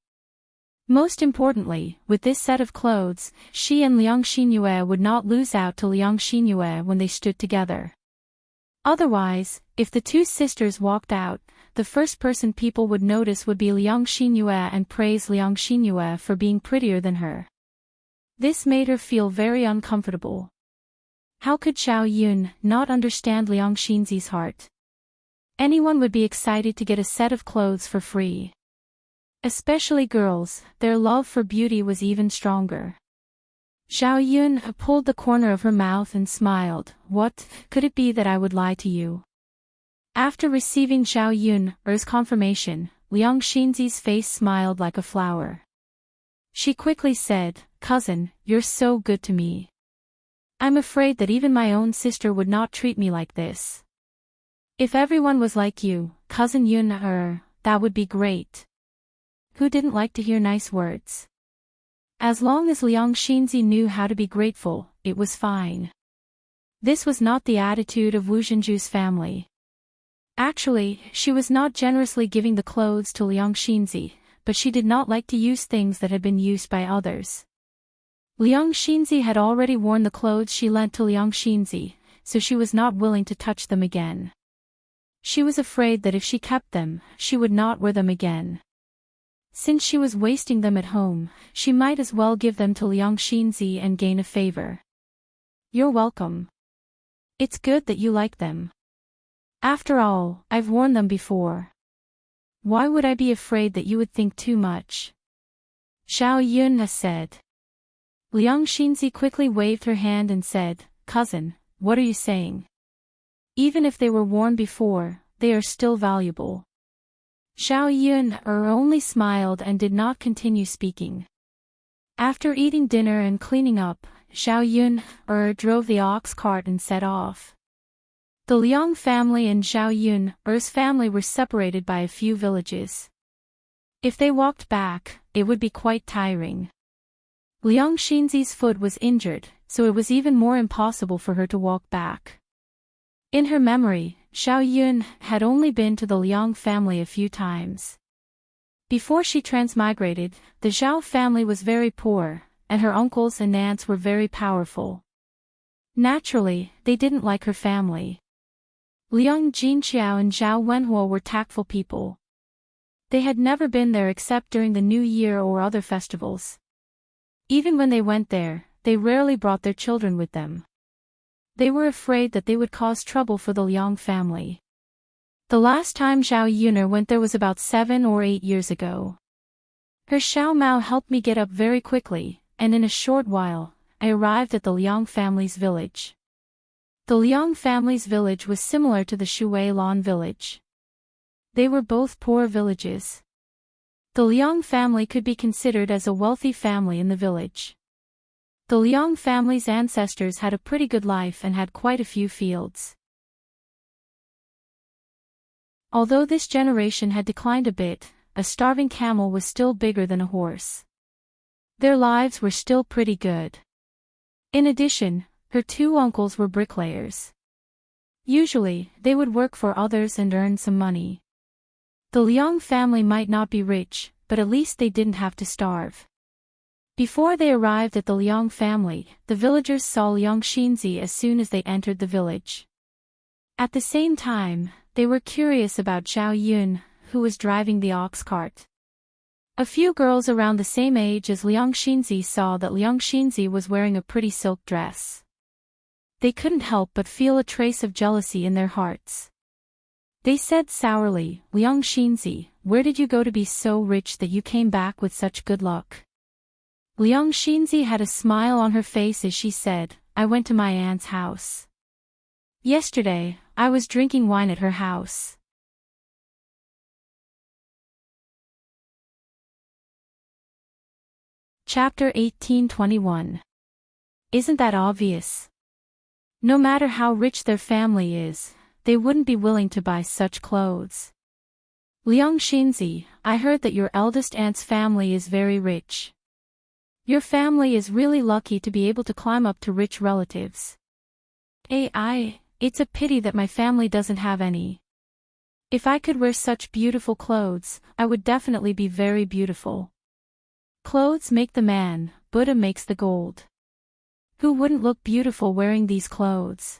Most importantly, with this set of clothes, she and Liang Xinyue would not lose out to Liang Xinyue when they stood together. Otherwise, if the two sisters walked out, the first person people would notice would be Liang Xinyue and praise Liang Xinyue for being prettier than her. This made her feel very uncomfortable. How could Xiao Yun not understand Liang Xinzi's heart? Anyone would be excited to get a set of clothes for free. Especially girls, their love for beauty was even stronger. Xiao Yun pulled the corner of her mouth and smiled. What, could it be that I would lie to you? After receiving Xiao Yun's confirmation, Liang Xinzi's face smiled like a flower. She quickly said, "Cousin, you're so good to me. I'm afraid that even my own sister would not treat me like this. If everyone was like you, Cousin Yun, that would be great." Who didn't like to hear nice words? As long as Liang Xinzi knew how to be grateful, it was fine. This was not the attitude of Wu Zhenju's family. Actually, she was not generously giving the clothes to Liang Xinzi, but she did not like to use things that had been used by others. Liang Xinzi had already worn the clothes she lent to Liang Xinzi, so she was not willing to touch them again. She was afraid that if she kept them, she would not wear them again. Since she was wasting them at home, she might as well give them to Liang Xinzi and gain a favor. "You're welcome. It's good that you like them. After all, I've worn them before. Why would I be afraid that you would think too much?" Xiao Yun said. Liang Xinzi quickly waved her hand and said, "Cousin, what are you saying? Even if they were worn before, they are still valuable." Xiao Yun only smiled and did not continue speaking. After eating dinner and cleaning up, Xiao Yun drove the ox cart and set off. The Liang family and Xiao Yun's family were separated by a few villages. If they walked back, it would be quite tiring. Liang Xinzi's foot was injured, so it was even more impossible for her to walk back. In her memory, Xiao Yun had only been to the Liang family a few times. Before she transmigrated, the Zhao family was very poor, and her uncles and aunts were very powerful. Naturally, they didn't like her family. Liang Jinqiao and Zhao Wenhuo were tactful people. They had never been there except during the New Year or other festivals. Even when they went there, they rarely brought their children with them. They were afraid that they would cause trouble for the Liang family. The last time Zhao Yuner went there was about 7 or 8 years ago. Her Xiao Mao helped me get up very quickly, and in a short while, I arrived at the Liang family's village. The Liang family's village was similar to the Shui Lan village. They were both poor villages. The Liang family could be considered as a wealthy family in the village. The Liang family's ancestors had a pretty good life and had quite a few fields. Although this generation had declined a bit, a starving camel was still bigger than a horse. Their lives were still pretty good. In addition, her 2 uncles were bricklayers. Usually, they would work for others and earn some money. The Liang family might not be rich, but at least they didn't have to starve. Before they arrived at the Liang family, the villagers saw Liang Xinzi as soon as they entered the village. At the same time, they were curious about Xiao Yun, who was driving the ox cart. A few girls around the same age as Liang Xinzi saw that Liang Xinzi was wearing a pretty silk dress. They couldn't help but feel a trace of jealousy in their hearts. They said sourly, "Liang Xinzi, where did you go to be so rich that you came back with such good luck?" Liang Xinzi had a smile on her face as she said, "I went to my aunt's house. Yesterday, I was drinking wine at her house. Chapter 1821. Isn't that obvious? No matter how rich their family is, they wouldn't be willing to buy such clothes. Liang Xinzi, I heard that your eldest aunt's family is very rich. Your family is really lucky to be able to climb up to rich relatives. It's a pity that my family doesn't have any. If I could wear such beautiful clothes, I would definitely be very beautiful. Clothes make the man, Buddha makes the gold. Who wouldn't look beautiful wearing these clothes?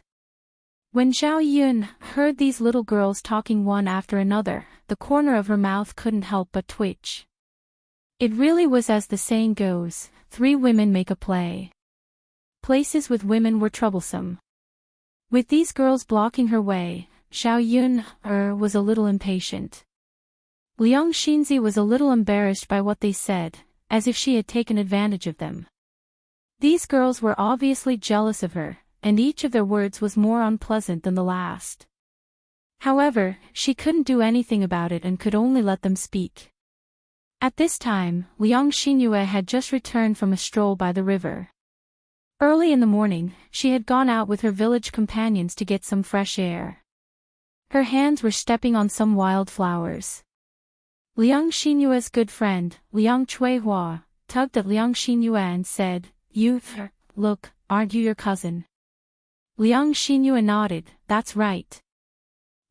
When Zhao Yun heard these little girls talking one after another, the corner of her mouth couldn't help but twitch. It really was as the saying goes, 3 women make a play. Places with women were troublesome. With these girls blocking her way, Zhao Yun was a little impatient. Liang Xinzi was a little embarrassed by what they said, as if she had taken advantage of them. These girls were obviously jealous of her, and each of their words was more unpleasant than the last. However, she couldn't do anything about it and could only let them speak. At this time, Liang Xinyue had just returned from a stroll by the river. Early in the morning, she had gone out with her village companions to get some fresh air. Her hands were stepping on some wild flowers. Liang Xinyue's good friend, Liang Chuihua, tugged at Liang Xinyue and said, Look, aren't you your cousin? Liang Xinyue nodded, that's right.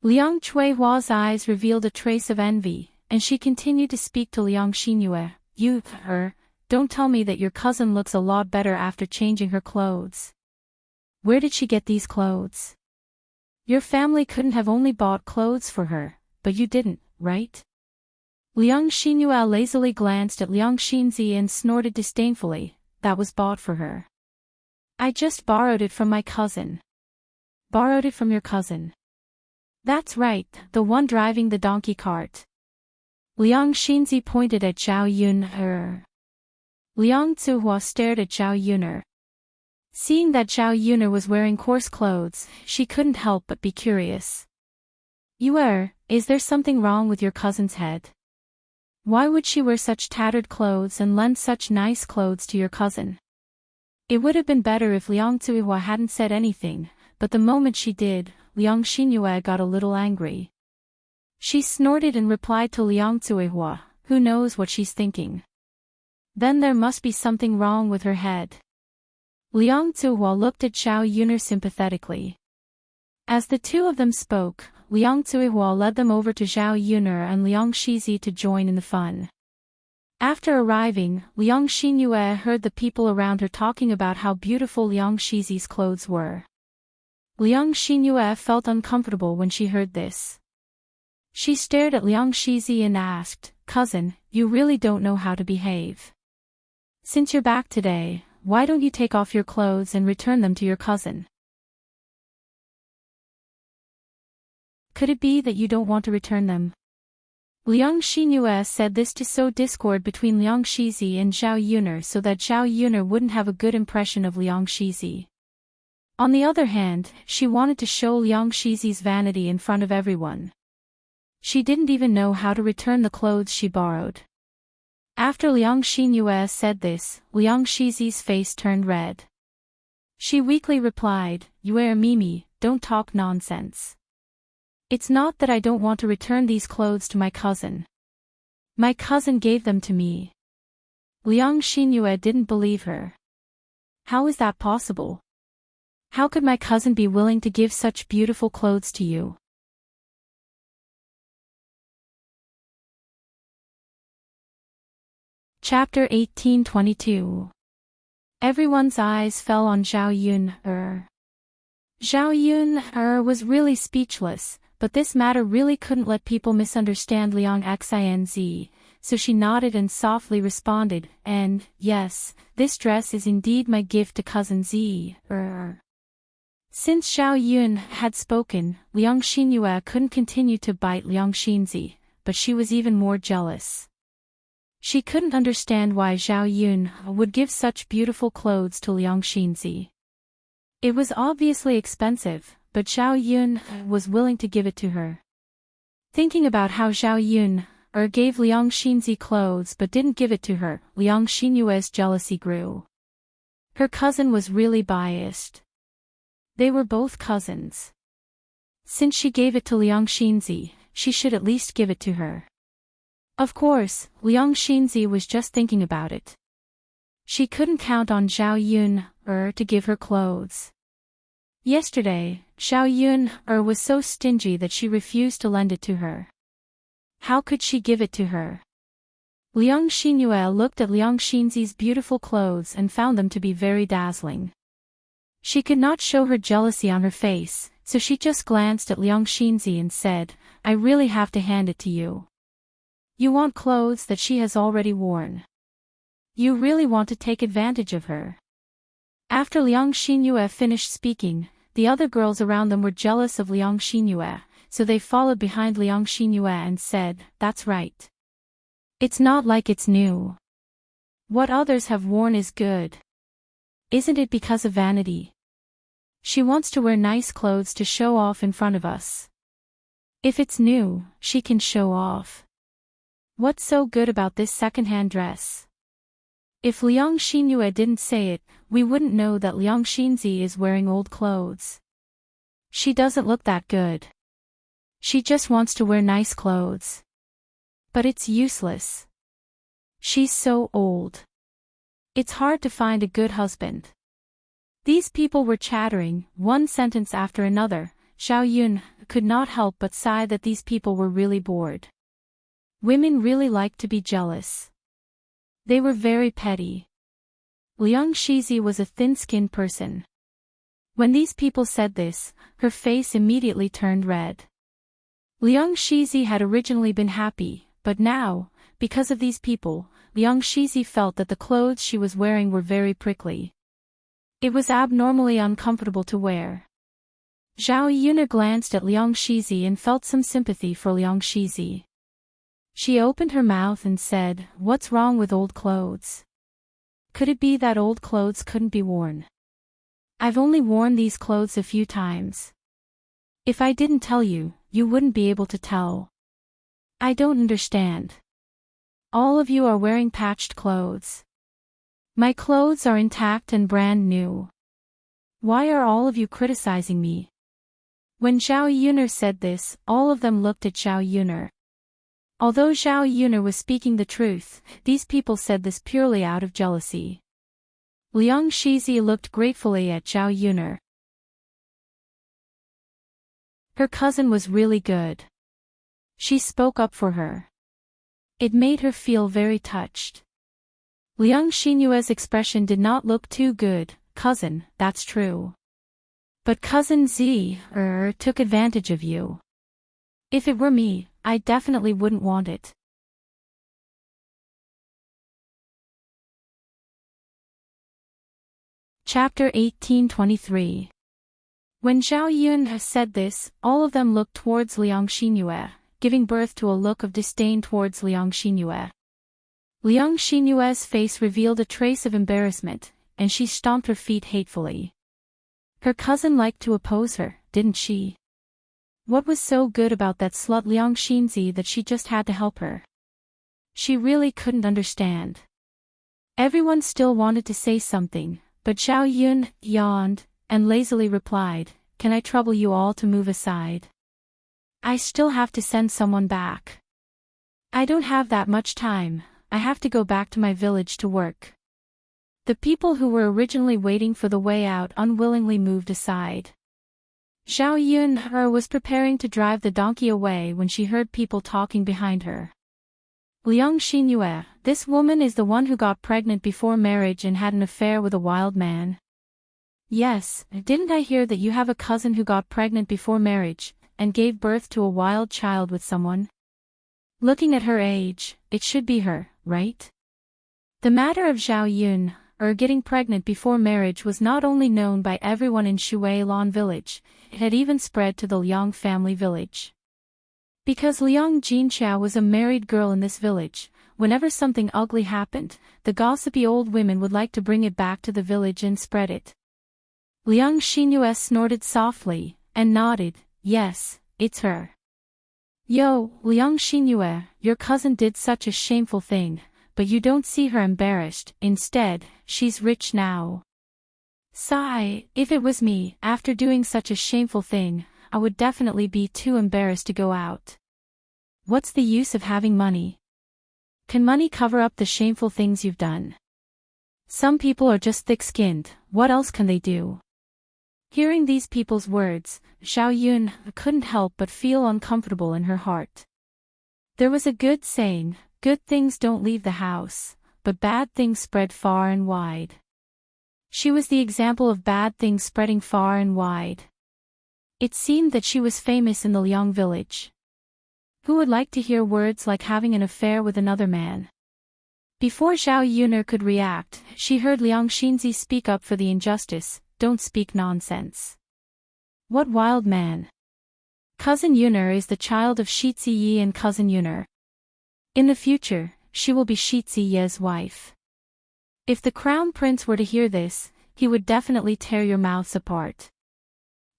Liang Chuihua's eyes revealed a trace of envy, and she continued to speak to Liang Xinyue, don't tell me that your cousin looks a lot better after changing her clothes. Where did she get these clothes? Your family couldn't have only bought clothes for her, but you didn't, right? Liang Xinyue lazily glanced at Liang Xinzi and snorted disdainfully, that was bought for her. I just borrowed it from my cousin. Borrowed it from your cousin. That's right, the one driving the donkey cart. Liang Xinzi pointed at Zhao Yun. Liang Zuhua stared at Zhao Yun. Seeing that Zhao Yun was wearing coarse clothes, she couldn't help but be curious. Is there something wrong with your cousin's head? Why would she wear such tattered clothes and lend such nice clothes to your cousin? It would have been better if Liang Zuihua hadn't said anything, but the moment she did, Liang Xinyue got a little angry. She snorted and replied to Liang Zuihua, who knows what she's thinking. Then there must be something wrong with her head. Liang Zuihua looked at Zhao Yun sympathetically. As the two of them spoke, Liang Zuihua led them over to Zhao Yun and Liang Shizi to join in the fun. After arriving, Liang Xinyue heard the people around her talking about how beautiful Liang Shizi's clothes were. Liang Xinyue felt uncomfortable when she heard this. She stared at Liang Shizi and asked, Cousin, you really don't know how to behave. Since you're back today, why don't you take off your clothes and return them to your cousin? Could it be that you don't want to return them? Liang Xinyue said this to sow discord between Liang Shizi and Zhao Yun so that Zhao Yun wouldn't have a good impression of Liang Shizi. On the other hand, she wanted to show Liang Shizi's vanity in front of everyone. She didn't even know how to return the clothes she borrowed. After Liang Xinyue said this, Liang Shizi's face turned red. She weakly replied, Mimi, don't talk nonsense. It's not that I don't want to return these clothes to my cousin. My cousin gave them to me. Liang Xinyue didn't believe her. How is that possible? How could my cousin be willing to give such beautiful clothes to you? Chapter 1822. Everyone's eyes fell on Zhao Yun. Zhao Yun was really speechless, but this matter really couldn't let people misunderstand Liang Xinzi, so she nodded and softly responded, and, yes, this dress is indeed my gift to cousin Z. Since Zhao Yun had spoken, Liang Xinyue couldn't continue to bite Liang Xinzi, but she was even more jealous. She couldn't understand why Zhao Yun would give such beautiful clothes to Liang Xinzi. It was obviously expensive, but Zhao Yun was willing to give it to her. Thinking about how Zhao Yun gave Liang Xinzi clothes but didn't give it to her. Liang Xinyue's jealousy grew. Her cousin was really biased. They were both cousins. Since she gave it to Liang Xinzi, she should at least give it to her. Of course, Liang Xinzi was just thinking about it. She couldn't count on Zhao Yun to give her clothes. Yesterday, Zhao Yun was so stingy that she refused to lend it to her. How could she give it to her? Liang Xinyue looked at Liang Xinzi's beautiful clothes and found them to be very dazzling. She could not show her jealousy on her face, so she just glanced at Liang Xinzi and said, "I really have to hand it to you. You want clothes that she has already worn. You really want to take advantage of her." After Liang Xinyue finished speaking, the other girls around them were jealous of Liang Xinyue, so they followed behind Liang Xinyue and said, "That's right. It's not like it's new. What others have worn is good. Isn't it because of vanity? She wants to wear nice clothes to show off in front of us. If it's new, she can show off. What's so good about this second-hand dress?" If Liang Xinyue didn't say it, we wouldn't know that Liang Xinzi is wearing old clothes. She doesn't look that good. She just wants to wear nice clothes. But it's useless. She's so old. It's hard to find a good husband. These people were chattering, one sentence after another. Zhao Yun could not help but sigh that these people were really bored. Women really like to be jealous. They were very petty. Liang Xinzi was a thin-skinned person. When these people said this, her face immediately turned red. Liang Xinzi had originally been happy, but now, because of these people, Liang Xinzi felt that the clothes she was wearing were very prickly. It was abnormally uncomfortable to wear. Zhao Yuna glanced at Liang Xinzi and felt some sympathy for Liang Xinzi. She opened her mouth and said, "What's wrong with old clothes? Could it be that old clothes couldn't be worn? I've only worn these clothes a few times. If I didn't tell you, you wouldn't be able to tell. I don't understand. All of you are wearing patched clothes. My clothes are intact and brand new. Why are all of you criticizing me?" When Zhao Yuner said this, all of them looked at Zhao Yuner. Although Zhao Yuner was speaking the truth, these people said this purely out of jealousy. Liang Xinzi looked gratefully at Zhao Yuner. Her cousin was really good. She spoke up for her. It made her feel very touched. Liang Xinyue's expression did not look too good. "Cousin, that's true. But cousin Z took advantage of you. If it were me, I definitely wouldn't want it." Chapter 1823. When Zhao Yun said this, all of them looked towards Liang Xinyue, giving birth to a look of disdain towards Liang Xinyue. Liang Xinyue's face revealed a trace of embarrassment, and she stomped her feet hatefully. Her cousin liked to oppose her, didn't she? What was so good about that slut Liang Xinzi that she just had to help her? She really couldn't understand. Everyone still wanted to say something, but Zhao Yun yawned and lazily replied, "Can I trouble you all to move aside? I still have to send someone back. I don't have that much time. I have to go back to my village to work." The people who were originally waiting for the way out unwillingly moved aside. Zhao Yun was preparing to drive the donkey away when she heard people talking behind her. "Liang Xinyue, this woman is the one who got pregnant before marriage and had an affair with a wild man." "Yes, didn't I hear that you have a cousin who got pregnant before marriage and gave birth to a wild child with someone? Looking at her age, it should be her, right?" The matter of Zhao Yun getting pregnant before marriage was not only known by everyone in Shuilan village, it had even spread to the Liang family village. Because Liang Jinxiao was a married girl in this village, whenever something ugly happened, the gossipy old women would like to bring it back to the village and spread it. Liang Xinyue snorted softly and nodded, "Yes, it's her." Yo, Liang Xinyue, your cousin did such a shameful thing, but you don't see her embarrassed, instead, she's rich now. Sigh, if it was me, after doing such a shameful thing, I would definitely be too embarrassed to go out. What's the use of having money? Can money cover up the shameful things you've done? Some people are just thick-skinned, what else can they do? Hearing these people's words, Zhao Yun couldn't help but feel uncomfortable in her heart. There was a good saying, good things don't leave the house, but bad things spread far and wide. She was the example of bad things spreading far and wide. It seemed that she was famous in the Liang village. Who would like to hear words like having an affair with another man? Before Zhao Yuner could react, she heard Liang Xinzi speak up for the injustice, don't speak nonsense. What wild man? Cousin Yuner is the child of Shi Ziyi and Cousin Yuner. In the future, she will be Shi Ziyi's wife. If the crown prince were to hear this, he would definitely tear your mouths apart.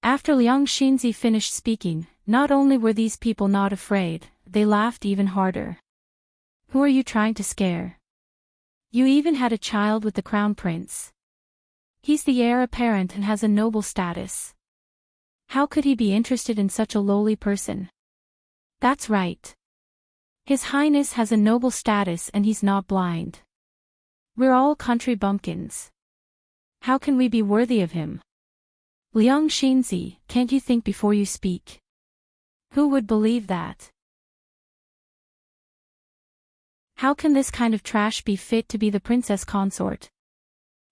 After Liang Xinzi finished speaking, not only were these people not afraid, they laughed even harder. Who are you trying to scare? You even had a child with the crown prince. He's the heir apparent and has a noble status. How could he be interested in such a lowly person? That's right. His Highness has a noble status and he's not blind. We're all country bumpkins. How can we be worthy of him? Liang Xinzi, can't you think before you speak? Who would believe that? How can this kind of trash be fit to be the princess consort?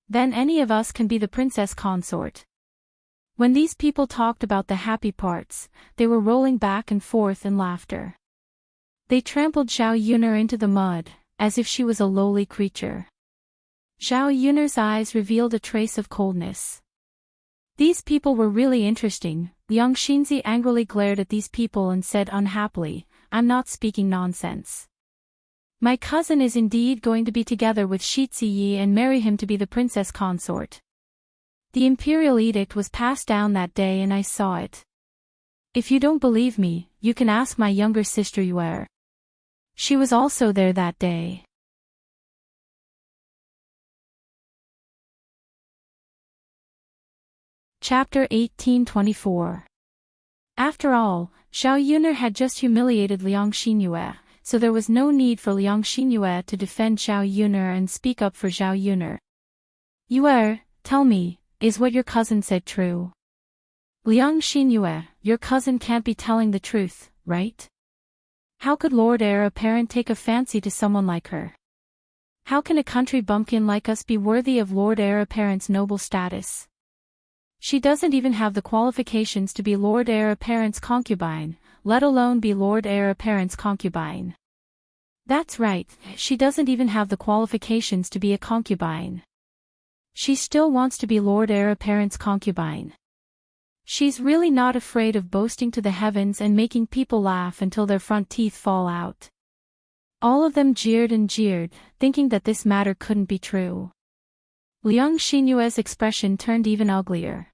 Then any of us can be the princess consort. When these people talked about the happy parts, they were rolling back and forth in laughter. They trampled Zhao Yuner into the mud, as if she was a lowly creature. Zhao Yuner's eyes revealed a trace of coldness. These people were really interesting. Liang Xinzi angrily glared at these people and said unhappily, I'm not speaking nonsense. My cousin is indeed going to be together with Shi Ziyi and marry him to be the princess consort. The imperial edict was passed down that day and I saw it. If you don't believe me, you can ask my younger sister Yuer. She was also there that day. Chapter 1824. After all, Zhao Yuner had just humiliated Liang Xinyue, so there was no need for Liang Xinyue to defend Zhao Yuner and speak up for Zhao Yuner. Yuer, tell me, is what your cousin said true? Liang Xinyue, your cousin can't be telling the truth, right? How could Lord Heir Apparent take a fancy to someone like her? How can a country bumpkin like us be worthy of Lord Heir Apparent's noble status? She doesn't even have the qualifications to be Lord Heir Apparent's concubine, let alone be Lord Heir Apparent's concubine. That's right, she doesn't even have the qualifications to be a concubine. She still wants to be Lord Heir Apparent's concubine. She's really not afraid of boasting to the heavens and making people laugh until their front teeth fall out. All of them jeered and jeered, thinking that this matter couldn't be true. Liang Xinyue's expression turned even uglier.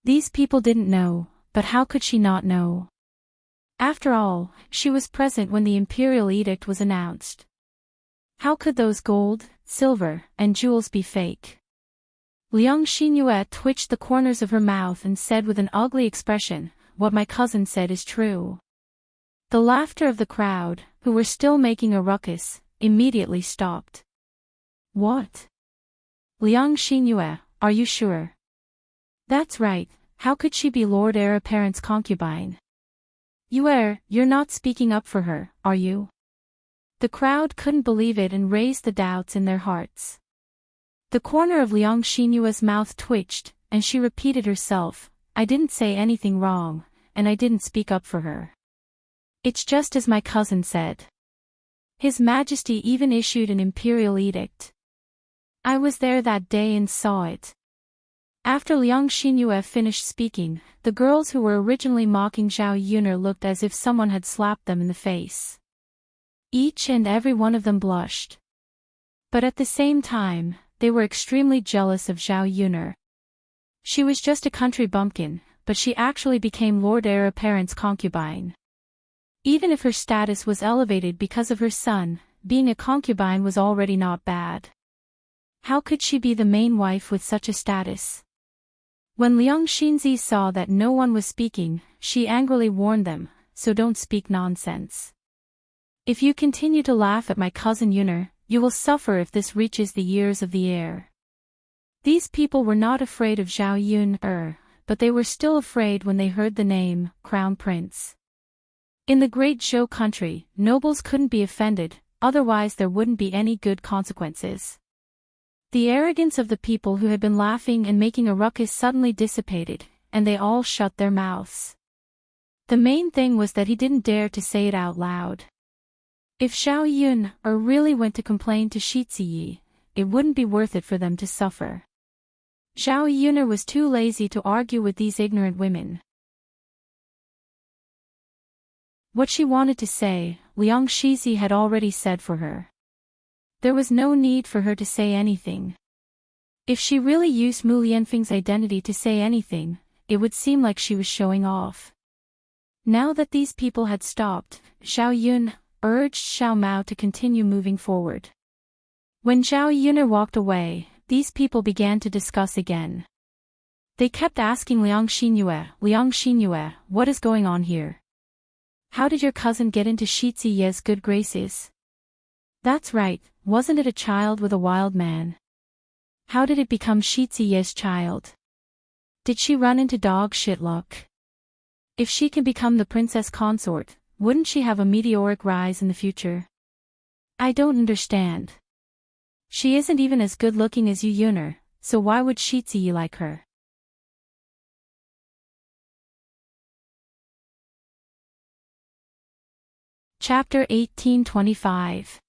These people didn't know, but how could she not know? After all, she was present when the imperial edict was announced. How could those gold, silver, and jewels be fake? Liang Xinyue twitched the corners of her mouth and said with an ugly expression, what my cousin said is true. The laughter of the crowd, who were still making a ruckus, immediately stopped. What? Liang Xinyue, are you sure? That's right, how could she be Lord Heir Apparent's concubine? Yuer, you're not speaking up for her, are you? The crowd couldn't believe it and raised the doubts in their hearts. The corner of Liang Xinyue's mouth twitched, and she repeated herself, I didn't say anything wrong, and I didn't speak up for her. It's just as my cousin said. His Majesty even issued an imperial edict. I was there that day and saw it. After Liang Xinyue finished speaking, the girls who were originally mocking Zhao Yuner looked as if someone had slapped them in the face. Each and every one of them blushed. But at the same time, they were extremely jealous of Zhao Yuner. She was just a country bumpkin, but she actually became Lord Heir Apparent's concubine. Even if her status was elevated because of her son, being a concubine was already not bad. How could she be the main wife with such a status? When Liang Xinzi saw that no one was speaking, she angrily warned them, "So don't speak nonsense. If you continue to laugh at my cousin Yuner, you will suffer if this reaches the ears of the heir." These people were not afraid of Zhao Yun, but they were still afraid when they heard the name, Crown Prince. In the Great Zhou country, nobles couldn't be offended, otherwise there wouldn't be any good consequences. The arrogance of the people who had been laughing and making a ruckus suddenly dissipated, and they all shut their mouths. The main thing was that he didn't dare to say it out loud. If Zhao Yun really went to complain to Shi Ziyi, it wouldn't be worth it for them to suffer. Zhao Yuner was too lazy to argue with these ignorant women. What she wanted to say, Liang Shizi had already said for her. There was no need for her to say anything. If she really used Mu Lianfeng's identity to say anything, it would seem like she was showing off. Now that these people had stopped, Zhao Yun urged Xiao Mao to continue moving forward. When Zhao Yuner walked away, these people began to discuss again. They kept asking Liang Xinyue, what is going on here? How did your cousin get into Shi Ziye's good graces? That's right, wasn't it a child with a wild man? How did it become Shi Ziye's child? Did she run into dog shit luck? If she can become the princess consort, wouldn't she have a meteoric rise in the future? I don't understand. She isn't even as good looking as Yu Yuner, so why would Shi Ziyi like her? Chapter 1825.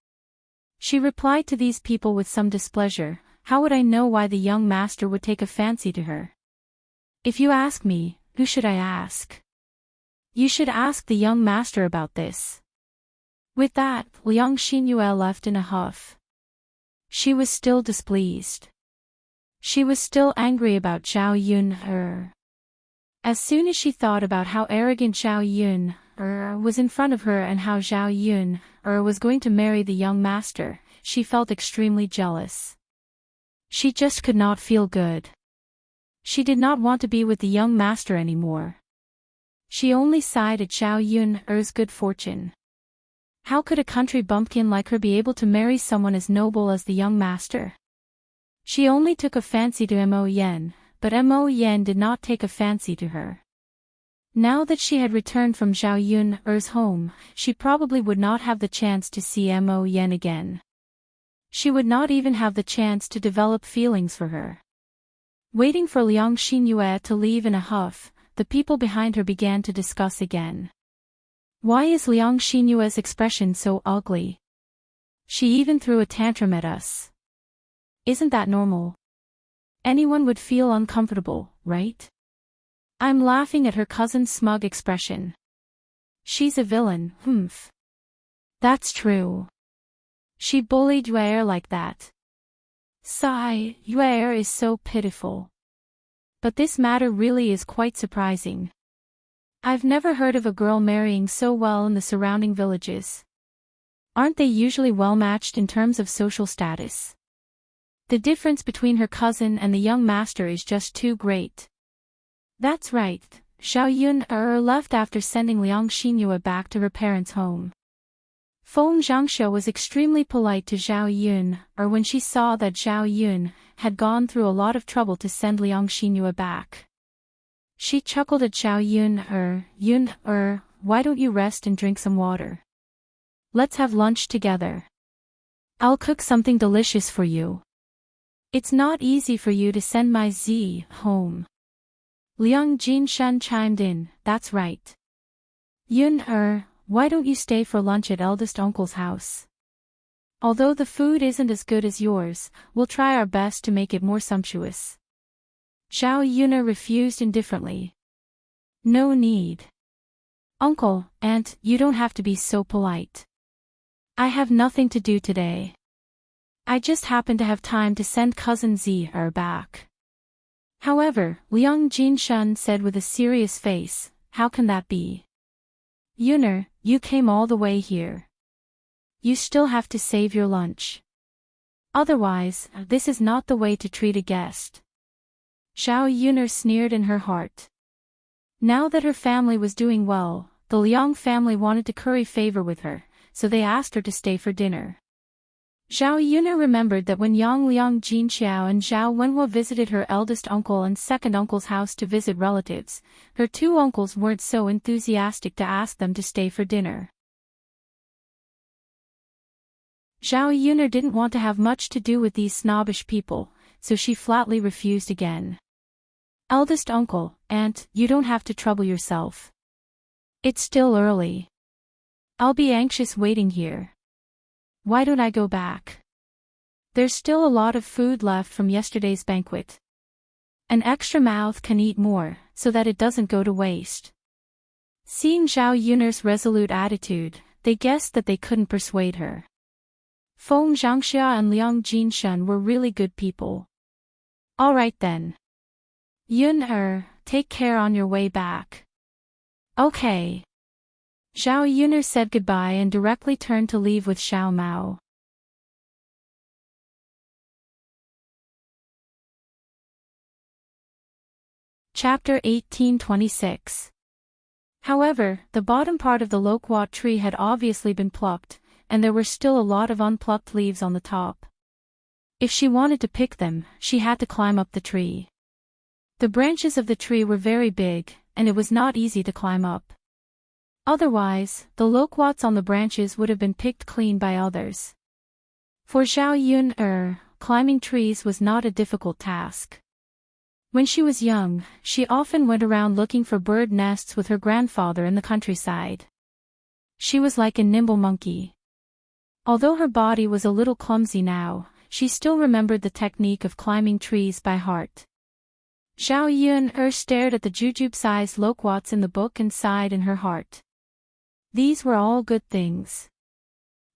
She replied to these people with some displeasure, "How would I know why the young master would take a fancy to her? If you ask me, who should I ask? You should ask the young master about this." With that, Liang Xinyue left in a huff. She was still displeased. She was still angry about Zhao Yun. As soon as she thought about how arrogant Zhao Yun was in front of her and how Zhao Yun was going to marry the young master, she felt extremely jealous. She just could not feel good. She did not want to be with the young master anymore. She only sighed at Zhao Yun's good fortune. How could a country bumpkin like her be able to marry someone as noble as the young master? She only took a fancy to Mo Yen, but Mo Yen did not take a fancy to her. Now that she had returned from Zhao Yun's home, she probably would not have the chance to see Mo Yen again. She would not even have the chance to develop feelings for her. Waiting for Liang Xinyue to leave in a huff, the people behind her began to discuss again. Why is Liang Xinyue's expression so ugly? She even threw a tantrum at us. Isn't that normal? Anyone would feel uncomfortable, right? I'm laughing at her cousin's smug expression. She's a villain, humph. That's true. She bullied Yuer like that. Sigh, Yuer is so pitiful. But this matter really is quite surprising. I've never heard of a girl marrying so well in the surrounding villages. Aren't they usually well matched in terms of social status? The difference between her cousin and the young master is just too great. That's right, Zhao Yun left after sending Liang Xinyue back to her parents' home. Feng Zhangxiu was extremely polite to Zhao Yun when she saw that Zhao Yun had gone through a lot of trouble to send Liang Xinyue back. She chuckled at Zhao Yun, why don't you rest and drink some water? Let's have lunch together. I'll cook something delicious for you. It's not easy for you to send my Z home. Liang Jinshan chimed in, that's right. Yun, why don't you stay for lunch at eldest uncle's house? Although the food isn't as good as yours, we'll try our best to make it more sumptuous. Zhao Yun refused indifferently. No need. Uncle, aunt, you don't have to be so polite. I have nothing to do today. I just happen to have time to send cousin Z back. However, Liang Jinshan said with a serious face, how can that be? Yuner, you came all the way here. You still have to save your lunch. Otherwise, this is not the way to treat a guest. Zhao Yuner sneered in her heart. Now that her family was doing well, the Liang family wanted to curry favor with her, so they asked her to stay for dinner. Zhao Yuner remembered that when Yang Liang Jinxiao and Zhao Wenhua visited her eldest uncle and second uncle's house to visit relatives, her two uncles weren't so enthusiastic to ask them to stay for dinner. Zhao Yuner didn't want to have much to do with these snobbish people, so she flatly refused again. Eldest uncle, aunt, you don't have to trouble yourself. It's still early. I'll be anxious waiting here. Why don't I go back? There's still a lot of food left from yesterday's banquet. An extra mouth can eat more, so that it doesn't go to waste. Seeing Zhao Yuner's resolute attitude, they guessed that they couldn't persuade her. Feng Zhangxia and Liang Jinshen were really good people. All right then. Yuner, take care on your way back. Okay. Zhao Yuner said goodbye and directly turned to leave with Xiao Mao. Chapter 1826. However, the bottom part of the loquat tree had obviously been plucked, and there were still a lot of unplucked leaves on the top. If she wanted to pick them, she had to climb up the tree. The branches of the tree were very big, and it was not easy to climb up. Otherwise, the loquats on the branches would have been picked clean by others. For Zhao Yuner, climbing trees was not a difficult task. When she was young, she often went around looking for bird nests with her grandfather in the countryside. She was like a nimble monkey. Although her body was a little clumsy now, she still remembered the technique of climbing trees by heart. Zhao Yuner stared at the jujube-sized loquats in the book and sighed in her heart. These were all good things.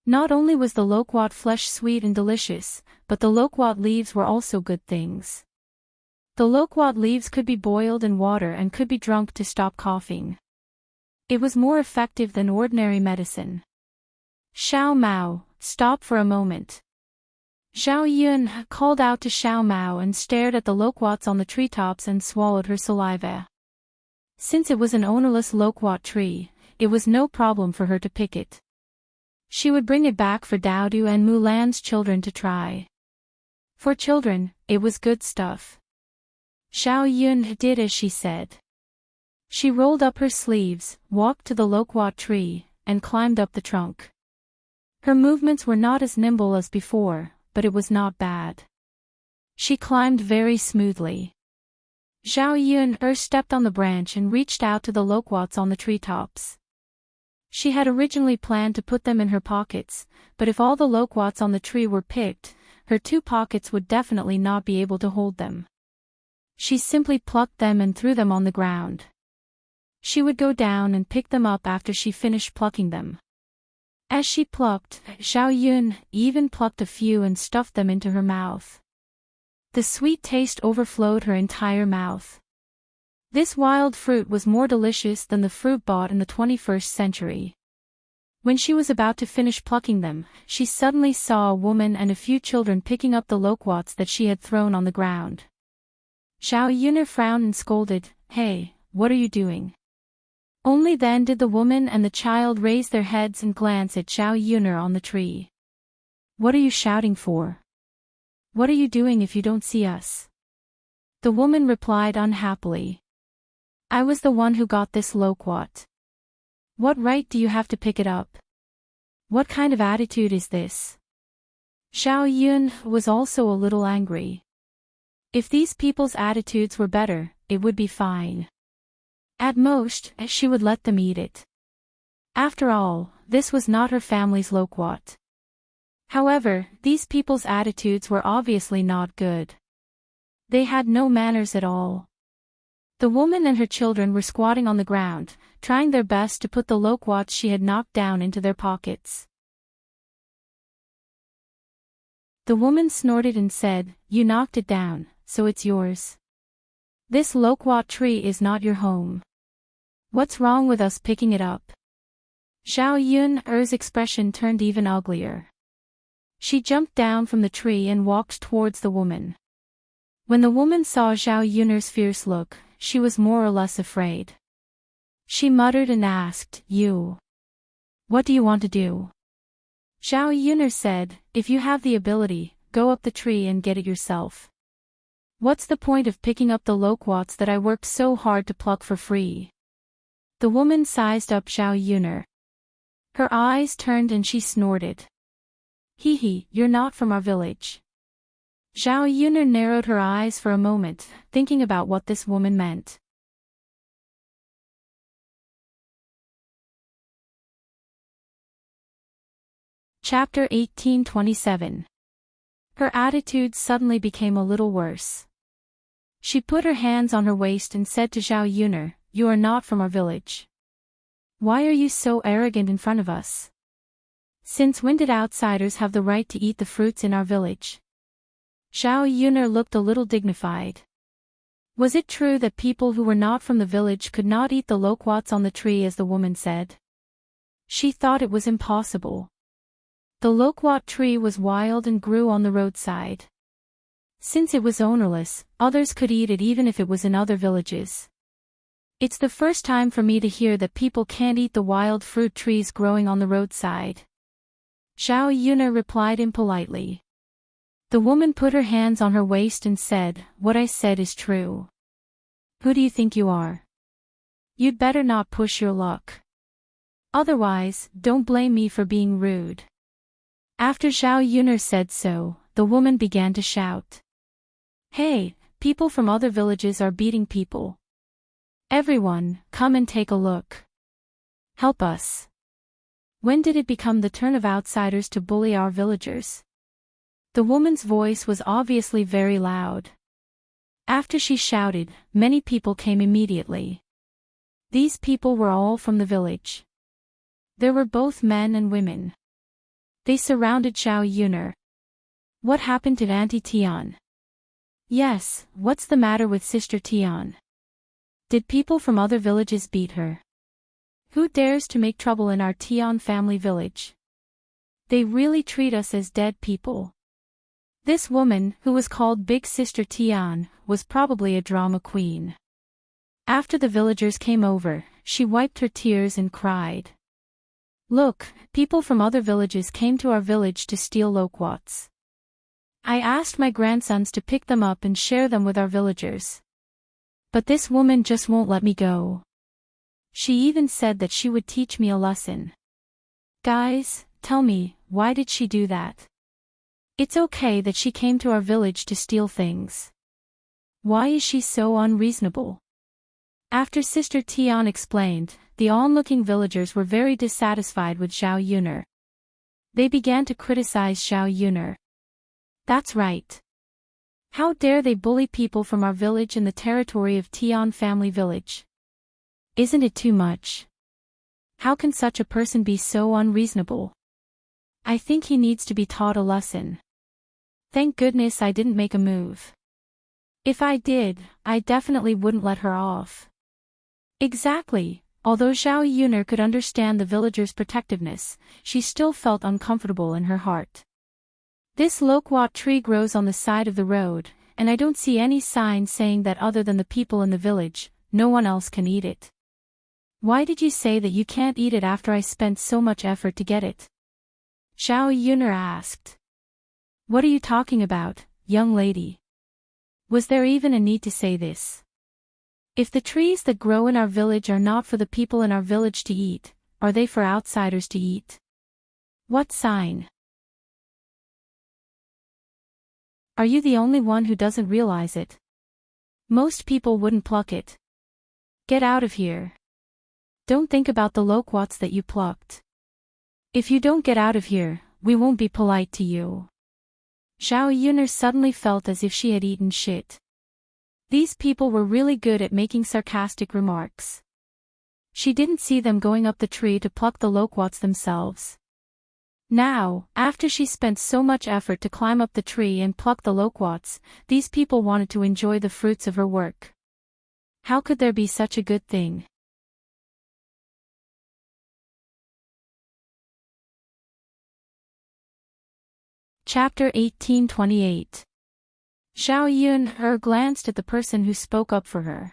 Not only was the loquat flesh sweet and delicious, but the loquat leaves were also good things. The loquat leaves could be boiled in water and could be drunk to stop coughing. It was more effective than ordinary medicine. Xiao Mao, stop for a moment. Zhao Yun called out to Xiao Mao and stared at the loquats on the treetops and swallowed her saliva. Since it was an ownerless loquat tree, it was no problem for her to pick it. She would bring it back for Daodu and Mulan's children to try. For children, it was good stuff. Zhao Yun did as she said. She rolled up her sleeves, walked to the loquat tree, and climbed up the trunk. Her movements were not as nimble as before, but it was not bad. She climbed very smoothly. Zhao Yun stepped on the branch and reached out to the loquats on the treetops. She had originally planned to put them in her pockets, but if all the loquats on the tree were picked, her two pockets would definitely not be able to hold them. She simply plucked them and threw them on the ground. She would go down and pick them up after she finished plucking them. As she plucked, Zhao Yun even plucked a few and stuffed them into her mouth. The sweet taste overflowed her entire mouth. This wild fruit was more delicious than the fruit bought in the 21st century. When she was about to finish plucking them, she suddenly saw a woman and a few children picking up the loquats that she had thrown on the ground. Zhao Yun frowned and scolded, "Hey, what are you doing?" Only then did the woman and the child raise their heads and glance at Zhao Yun on the tree. "What are you shouting for? What are you doing if you don't see us?" The woman replied unhappily. "I was the one who got this loquat. What right do you have to pick it up? What kind of attitude is this?" Zhao Yun was also a little angry. If these people's attitudes were better, it would be fine. At most, she would let them eat it. After all, this was not her family's loquat. However, these people's attitudes were obviously not good. They had no manners at all. The woman and her children were squatting on the ground, trying their best to put the loquats she had knocked down into their pockets. The woman snorted and said, "You knocked it down, so it's yours. This loquat tree is not your home. What's wrong with us picking it up? Zhao Yun's expression turned even uglier. She jumped down from the tree and walked towards the woman. When the woman saw Zhao Yun's fierce look, she was more or less afraid. She muttered and asked, "You. What do you want to do?" Zhao Yun said, "If you have the ability, go up the tree and get it yourself. What's the point of picking up the loquats that I worked so hard to pluck for free?" The woman sized up Zhao Yun. Her eyes turned and she snorted. "Hee, you're not from our village." Zhao Yun narrowed her eyes for a moment, thinking about what this woman meant. Chapter 1827. Her attitude suddenly became a little worse. She put her hands on her waist and said to Zhao Yun, "You are not from our village. Why are you so arrogant in front of us? Since when did outsiders have the right to eat the fruits in our village?" Zhao Yun looked a little dignified. Was it true that people who were not from the village could not eat the loquats on the tree as the woman said? She thought it was impossible. The loquat tree was wild and grew on the roadside. Since it was ownerless, others could eat it even if it was in other villages. "It's the first time for me to hear that people can't eat the wild fruit trees growing on the roadside." Zhao Yun replied impolitely. The woman put her hands on her waist and said, "What I said is true. Who do you think you are? You'd better not push your luck. Otherwise, don't blame me for being rude." After Zhao Yun said so, the woman began to shout. "Hey, people from other villages are beating people. Everyone, come and take a look. Help us. When did it become the turn of outsiders to bully our villagers?" The woman's voice was obviously very loud. After she shouted, many people came immediately. These people were all from the village. There were both men and women. They surrounded Zhao Yun. "What happened to Auntie Tian?" "Yes, what's the matter with Sister Tian? Did people from other villages beat her? Who dares to make trouble in our Tian family village? They really treat us as dead people." This woman, who was called Big Sister Tian, was probably a drama queen. After the villagers came over, she wiped her tears and cried. "Look, people from other villages came to our village to steal loquats. I asked my grandsons to pick them up and share them with our villagers. But this woman just won't let me go. She even said that she would teach me a lesson. Guys, tell me, why did she do that? It's okay that she came to our village to steal things. Why is she so unreasonable?" After Sister Tian explained, the onlooking villagers were very dissatisfied with Zhao Yun. They began to criticize Zhao Yun. "That's right. How dare they bully people from our village in the territory of Tian family village? Isn't it too much? How can such a person be so unreasonable? I think he needs to be taught a lesson. Thank goodness I didn't make a move. If I did, I definitely wouldn't let her off." Exactly. Although Zhao Yun could understand the villagers' protectiveness, she still felt uncomfortable in her heart. "This loquat tree grows on the side of the road, and I don't see any sign saying that other than the people in the village, no one else can eat it. Why did you say that you can't eat it after I spent so much effort to get it?" Zhao Yun asked. "What are you talking about, young lady? Was there even a need to say this? If the trees that grow in our village are not for the people in our village to eat, are they for outsiders to eat? What sign? Are you the only one who doesn't realize it? Most people wouldn't pluck it. Get out of here. Don't think about the loquats that you plucked. If you don't get out of here, we won't be polite to you." Zhao Yun suddenly felt as if she had eaten shit. These people were really good at making sarcastic remarks. She didn't see them going up the tree to pluck the loquats themselves. Now, after she spent so much effort to climb up the tree and pluck the loquats, these people wanted to enjoy the fruits of her work. How could there be such a good thing? Chapter 1828. Zhao Yun glanced at the person who spoke up for her.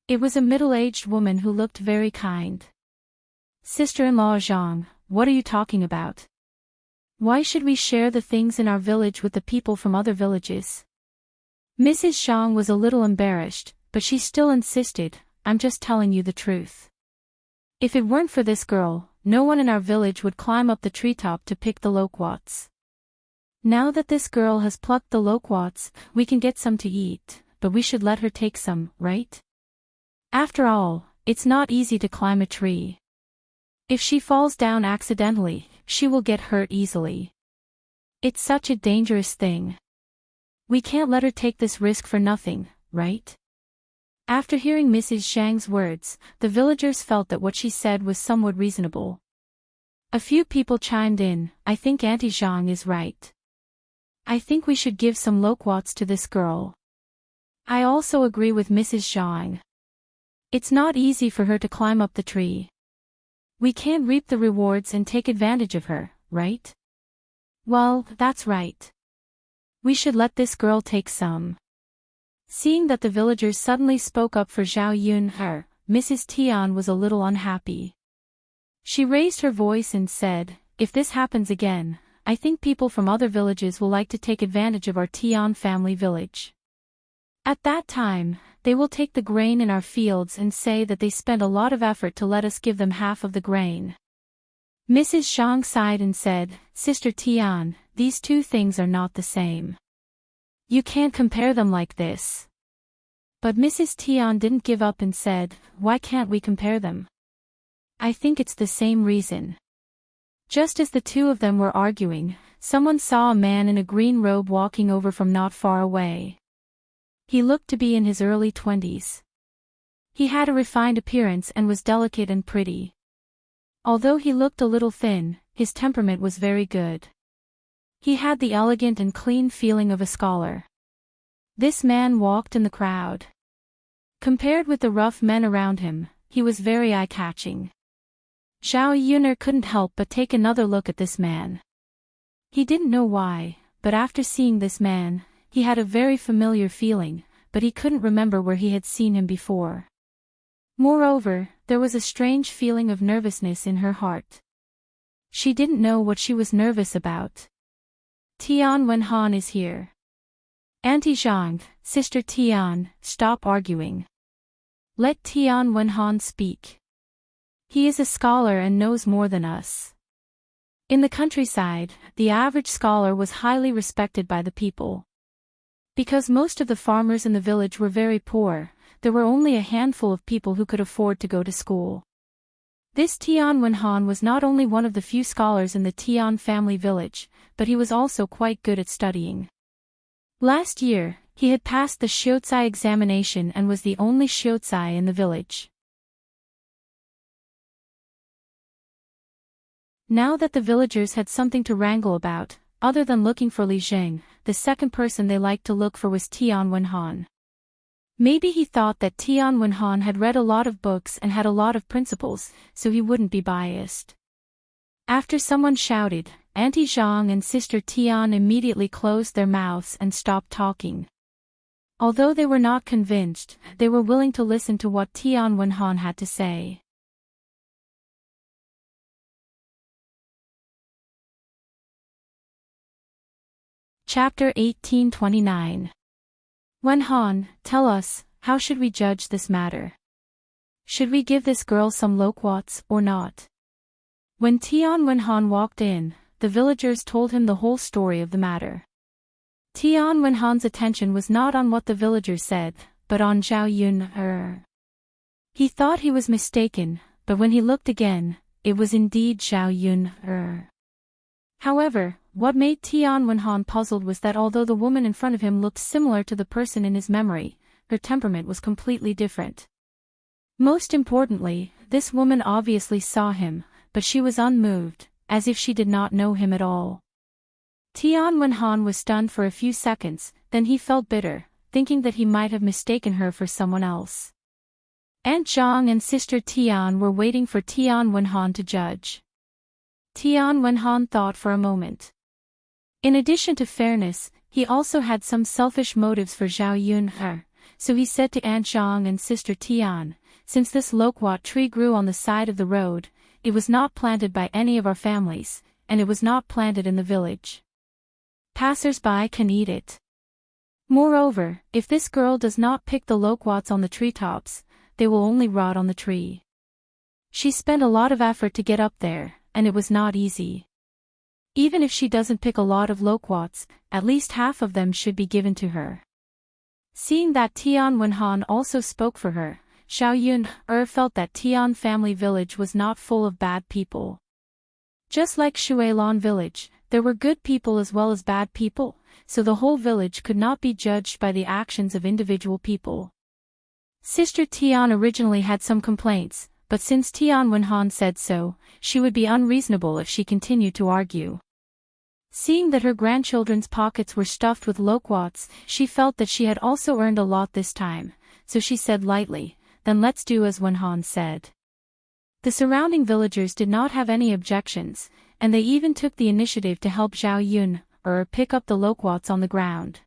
It was a middle-aged woman who looked very kind. Sister-in-law Zhang, what are you talking about? Why should we share the things in our village with the people from other villages? Mrs. Zhang was a little embarrassed, but she still insisted, I'm just telling you the truth. If it weren't for this girl, no one in our village would climb up the treetop to pick the loquats. Now that this girl has plucked the loquats, we can get some to eat, but we should let her take some, right? After all, it's not easy to climb a tree. If she falls down accidentally, she will get hurt easily. It's such a dangerous thing. We can't let her take this risk for nothing, right? After hearing Mrs. Zhang's words, the villagers felt that what she said was somewhat reasonable. A few people chimed in, I think Auntie Zhang is right. I think we should give some loquats to this girl. I also agree with Mrs. Zhang. It's not easy for her to climb up the tree. We can't reap the rewards and take advantage of her, right? Well, that's right. We should let this girl take some. Seeing that the villagers suddenly spoke up for Zhao Yun, Mrs. Tian was a little unhappy. She raised her voice and said, if this happens again, I think people from other villages will like to take advantage of our Tian family village. At that time, they will take the grain in our fields and say that they spent a lot of effort to let us give them half of the grain. Mrs. Zhang sighed and said, Sister Tian, these two things are not the same. You can't compare them like this. But Mrs. Tian didn't give up and said, why can't we compare them? I think it's the same reason. Just as the two of them were arguing, someone saw a man in a green robe walking over from not far away. He looked to be in his early 20s. He had a refined appearance and was delicate and pretty. Although he looked a little thin, his temperament was very good. He had the elegant and clean feeling of a scholar. This man walked in the crowd. Compared with the rough men around him, he was very eye-catching. Zhao Yun couldn't help but take another look at this man. He didn't know why, but after seeing this man, he had a very familiar feeling, but he couldn't remember where he had seen him before. Moreover, there was a strange feeling of nervousness in her heart. She didn't know what she was nervous about. Tian Wenhan is here. Auntie Zhang, Sister Tian, stop arguing. Let Tian Wenhan speak. He is a scholar and knows more than us. In the countryside, the average scholar was highly respected by the people. Because most of the farmers in the village were very poor, there were only a handful of people who could afford to go to school. This Tian Wenhan was not only one of the few scholars in the Tian family village, but he was also quite good at studying. Last year, he had passed the Shiozai examination and was the only Shiozai in the village. Now that the villagers had something to wrangle about, other than looking for Li Zheng, the second person they liked to look for was Tian Wenhan. Maybe he thought that Tian Wenhan had read a lot of books and had a lot of principles, so he wouldn't be biased. After someone shouted, Auntie Zhang and Sister Tian immediately closed their mouths and stopped talking. Although they were not convinced, they were willing to listen to what Tian Wenhan had to say. Chapter 1829. Wenhan, tell us, how should we judge this matter? Should we give this girl some loquats or not? When Tian Wenhan walked in, the villagers told him the whole story of the matter. Tian Wenhan's attention was not on what the villagers said, but on Zhao Yun. He thought he was mistaken, but when he looked again, it was indeed Zhao Yun. However, what made Tian Wenhan puzzled was that although the woman in front of him looked similar to the person in his memory, her temperament was completely different. Most importantly, this woman obviously saw him, but she was unmoved, as if she did not know him at all. Tian Wenhan was stunned for a few seconds, then he felt bitter, thinking that he might have mistaken her for someone else. Aunt Zhang and Sister Tian were waiting for Tian Wenhan to judge. Tian Wenhan thought for a moment. In addition to fairness, he also had some selfish motives for Zhao Yun. So he said to Aunt Zhang and Sister Tian, since this loquat tree grew on the side of the road, it was not planted by any of our families, and it was not planted in the village. Passers-by can eat it. Moreover, if this girl does not pick the loquats on the treetops, they will only rot on the tree. She spent a lot of effort to get up there, and it was not easy. Even if she doesn't pick a lot of loquats, at least half of them should be given to her. Seeing that Tian Wenhan also spoke for her, Zhao Yun felt that Tian family village was not full of bad people. Just like Shuilan village, there were good people as well as bad people, so the whole village could not be judged by the actions of individual people. Sister Tian originally had some complaints, but since Tian Wenhan said so, she would be unreasonable if she continued to argue. Seeing that her grandchildren's pockets were stuffed with loquats, she felt that she had also earned a lot this time, so she said lightly, then let's do as Wenhan said. The surrounding villagers did not have any objections, and they even took the initiative to help Zhao Yun pick up the loquats on the ground.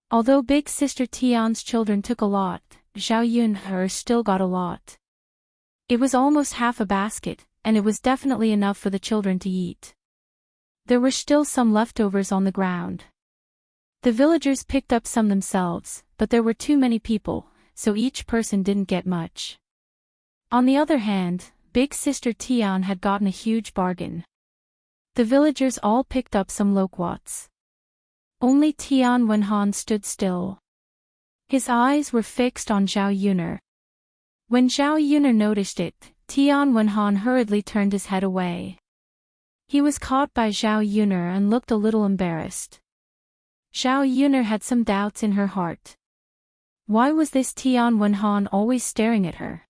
Although big sister Tian's children took a lot, Zhao Yun still got a lot. It was almost half a basket, and it was definitely enough for the children to eat. There were still some leftovers on the ground. The villagers picked up some themselves, but there were too many people, so each person didn't get much. On the other hand, big sister Tian had gotten a huge bargain. The villagers all picked up some loquats. Only Tian Wenhan stood still. His eyes were fixed on Zhao Yun'er. When Zhao Yun'er noticed it, Tian Wenhan hurriedly turned his head away. He was caught by Zhao Yun'er and looked a little embarrassed. Zhao Yun'er had some doubts in her heart. Why was this Tian Wenhan always staring at her?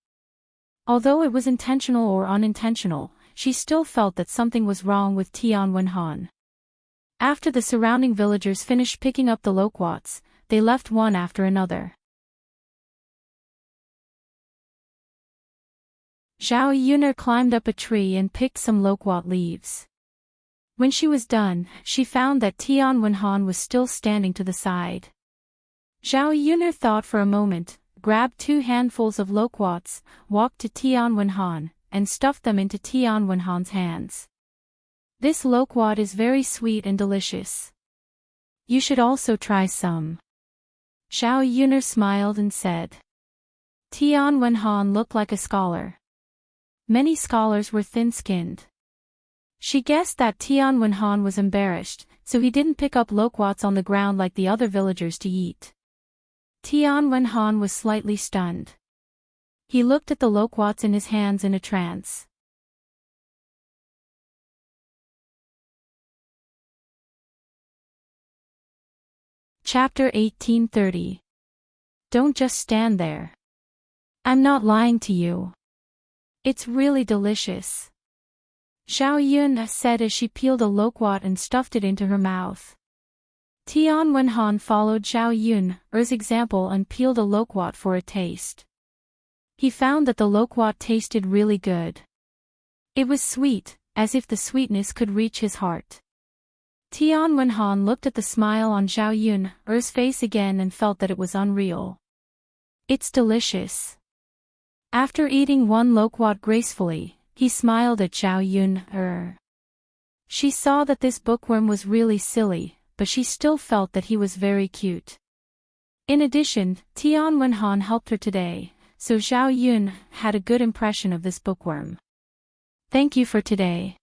Although it was intentional or unintentional, she still felt that something was wrong with Tian Wenhan. After the surrounding villagers finished picking up the loquats, they left one after another. Zhao Yun'er climbed up a tree and picked some loquat leaves. When she was done, she found that Tian Wenhan was still standing to the side. Zhao Yun'er thought for a moment, grabbed 2 handfuls of loquats, walked to Tian Wenhan, and stuffed them into Tian Wenhan's hands. This loquat is very sweet and delicious. You should also try some. Zhao Yun'er smiled and said. Tian Wenhan looked like a scholar. Many scholars were thin-skinned. She guessed that Tian Wenhan was embarrassed, so he didn't pick up loquats on the ground like the other villagers to eat. Tian Wenhan was slightly stunned. He looked at the loquats in his hands in a trance. Chapter 1830. Don't just stand there. I'm not lying to you. It's really delicious. Zhao Yun said as she peeled a loquat and stuffed it into her mouth. Tian Wenhan followed Zhao Yun's example and peeled a loquat for a taste. He found that the loquat tasted really good. It was sweet, as if the sweetness could reach his heart. Tian Wenhan looked at the smile on Zhao Yun's face again and felt that it was unreal. It's delicious. After eating one loquat gracefully, he smiled at Zhao Yun. She saw that this bookworm was really silly, but she still felt that he was very cute. In addition, Tian Wenhan helped her today, so Zhao Yun had a good impression of this bookworm. Thank you for today.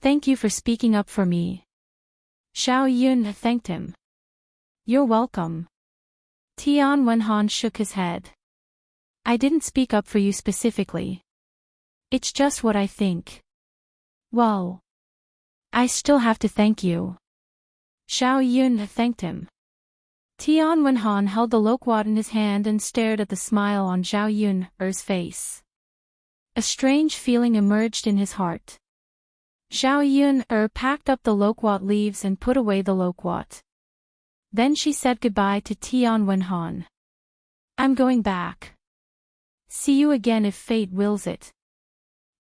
Thank you for speaking up for me. Zhao Yun thanked him. You're welcome. Tian Wenhan shook his head. I didn't speak up for you specifically. It's just what I think. Well, I still have to thank you. Zhao Yun thanked him. Tian Wenhan held the loquat in his hand and stared at the smile on Zhao Yun's face. A strange feeling emerged in his heart. Zhao Yun packed up the loquat leaves and put away the loquat. Then she said goodbye to Tian Wenhan. I'm going back. See you again if fate wills it.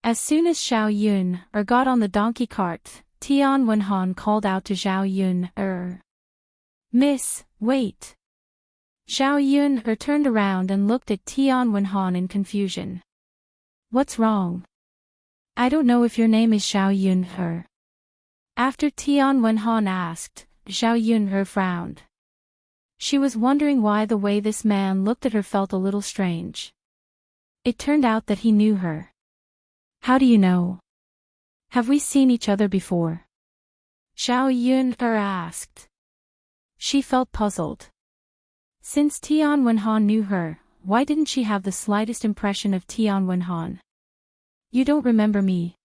As soon as Zhao Yun got on the donkey cart, Tian Wenhan called out to Zhao Yun. Miss, wait. Zhao Yun turned around and looked at Tian Wenhan in confusion. What's wrong? I don't know if your name is Zhao Yun. After Tian Wenhan asked, Zhao Yun frowned. She was wondering why the way this man looked at her felt a little strange. It turned out that he knew her. How do you know? Have we seen each other before? Zhao Yun asked. She felt puzzled. Since Tian Wenhan knew her, why didn't she have the slightest impression of Tian Wenhan? You don't remember me.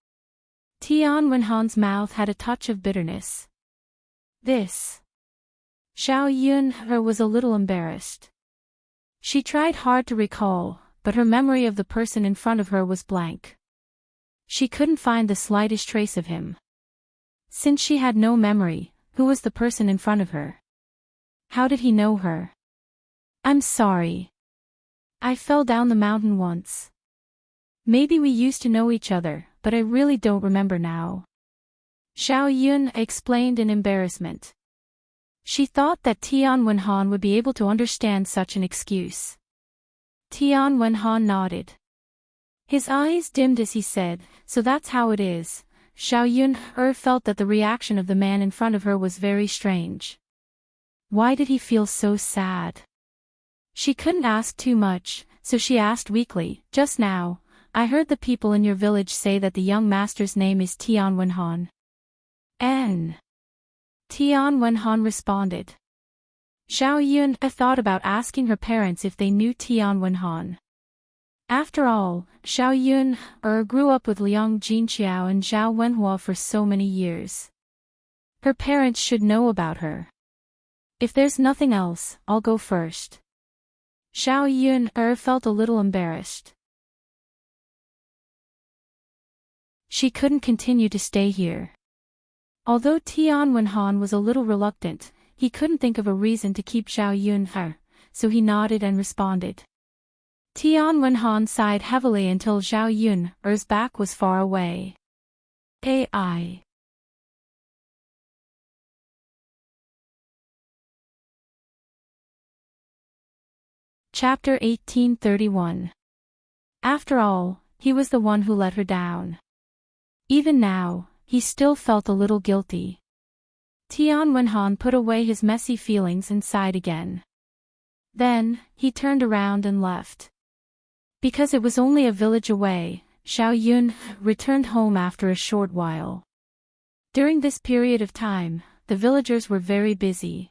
Tian Wenhan's mouth had a touch of bitterness. This. Zhao Yun was a little embarrassed. She tried hard to recall, but her memory of the person in front of her was blank. She couldn't find the slightest trace of him. Since she had no memory, who was the person in front of her? How did he know her? I'm sorry. I fell down the mountain once. Maybe we used to know each other, but I really don't remember now. Zhao Yun explained in embarrassment. She thought that Tian Wenhan would be able to understand such an excuse. Tian Wenhan nodded. His eyes dimmed as he said, so that's how it is. Zhao Yun felt that the reaction of the man in front of her was very strange. Why did he feel so sad? She couldn't ask too much, so she asked weakly, just now, I heard the people in your village say that the young master's name is Tian Wenhan. Tian Wenhan responded. Zhao Yun thought about asking her parents if they knew Tian Wenhan. After all, Zhao Yun grew up with Liang Jinqiao and Zhao Wenhua for so many years. Her parents should know about her. If there's nothing else, I'll go first. Zhao Yun felt a little embarrassed. She couldn't continue to stay here. Although Tian Wenhan was a little reluctant, he couldn't think of a reason to keep Zhao Yun her, so he nodded and responded. Tian Wenhan sighed heavily until Zhao Yun's back was far away. AI. Chapter 1831. After all, he was the one who let her down. Even now, he still felt a little guilty. Tian Wenhan put away his messy feelings and sighed again. Then, he turned around and left. Because it was only a village away, Zhao Yun returned home after a short while. During this period of time, the villagers were very busy.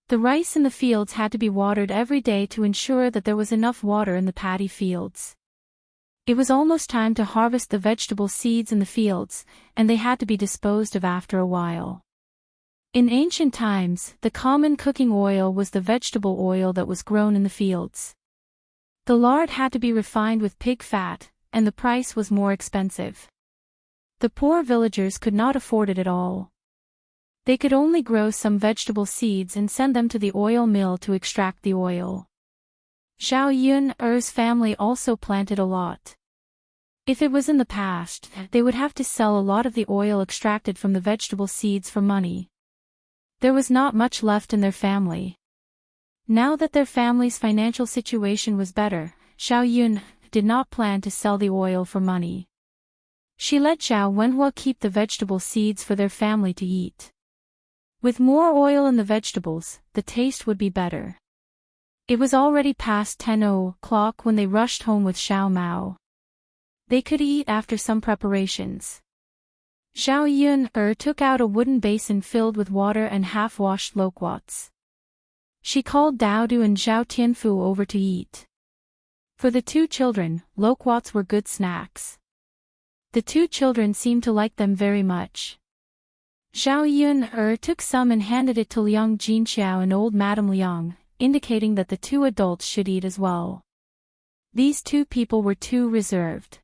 The rice in the fields had to be watered every day to ensure that there was enough water in the paddy fields. It was almost time to harvest the vegetable seeds in the fields, and they had to be disposed of after a while. In ancient times, the common cooking oil was the vegetable oil that was grown in the fields. The lard had to be refined with pig fat, and the price was more expensive. The poor villagers could not afford it at all. They could only grow some vegetable seeds and send them to the oil mill to extract the oil. Zhao Yun's family also planted a lot. If it was in the past, they would have to sell a lot of the oil extracted from the vegetable seeds for money. There was not much left in their family. Now that their family's financial situation was better, Zhao Yun did not plan to sell the oil for money. She let Zhao Wenhua keep the vegetable seeds for their family to eat. With more oil in the vegetables, the taste would be better. It was already past 10 o'clock when they rushed home with Xiao Mao. They could eat after some preparations. Zhao Yun took out a wooden basin filled with water and half-washed loquats. She called Dao Du and Zhao Tianfu over to eat. For the two children, loquats were good snacks. The two children seemed to like them very much. Zhao Yun took some and handed it to Liang Jinqiao and old Madame Liang, indicating that the two adults should eat as well. These two people were too reserved.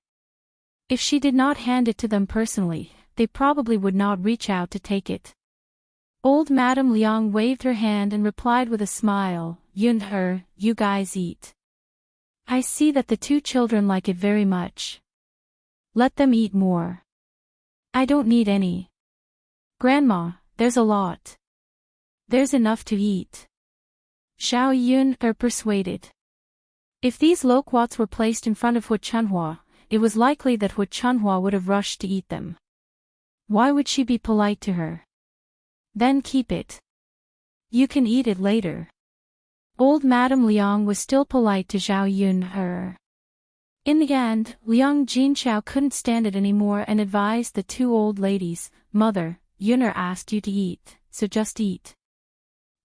If she did not hand it to them personally, they probably would not reach out to take it. Old Madame Liang waved her hand and replied with a smile, Yun, you guys eat. I see that the two children like it very much. Let them eat more. I don't need any. Grandma, there's a lot. There's enough to eat. Zhao Yun persuaded. If these loquats were placed in front of Hu Chunhua, it was likely that Hu Chunhua would have rushed to eat them. Why would she be polite to her? Then keep it. You can eat it later. Old Madame Liang was still polite to Zhao Yun. In the end, Liang Jinchao couldn't stand it anymore and advised the two old ladies, Mother, Yuner asked you to eat, so just eat.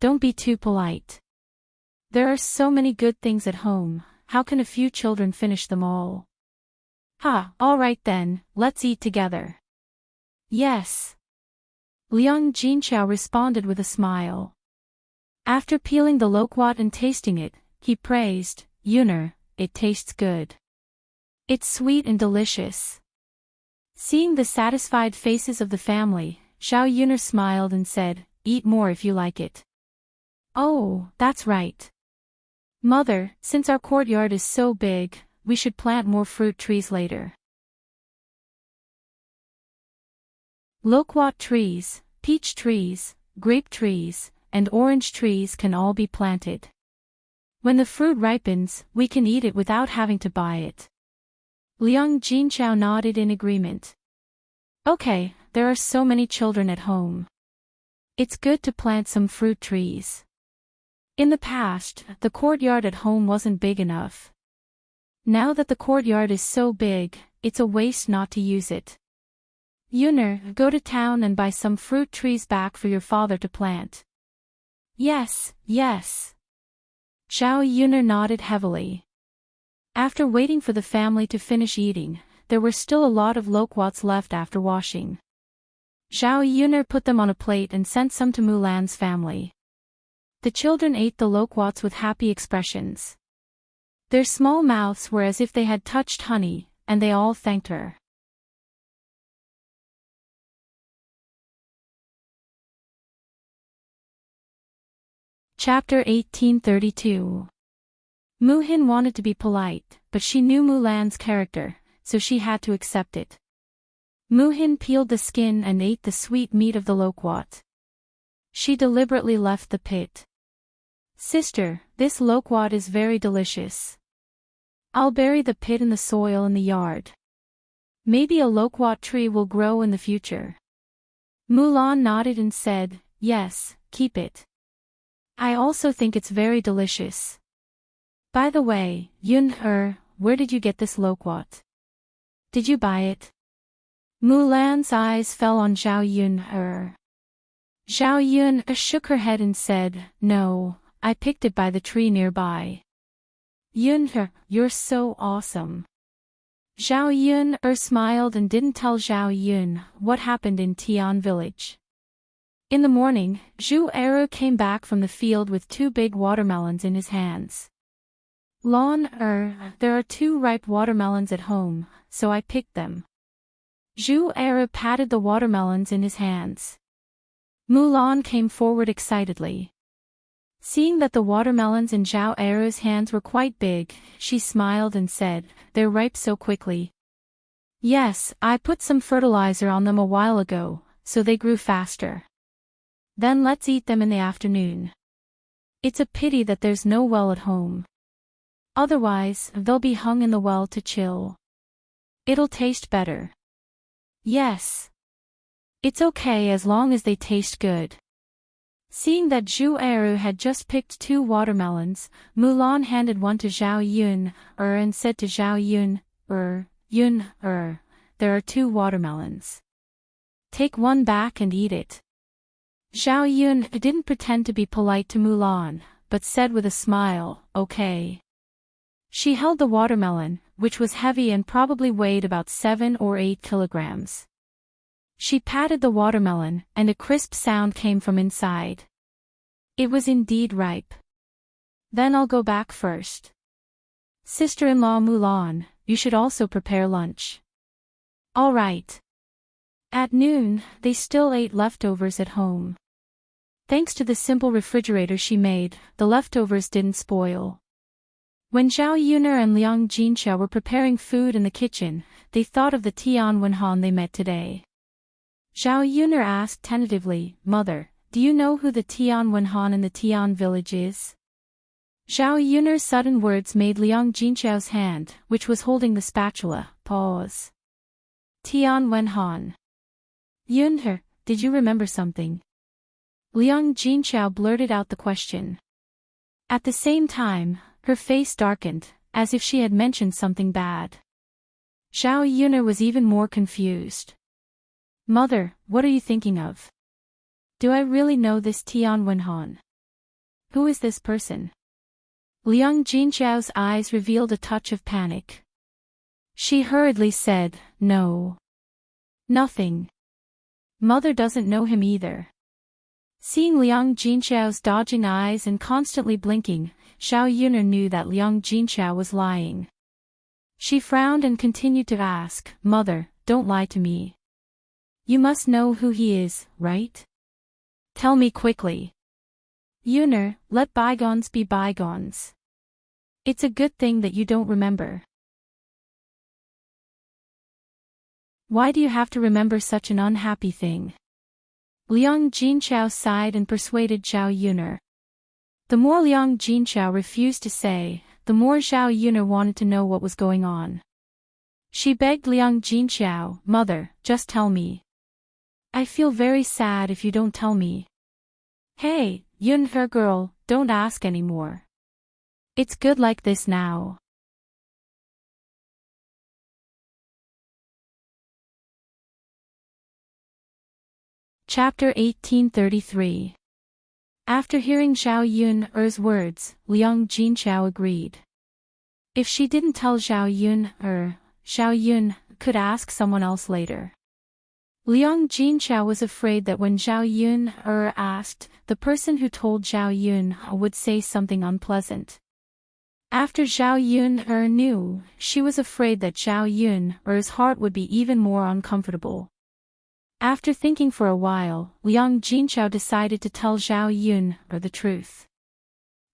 Don't be too polite. There are so many good things at home, how can a few children finish them all? All right then, let's eat together. Yes. Liang Jinchao responded with a smile. After peeling the loquat and tasting it, he praised, Yuner, it tastes good. It's sweet and delicious. Seeing the satisfied faces of the family, Zhao Yuner smiled and said, eat more if you like it. Oh, that's right. Mother, since our courtyard is so big, we should plant more fruit trees later. Loquat trees, peach trees, grape trees, and orange trees can all be planted. When the fruit ripens, we can eat it without having to buy it. Liang Jinchao nodded in agreement. Okay, there are so many children at home. It's good to plant some fruit trees. In the past, the courtyard at home wasn't big enough. Now that the courtyard is so big, it's a waste not to use it. Yuner, go to town and buy some fruit trees back for your father to plant. Yes, yes. Zhao Yuner nodded heavily. After waiting for the family to finish eating, there were still a lot of loquats left after washing. Zhao Yuner put them on a plate and sent some to Mulan's family. The children ate the loquats with happy expressions. Their small mouths were as if they had touched honey, and they all thanked her. Chapter 1832. Muhin wanted to be polite, but she knew Mulan's character, so she had to accept it. Muhin peeled the skin and ate the sweet meat of the loquat. She deliberately left the pit. Sister, this loquat is very delicious. I'll bury the pit in the soil in the yard. Maybe a loquat tree will grow in the future. Mulan nodded and said, yes, keep it. I also think it's very delicious. By the way, Yun, where did you get this loquat? Did you buy it? Mulan's eyes fell on Zhao Yun. Zhao Yun shook her head and said, no, I picked it by the tree nearby. Yun, you're so awesome. Zhao Yun smiled and didn't tell Zhao Yun what happened in Tian village. In the morning, Zhu Eru came back from the field with 2 big watermelons in his hands. Lon, there are 2 ripe watermelons at home, so I picked them. Zhu Eru patted the watermelons in his hands. Mulan came forward excitedly. Seeing that the watermelons in Zhao Eru's hands were quite big, she smiled and said, they're ripe so quickly. Yes, I put some fertilizer on them a while ago, so they grew faster. Then let's eat them in the afternoon. It's a pity that there's no well at home. Otherwise, they'll be hung in the well to chill. It'll taste better. Yes. It's okay as long as they taste good. Seeing that Zhu Eru had just picked 2 watermelons, Mulan handed one to Zhao Yun, and said to Zhao Yun, Yun, there are 2 watermelons. Take one back and eat it. Zhao Yun didn't pretend to be polite to Mulan, but said with a smile, okay. She held the watermelon, which was heavy and probably weighed about 7 or 8 kilograms. She patted the watermelon, and a crisp sound came from inside. It was indeed ripe. Then I'll go back first. Sister-in-law Mulan, you should also prepare lunch. All right. At noon, they still ate leftovers at home. Thanks to the simple refrigerator she made, the leftovers didn't spoil. When Zhao Yuner and Liang Jinxia were preparing food in the kitchen, they thought of the Tian Wenhan they met today. Zhao Yuner asked tentatively, Mother, do you know who the Tian Wenhan in the Tian village is? Zhao Yuner's sudden words made Liang Jinqiao's hand, which was holding the spatula, pause. Tian Wenhan. Yunhe, did you remember something? Liang Jinqiao blurted out the question. At the same time, her face darkened, as if she had mentioned something bad. Zhao Yuner was even more confused. Mother, what are you thinking of? Do I really know this Tian Wenhan? Who is this person? Liang Jinqiao's eyes revealed a touch of panic. She hurriedly said, No. Nothing. Mother doesn't know him either. Seeing Liang Jinqiao's dodging eyes and constantly blinking, Zhao Yuner knew that Liang Jinqiao was lying. She frowned and continued to ask, Mother, don't lie to me. You must know who he is, right? Tell me quickly. Yuner, let bygones be bygones. It's a good thing that you don't remember. Why do you have to remember such an unhappy thing? Liang Jinqiao sighed and persuaded Zhao Yuner. The more Liang Jinqiao refused to say, the more Zhao Yuner wanted to know what was going on. She begged Liang Jinqiao, Mother, just tell me. I feel very sad if you don't tell me. Hey, Yunhe girl, don't ask anymore. It's good like this now. Chapter 1833. After hearing Zhao Yuner's words, Liang Jinqiao agreed. If she didn't tell Zhao Yun could ask someone else later. Liang Jinqiao was afraid that when Zhao Yuner asked, the person who told Zhao Yun would say something unpleasant. After Zhao Yuner knew, she was afraid that Zhao Yuner's heart would be even more uncomfortable. After thinking for a while, Liang Jinqiao decided to tell Zhao Yuner the truth.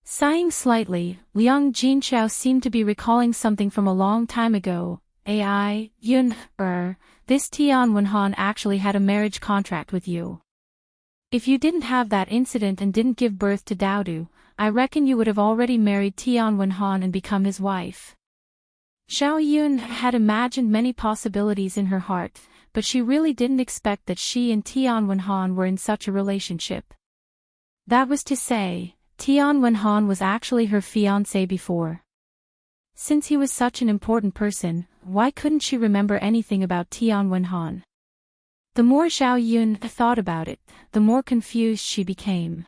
Sighing slightly, Liang Jinqiao seemed to be recalling something from a long time ago. Yuner, this Tian Wenhan actually had a marriage contract with you. If you didn't have that incident and didn't give birth to Daodu, I reckon you would have already married Tian Wenhan and become his wife. Zhao Yun had imagined many possibilities in her heart, but she really didn't expect that she and Tian Wenhan were in such a relationship. That was to say, Tian Wenhan was actually her fiancé before. Since he was such an important person, why couldn't she remember anything about Tian Wenhan? The more Zhao Yun thought about it, the more confused she became.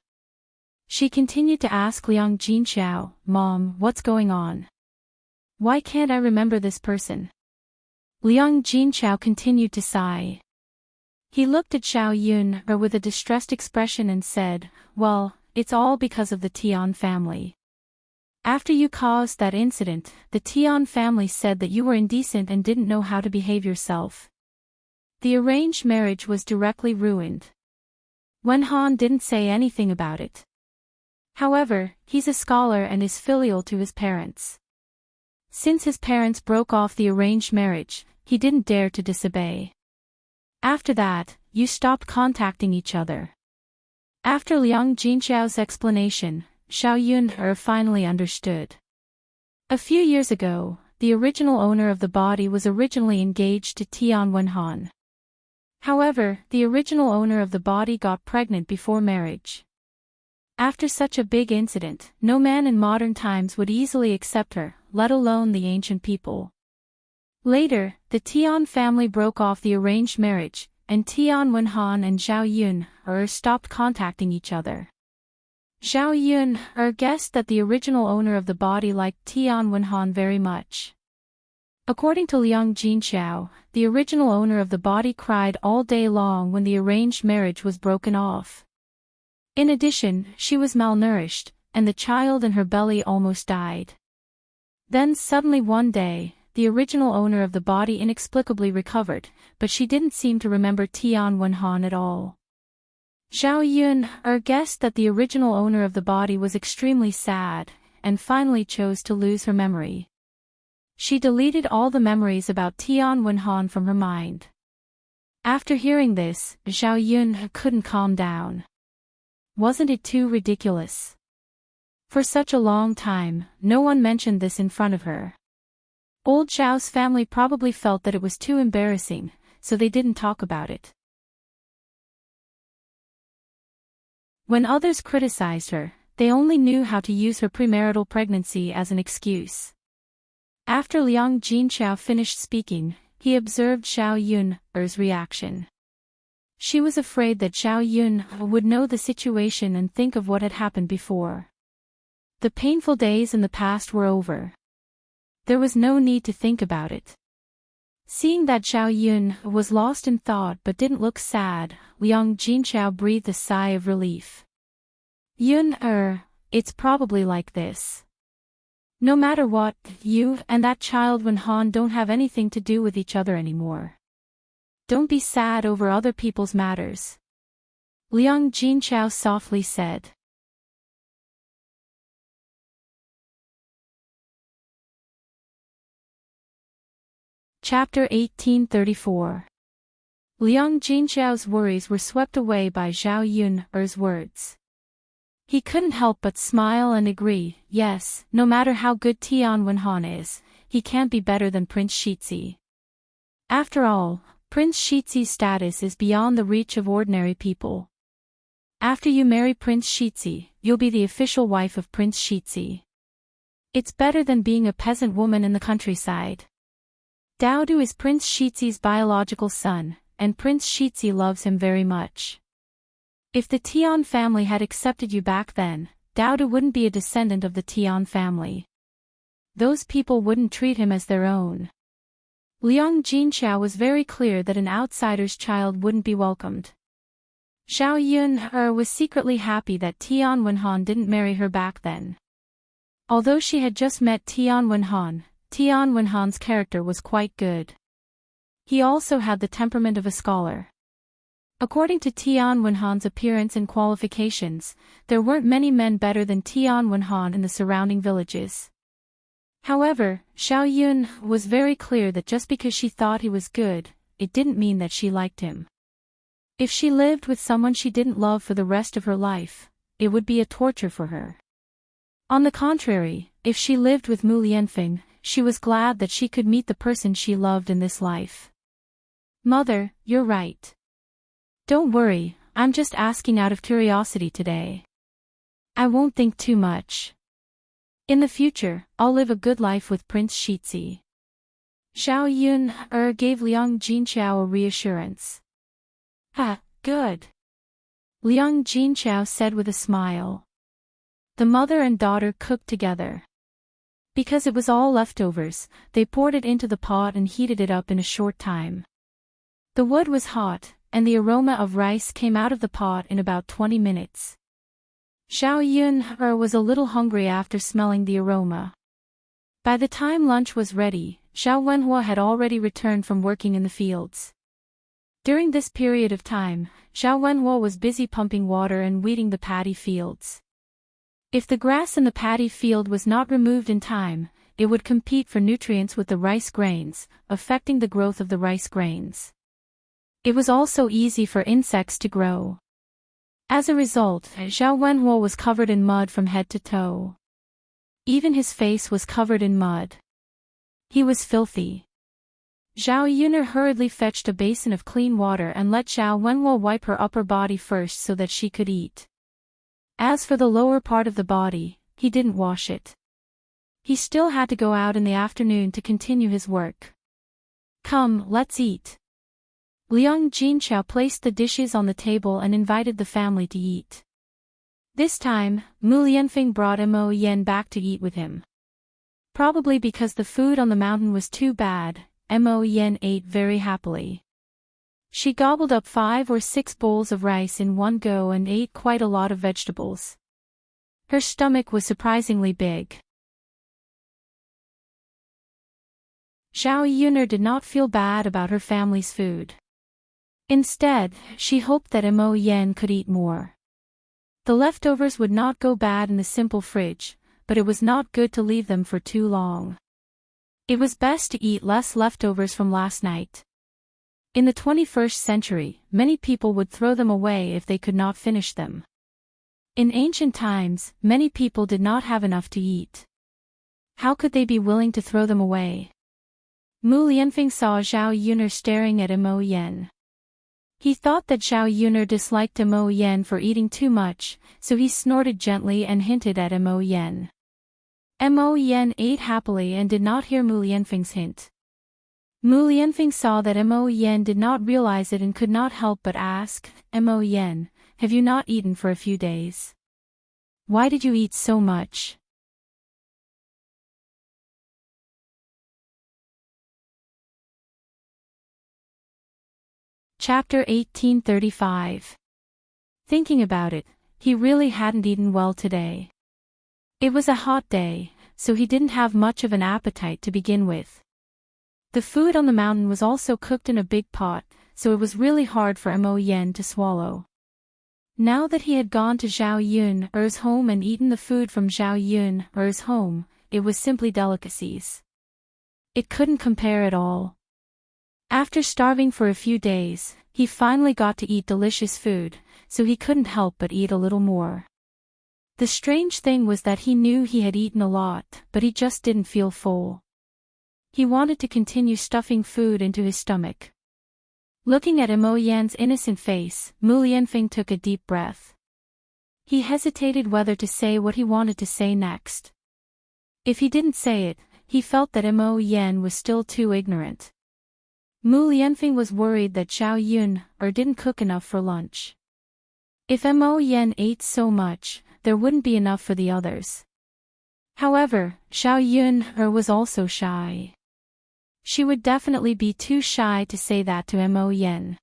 She continued to ask Liang Jinqiao, Mom, what's going on? Why can't I remember this person? Liang Jinqiao continued to sigh. He looked at Zhao Yun with a distressed expression and said, Well, it's all because of the Tian family. After you caused that incident, the Tian family said that you were indecent and didn't know how to behave yourself. The arranged marriage was directly ruined. Wenhan didn't say anything about it. However, he's a scholar and is filial to his parents. Since his parents broke off the arranged marriage, he didn't dare to disobey. After that, you stopped contacting each other. After Liang Jinqiao's explanation, Zhao Yun finally understood. A few years ago, the original owner of the body was originally engaged to Tian Wenhan. However, the original owner of the body got pregnant before marriage. After such a big incident, no man in modern times would easily accept her, let alone the ancient people. Later, the Tian family broke off the arranged marriage, and Tian Wenhan and Zhao Yun stopped contacting each other. Zhao Yun guessed that the original owner of the body liked Tian Wenhan very much. According to Liang Jinqiao, the original owner of the body cried all day long when the arranged marriage was broken off. In addition, she was malnourished, and the child in her belly almost died. Then suddenly one day, the original owner of the body inexplicably recovered, but she didn't seem to remember Tian Wenhan at all. Zhao Yun guessed that the original owner of the body was extremely sad, and finally chose to lose her memory. She deleted all the memories about Tian Wenhan from her mind. After hearing this, Zhao Yun couldn't calm down. Wasn't it too ridiculous? For such a long time, no one mentioned this in front of her. Old Zhao's family probably felt that it was too embarrassing, so they didn't talk about it. When others criticized her, they only knew how to use her premarital pregnancy as an excuse. After Liang Jinchao finished speaking, he observed Zhao Yun's reaction. She was afraid that Zhao Yun would know the situation and think of what had happened before. The painful days in the past were over. There was no need to think about it. Seeing that Zhao Yun was lost in thought but didn't look sad, Liang Jinchao breathed a sigh of relief. It's probably like this. No matter what, you and that child Wenhan don't have anything to do with each other anymore. Don't be sad over other people's matters. Liang Jinchao softly said. Chapter 1834. Liang Jinchao's worries were swept away by Zhao Yun's words. He couldn't help but smile and agree, yes, no matter how good Tian Wenhan is, he can't be better than Prince Shizhi. After all, Prince Shizhi's status is beyond the reach of ordinary people. After you marry Prince Shizhi, you'll be the official wife of Prince Shizhi. It's better than being a peasant woman in the countryside. Daodu is Prince Shizhi's biological son, and Prince Shizhi loves him very much. If the Tian family had accepted you back then, Daodu wouldn't be a descendant of the Tian family. Those people wouldn't treat him as their own. Liang Jinchao was very clear that an outsider's child wouldn't be welcomed. Zhao Yun was secretly happy that Tian Wenhan didn't marry her back then. Although she had just met Tian Wenhan's character was quite good. He also had the temperament of a scholar. According to Tian Wenhan's appearance and qualifications, there weren't many men better than Tian Wenhan in the surrounding villages. However, Zhao Yun was very clear that just because she thought he was good, it didn't mean that she liked him. If she lived with someone she didn't love for the rest of her life, it would be a torture for her. On the contrary, if she lived with Mu Lianfeng, she was glad that she could meet the person she loved in this life. Mother, you're right. Don't worry, I'm just asking out of curiosity today. I won't think too much. In the future, I'll live a good life with Prince Shizhi. Zhao Yun gave Liang Jinchao a reassurance. Good. Liang Jinchao said with a smile. The mother and daughter cooked together. Because it was all leftovers, they poured it into the pot and heated it up in a short time. The wood was hot, and the aroma of rice came out of the pot in about 20 minutes. Zhao Yun was a little hungry after smelling the aroma. By the time lunch was ready, Zhao Wenhua had already returned from working in the fields. During this period of time, Zhao Wenhua was busy pumping water and weeding the paddy fields. If the grass in the paddy field was not removed in time, it would compete for nutrients with the rice grains, affecting the growth of the rice grains. It was also easy for insects to grow. As a result, Zhao Wenhua was covered in mud from head to toe. Even his face was covered in mud. He was filthy. Zhao Yun hurriedly fetched a basin of clean water and let Zhao Wenhua wipe her upper body first so that she could eat. As for the lower part of the body, he didn't wash it. He still had to go out in the afternoon to continue his work. Come, let's eat. Liang Jinchao placed the dishes on the table and invited the family to eat. This time, Mu Lianfeng brought Mo Yen back to eat with him. Probably because the food on the mountain was too bad, Mo Yen ate very happily. She gobbled up 5 or 6 bowls of rice in one go and ate quite a lot of vegetables. Her stomach was surprisingly big. Zhao Yun'er did not feel bad about her family's food. Instead, she hoped that Mo Yen could eat more. The leftovers would not go bad in the simple fridge, but it was not good to leave them for too long. It was best to eat less leftovers from last night. In the 21st century, many people would throw them away if they could not finish them. In ancient times, many people did not have enough to eat. How could they be willing to throw them away? Mu Lianfeng saw Zhao Yuner staring at Mo Yan. He thought that Zhao Yuner disliked Mo Yan for eating too much, so he snorted gently and hinted at Mo Yan. Mo Yan ate happily and did not hear Mu Lianfeng's hint. Mu Lianfeng saw that Mo Yan did not realize it and could not help but ask, Mo Yan, have you not eaten for a few days? Why did you eat so much? Chapter 1835. Thinking about it, he really hadn't eaten well today. It was a hot day, so he didn't have much of an appetite to begin with. The food on the mountain was also cooked in a big pot, so it was really hard for Mo Yan to swallow. Now that he had gone to Zhao Yun's home and eaten the food from Zhao Yun's home, it was simply delicacies. It couldn't compare at all. After starving for a few days, he finally got to eat delicious food, so he couldn't help but eat a little more. The strange thing was that he knew he had eaten a lot, but he just didn't feel full. He wanted to continue stuffing food into his stomach. Looking at Mo Yan's innocent face, Mu Lianfeng took a deep breath. He hesitated whether to say what he wanted to say next. If he didn't say it, he felt that Mo Yan was still too ignorant. Mu Lianfeng was worried that Zhao Yun didn't cook enough for lunch. If Mo Yan ate so much, there wouldn't be enough for the others. However, Zhao Yun was also shy. She would definitely be too shy to say that to Mo Yan.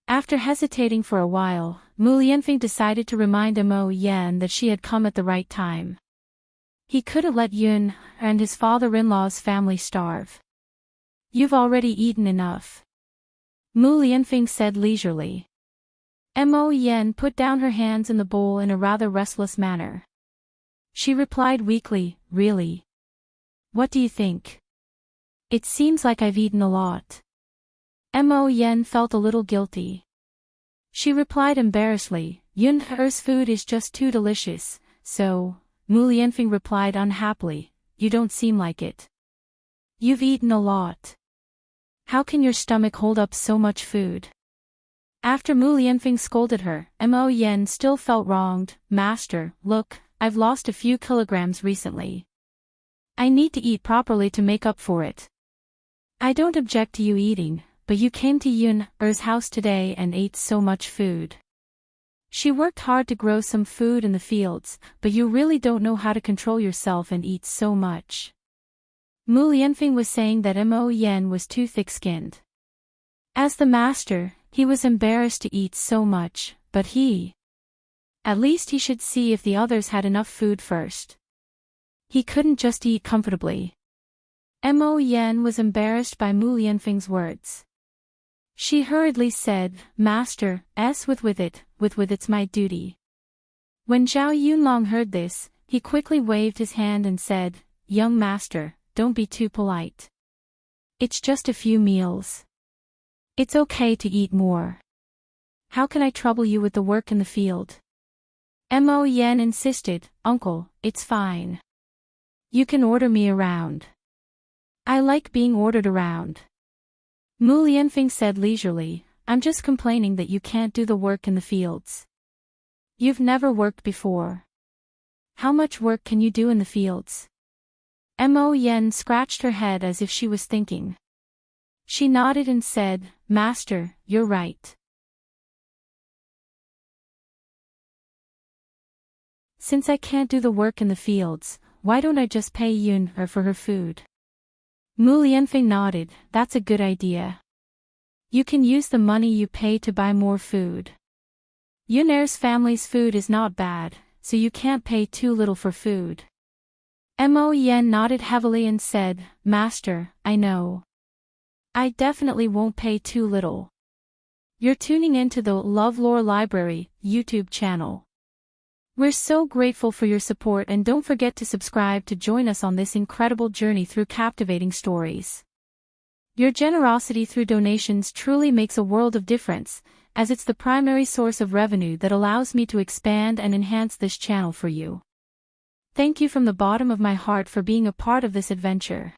After hesitating for a while, Mu Lianfeng decided to remind Mo Yan that she had come at the right time. He couldn't let Yun and his father-in-law's family starve. You've already eaten enough. Mu Lianfeng said leisurely. Mo Yan put down her hands in the bowl in a rather restless manner. She replied weakly, really? What do you think? It seems like I've eaten a lot. Mo Yan felt a little guilty. She replied embarrassedly, Yun's food is just too delicious, so, Mu Lianfeng replied unhappily, you don't seem like it. You've eaten a lot. How can your stomach hold up so much food? After Mu Lianfeng scolded her, Mo Yan still felt wronged. Master, look, I've lost a few kilograms recently. I need to eat properly to make up for it. I don't object to you eating, but you came to Yun's house today and ate so much food. She worked hard to grow some food in the fields, but you really don't know how to control yourself and eat so much. Mu Lianfeng was saying that Mo Yan was too thick-skinned. As the master, he was embarrassed to eat so much, but at least he should see if the others had enough food first. He couldn't just eat comfortably. Mo Yan was embarrassed by Mu Lianfeng's words. She hurriedly said, Master, with it's my duty. When Zhao Yunlong heard this, he quickly waved his hand and said, Young master, don't be too polite. It's just a few meals. It's okay to eat more. How can I trouble you with the work in the field? Mo Yan insisted, Uncle, it's fine. You can order me around. I like being ordered around. Mu Lianfeng said leisurely, I'm just complaining that you can't do the work in the fields. You've never worked before. How much work can you do in the fields? Mo Yan scratched her head as if she was thinking. She nodded and said, Master, you're right. Since I can't do the work in the fields, why don't I just pay Yun for her food? Mu Lianfeng nodded, that's a good idea. You can use the money you pay to buy more food. Yun's family's food is not bad, so you can't pay too little for food. Mo Yan nodded heavily and said, Master, I know. I definitely won't pay too little. You're tuning into the LoveLore Library YouTube channel. We're so grateful for your support and don't forget to subscribe to join us on this incredible journey through captivating stories. Your generosity through donations truly makes a world of difference, as it's the primary source of revenue that allows me to expand and enhance this channel for you. Thank you from the bottom of my heart for being a part of this adventure.